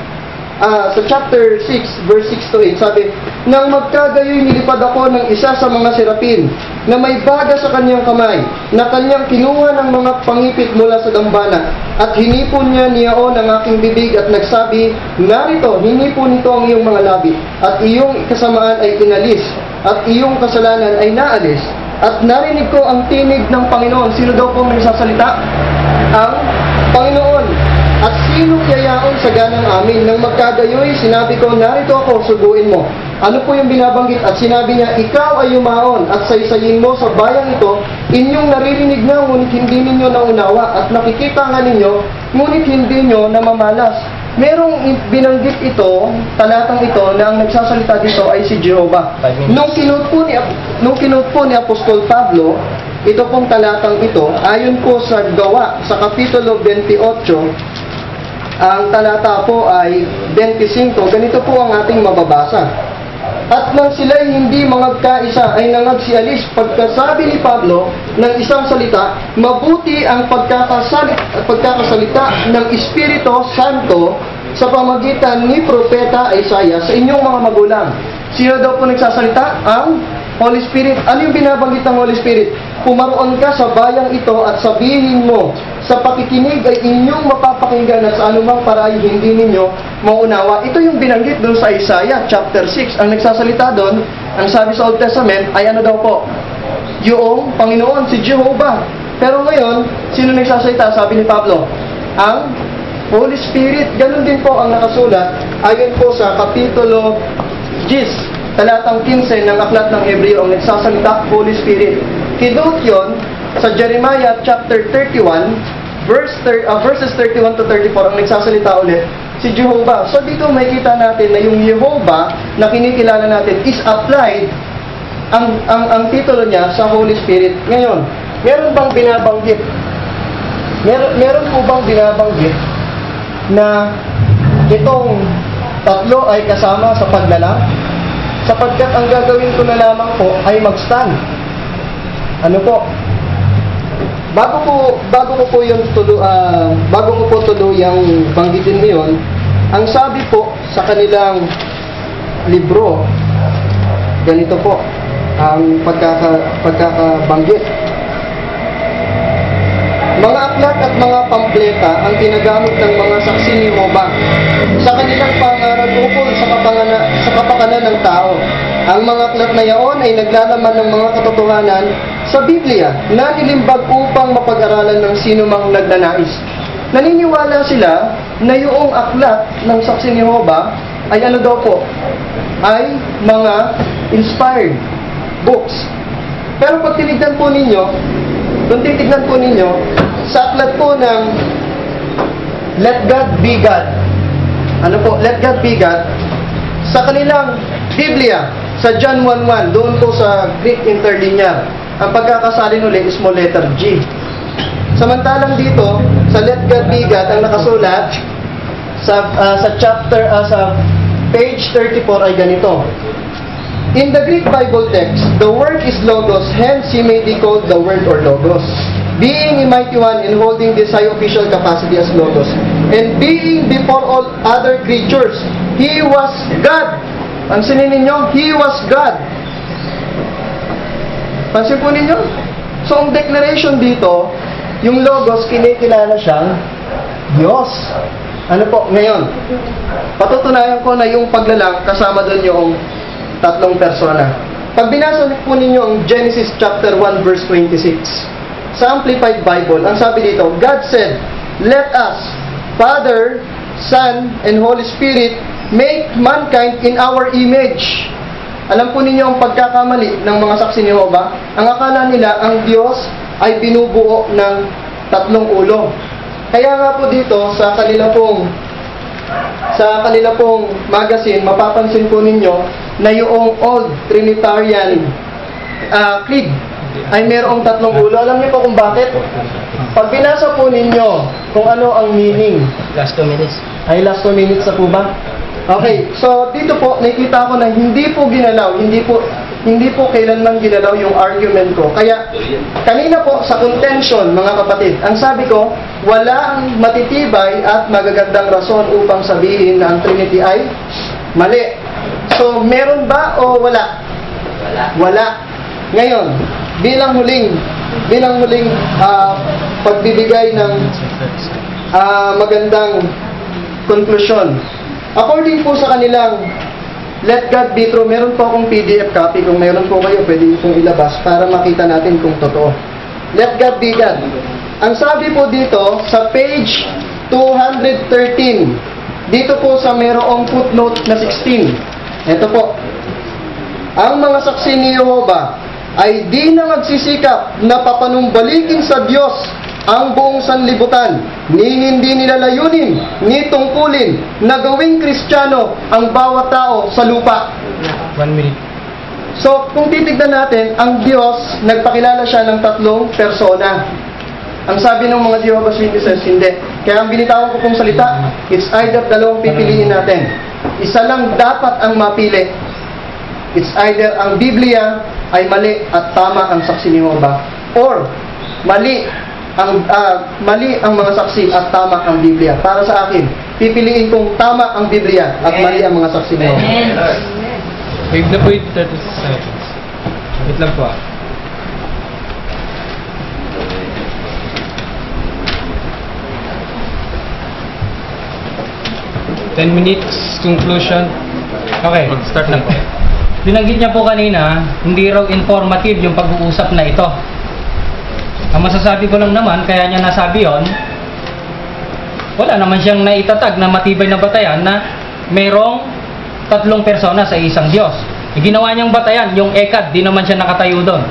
sa chapter 6, verse 6 to 8, sabi, "Nang magkagayoy nilipad ako ng isa sa mga serapin, na may baga sa kanyang kamay, na kanyang kinuha ng mga pangipit mula sa dambana, at hinipon niya niyaon ang aking bibig at nagsabi, narito, hinipon nito ang iyong mga labi, at iyong kasamaan ay inalis, at iyong kasalanan ay naalis. At narinig ko ang tinig ng Panginoon." Sino daw po nagsasalita? Ang Panginoon. "At sino yayaon sa ganang amin? Nang magkagayoy, sinabi ko, narito ako, suguin mo." Ano po yung binabanggit? At sinabi niya, "Ikaw ay yumaon at saysayin mo sa bayang ito, inyong naririnig na, ngunit hindi ninyo naunawa, at nakikita nga ninyo, ngunit hindi nyo namamalas." Merong binanggit ito, talatang ito, na ang nagsasalita dito ay si Jehovah. Nung kinote po ni Apostol Pablo, ito pong talatang ito, ayon po sa Gawa, sa Kapitulo 28, ang talata po ay 25, ganito po ang ating mababasa. "At nang sila'y hindi mangagkaisa ay nangagsialis pagkasabi ni Pablo ng isang salita, mabuti ang pagkakasalita ng Espiritu Santo sa pamagitan ni Propeta Isaiah sa inyong mga magulang." Sino daw po nagsasalita? Ang Holy Spirit. Ano yung binabanggit ng Holy Spirit? "Pumaroon ka sa bayang ito at sabihin mo, sa pakikinig ay inyong mapapakinggan at sa anumang paraan hindi ninyo maunawa." Ito yung binanggit doon sa Isaiah chapter 6. Ang nagsasalita doon, ang sabi sa Old Testament, ay ano daw po? Yung Panginoon, si Jehovah. Pero ngayon, sino nagsasalita? Sabi ni Pablo, ang Holy Spirit. Ganun din po ang nakasulat ayon po sa Kapitulo 10, talatang 15 ng aklat ng Hebreo, ang nagsasalita, Holy Spirit. Kidot yun sa Jeremiah chapter 31, verses 31 to 34, ang nagsasalita ulit, si Jehovah. So dito makikita natin na yung Jehovah na kinikilala natin is applied, ang titulo niya sa Holy Spirit. Ngayon, meron bang binabanggit? Meron po bang binabanggit na itong tatlo ay kasama sa paglalang? Sapagkat ang gagawin ko na lamang po ay mag-stand. Ano po? Bago ko po tuluyang banggitin ngayon, ang sabi po sa kanilang libro, ganito po ang pagkakabanggit. Mga aklat at mga pampleta ang ginagamit ng mga saksi ni Jehovah sa kanilang pangaral ukol sa kapakanan ng tao. Ang mga aklat na yaon ay naglalaman ng mga katotohanan sa Biblia na nilimbag upang mapag-aralan ng sino mang nagnanais. Naniniwala sila na yung aklat ng saksi ni Jehovah ay ano daw po? Ay mga inspired books. Pero pag tinignan po ninyo, kung titignan po ninyo, sa aklat po ng Let God Be God. Ano po? Let God Be God. Sa kanilang Biblia, sa John 1:1, doon po sa Greek interlinear, ang pagkakasalin ulit is small letter G. Samantalang dito, sa Let God Be God, ang nakasulat sa page 34 ay ganito. In the Greek Bible text, the word is logos, hence he may be called the word or logos. Being a mighty one and holding this high official capacity as logos, and being before all other creatures, he was God. Pansinin ninyo, he was God. Pansin po ninyo? So, ang declaration dito, yung logos, kinikilala siyang Diyos. Ano po? Ngayon, patutunayan ko na yung paglalang, kasama doon yung tatlong persona. Pag binasa po ninyo ang Genesis chapter 1 verse 26, sa Amplified Bible, ang sabi dito, God said, "Let us, Father, Son, and Holy Spirit, make mankind in our image." Alam po ninyo ang pagkakamali ng mga saksi ni Jehovah? Ang akala nila, ang Diyos ay binubuo ng tatlong ulo. Kaya nga po dito, sa kanila pong magazine, mapapansin po ninyo na yung Old Trinitarian creed ay mayroong 3 ulo. Alam niyo po kung bakit? Pag binasa po ninyo kung ano ang meaning, Last 2 minutes. ay last 2 minutes na po ba? Okay, so dito po nakita ko na hindi po ginalaw, hindi po kailanman ginalaw yung argument ko. Kaya kanina po sa contention, mga kapatid, ang sabi ko, walang matitibay at magagandang rason upang sabihin na ang Trinity ay mali. So meron ba o wala? Wala. Ngayon, bilang huling pagbibigay ng magandang conclusion. According po sa kanilang Let God Be True, meron po akong PDF copy. Kung meron po kayo, pwede niyo pong ilabas para makita natin kung totoo. Let God Be God. Ang sabi po dito, sa page 213, dito po sa merong footnote na 16, ito po, ang mga saksi ni Jehovah ay di na magsisikap na papanumbalikin sa Diyos ang buong sanlibutan, ni hindi nila layunin, ni tungkulin na gawing Kristiyano ang bawat tao sa lupa. 1 minute. So, kung titignan natin, ang Diyos, nagpakilala siya ng 3 persona. Ang sabi ng mga Jehovah's Witnesses, hindi. Kaya ang binitawan ko pong salita, it's either 2 pipiliin natin. Isa lang dapat ang mapili. It's either ang Biblia ay mali at tama ang saksi ni Jehovah, or mali ang mga saksi at tama ang Biblia. Para sa akin, pipiliin kong tama ang Biblia at mali ang mga saksi ni Jehovah. Wait na po yung 30 seconds. Wait lang po ah. Ten minutes conclusion. Okay, start na po. Binanggit niya po kanina, hindi raw informative yung pag-uusap na ito. Ang masasabi ko lang naman, kaya niya nasabi yon, wala naman siyang naitatag na matibay na batayan na mayroong 3 persona sa isang Diyos. Ginawa niyang batayan, yung ekad, di naman siya nakatayo doon.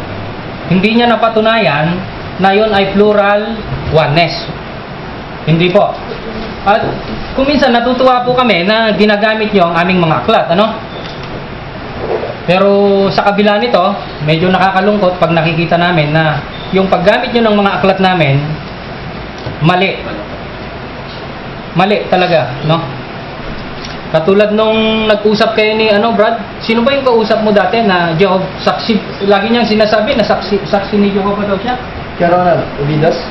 Hindi niya napatunayan na yon ay plural oneness. Hindi po. At kung minsan natutuwa po kami na ginagamit niyo ang aming mga aklat, ano? Pero sa kabila nito, medyo nakakalungkot pag nakikita namin na yung paggamit nyo ng mga aklat namin, mali. Mali talaga, no? Katulad nung nag-usap kayo ni, Brad? Sino ba yung kausap mo dati na Jehovah, saksi, lagi niyang sinasabi na saksi ni Jehovah daw siya? Karonan, Ubidas?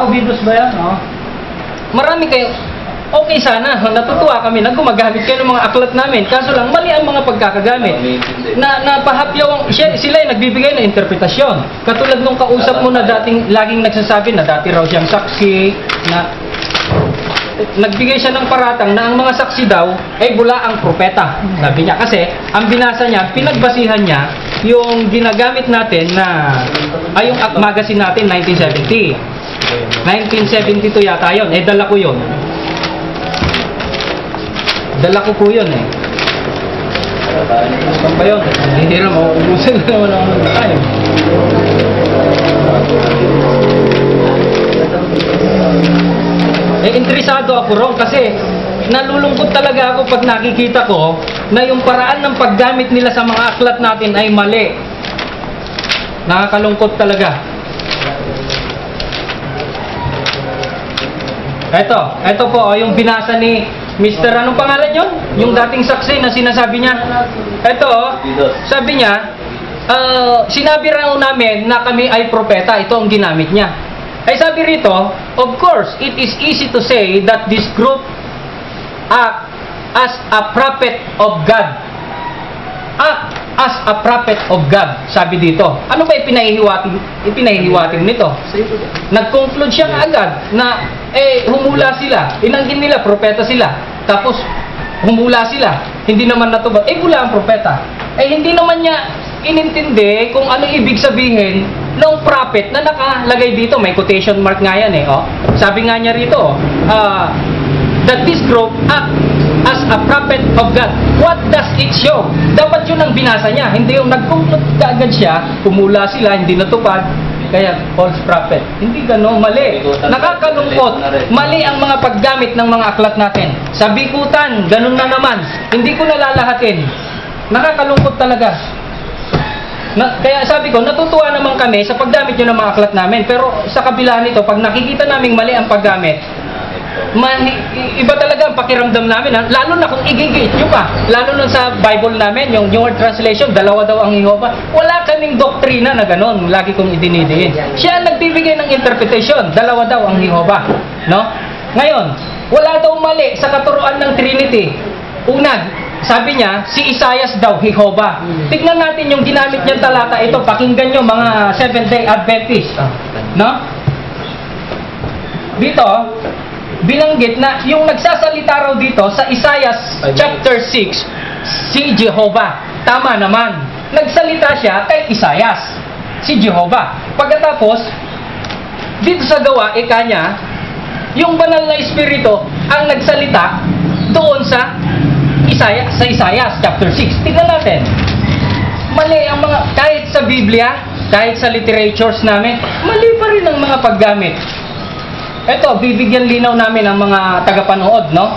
Ubidos ba yan? No? Marami kayo. Okay sana, natutuwa kami na gumagamit kayo ng mga aklat namin. Kaso lang, mali ang mga pagkakagamit. Napahapyaw sila ay nagbibigay ng interpretasyon. Katulad nung kausap mo na dating laging nagsasabi na dati raw siyang saksi, na nagbigay siya ng paratang na ang mga saksi daw ay bula ang propeta. Sabi niya kasi, ang binasa niya, pinagbasihan niya yung ginagamit natin na ay yung magazine natin 1970. 1972 yata yun. Dala ko yun. Dala ko po yun eh. Saan ba yun? Hindi na mauubusan na naman ako ng time. Interesado ako ron kasi nalulungkot talaga ako pag nakikita ko na yung paraan ng paggamit nila sa mga aklat natin ay mali. Nakakalungkot talaga. Ito po, yung binasa ni Mr. Anong pangalan yun? Yung dating saksi na sinasabi niya. Ito, sabi niya, sinabi raw namin na kami ay propeta. Ito ang ginamit niya. Ay sabi rito, of course, it is easy to say that this group act as a prophet of God. Act as a prophet of God, sabi dito. Ano ba ipinahihiwatig nito? Nag-conclude siya agad na humula sila. Inanggin nila, propeta sila. Tapos, humula sila. Hindi naman natubad. Bula ang propeta. Hindi naman niya inintindi kung ano ibig sabihin ng prophet na nakalagay dito. May quotation mark nga yan Sabi nga niya rito, that this group act as a prophet of God. What does it show? Dapat yun ang binasa niya. Hindi yung nag-conclude kaagad siya, humula sila, hindi natupad, kaya false prophet. Hindi gano'n, mali. Nakakalungkot. Mali ang mga paggamit ng mga aklat natin. Sa bikutan, ganun na naman. Hindi ko nalalahatin. Nakakalungkot talaga. Kaya sabi ko, natutuwa naman kami sa paggamit nyo ng mga aklat namin. Pero sa kabila nito, pag nakikita naming mali ang paggamit, iba talaga ang pakiramdam namin. Lalo na kung igigit nyo pa. Lalo na sa Bible namin, yung New World Translation, dalawa daw ang Jehovah. Wala kaming doktrina na ganon. Lagi kong idinidiin. Siya ang nagbibigay ng interpretation. Dalawa daw ang Jehovah. No? Ngayon, wala daw mali sa katuruan ng Trinity. Una, sabi niya, si Isaias daw, Jehovah. Tignan natin yung ginamit niyang talata ito. Pakinggan nyo mga Seventh-day Adventist. No? Dito, binanggit na yung nagsasalita raw dito sa Isaiah chapter 6, si Jehovah. Tama naman. Nagsalita siya kay Isaias, si Jehovah. Pagkatapos, dito sa gawa, niya, yung banal na espiritu ang nagsalita doon sa Isaiah chapter 6. Tingnan natin. Mali ang mga, kahit sa Biblia, kahit sa literatures namin, mali pa rin ang mga paggamit. Ito, bibigyan linaw namin ang mga tagapanood, no?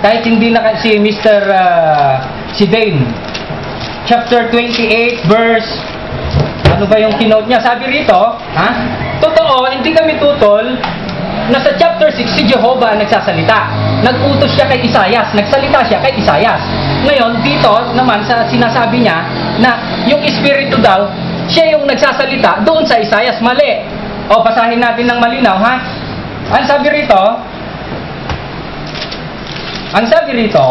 Kahit hindi na si Mr. Si Dane. Chapter 28, verse, ano ba yung kinote niya? Sabi rito, ha? Totoo, hindi kami tutol na sa chapter 6, si Jehovah ang nagsasalita. Nag-utos siya kay Isaias, nagsalita siya kay Isaias. Ngayon, dito naman sa sinasabi niya na yung Espiritu daw, siya yung nagsasalita doon sa Isaias. Mali. O, basahin natin ng malinaw, ha? Ang sabi rito,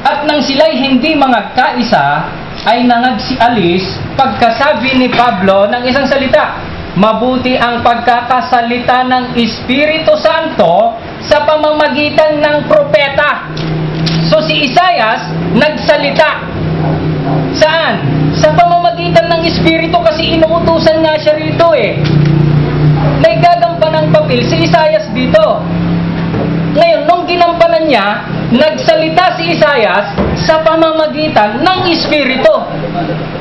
at nang sila'y hindi mga kaisa, ay nangagsialis pagkasabi ni Pablo ng isang salita. Mabuti ang pagkakasalita ng Espiritu Santo sa pamamagitan ng propeta. So si Isaias nagsalita. Saan? Sa pamamagitan ng Espiritu, kasi inuutusan nga siya rito eh. Naggagampan ng papel si Isaias dito. Ngayon, nung ginampanan niya, nagsalita si Isaias sa pamamagitan ng Espiritu.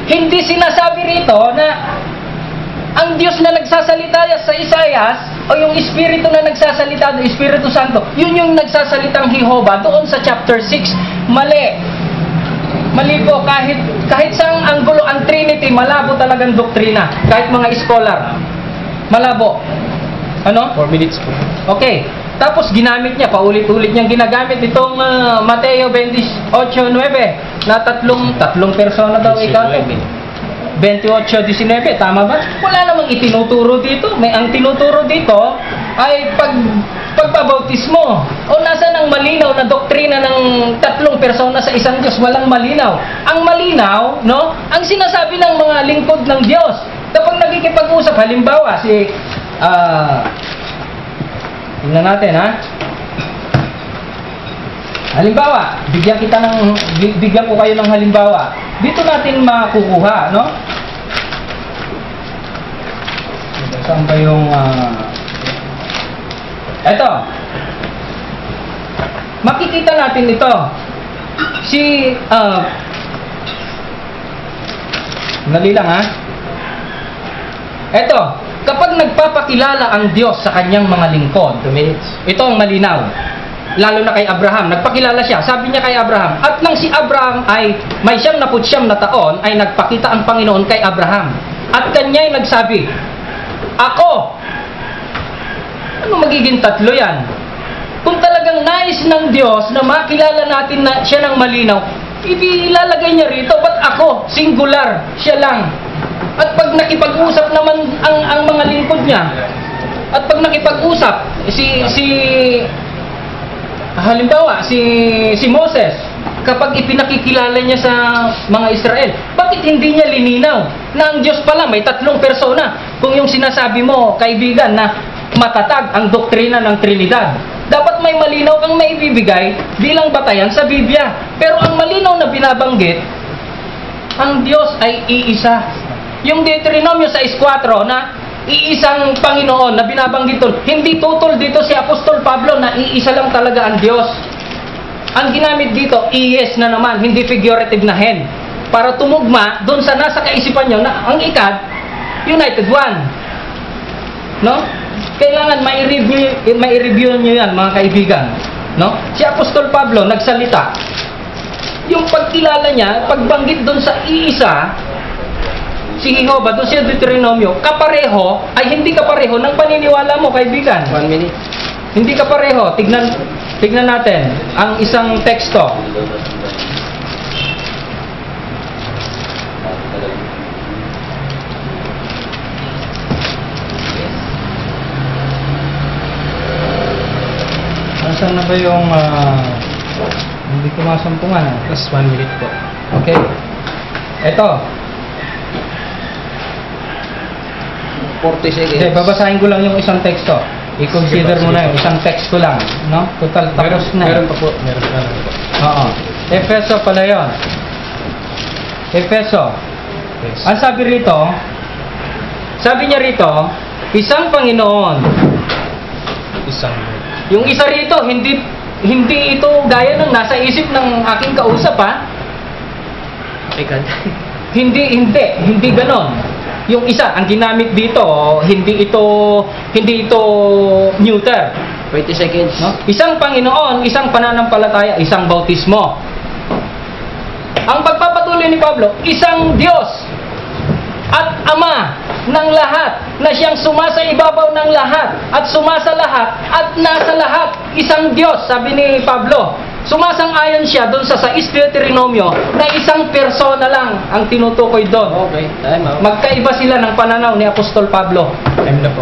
Hindi sinasabi rito na ang Diyos na nagsasalita sa Isaias o yung Espiritu na nagsasalita, Espiritu Santo, yun yung nagsasalitang Jehovah doon sa chapter 6. Mali. Mali po, kahit saang anggulo ang Trinity, malabo talagang doktrina. Kahit mga scholar, malabo. Ano? 4 minutes po. Okay. Tapos ginamit niya, paulit-ulit niyang ginagamit itong Mateo 28:9 na tatlong persona daw ikaw. 28:19, tama ba? Wala namang itinuturo dito. Ang tinuturo dito ay pagpabautismo. O nasaan ang malinaw na doktrina ng tatlong persona sa isang Diyos? Walang malinaw. Ang malinaw, no? Ang sinasabi ng mga lingkod ng Diyos. Kapag nagkikipag-usap, halimbawa, tingnan natin, ha? Halimbawa, bigyan ko kayo ng halimbawa. Dito natin makukuha, no? Saan ba yung eto. Makikita natin ito. Dali lang, ha? Eto, kapag nagpapakilala ang Diyos sa kanyang mga lingkod, 2 minutes. Ito ang malinaw. Lalo na kay Abraham, nagpakilala siya. Sabi niya kay Abraham, at nang si Abraham ay may 99 na taon, ay nagpakita ang Panginoon kay Abraham. At kanya'y nagsabi, ako. Ano magiging tatlo yan? Kung talagang nais ng Diyos na makilala natin na siya ng malinaw, ilalagay niya rito, ba't ako? Singular, siya lang. At pag nakipag-usap naman ang mga lingkod niya, at pag nakipag-usap, halimbawa, si Moses, kapag ipinakikilala niya sa mga Israel, bakit hindi niya lininaw na ang Diyos pala may tatlong persona? Kung yung sinasabi mo, kaibigan, na matatag ang doktrina ng Trinidad, dapat may malinaw kang maibibigay bilang batayan sa Biblia. Pero ang malinaw na binabanggit, ang Diyos ay iisa. Yung Deuteronomio 6:4 na iisang Panginoon na binabanggit doon, hindi tutol dito si Apostol Pablo na iisa lang talaga ang Diyos. Ang ginamit dito, iyes na naman, hindi figurative na hen. Para tumugma doon sa nasa kaisipan nyo na ang ikad, united one. No? Kailangan mai-review nyo yan, mga kaibigan. No? Si Apostol Pablo nagsalita. Yung pagkilala niya, pagbanggit doon sa iisa, si Jehovah doon sa Deuteronomio, kapareho, ay hindi kapareho ng paniniwala mo, kaibigan. 1 minute. Hindi kapareho. Tignan natin ang isang teksto. Nasaan na ba yung hindi ko masampungan? Plus 1 minute po. Okay. Ito. 40 seconds. Okay, babasahin ko lang yung isang teksto. I-consider mo na yung isang text ko lang, no? Total tapos na. Meron pa po. Meron pa lang po. Oo. Efeso pala yun. Efeso. Yes. Ang sabi niya rito, isang Panginoon. Isang Yung isa rito, hindi ito gaya ng nasa isip ng aking kausap, ha? Ikaw. Hindi ganon. Yung isa, ang ginamit dito, hindi ito neuter. 20 seconds. No? Isang Panginoon, isang pananampalataya, isang bautismo. Ang pagpapatuloy ni Pablo, isang Diyos at Ama ng lahat, na siyang sumasa ibabaw ng lahat at sumasa lahat at nasa lahat. Isang Diyos, sabi ni Pablo. Sumasang-ayon siya doon sa 6 Deuteronomio na isang persona lang ang tinutukoy doon. Okay, time out. Magkaiba sila ng pananaw ni Apostol Pablo. time na po.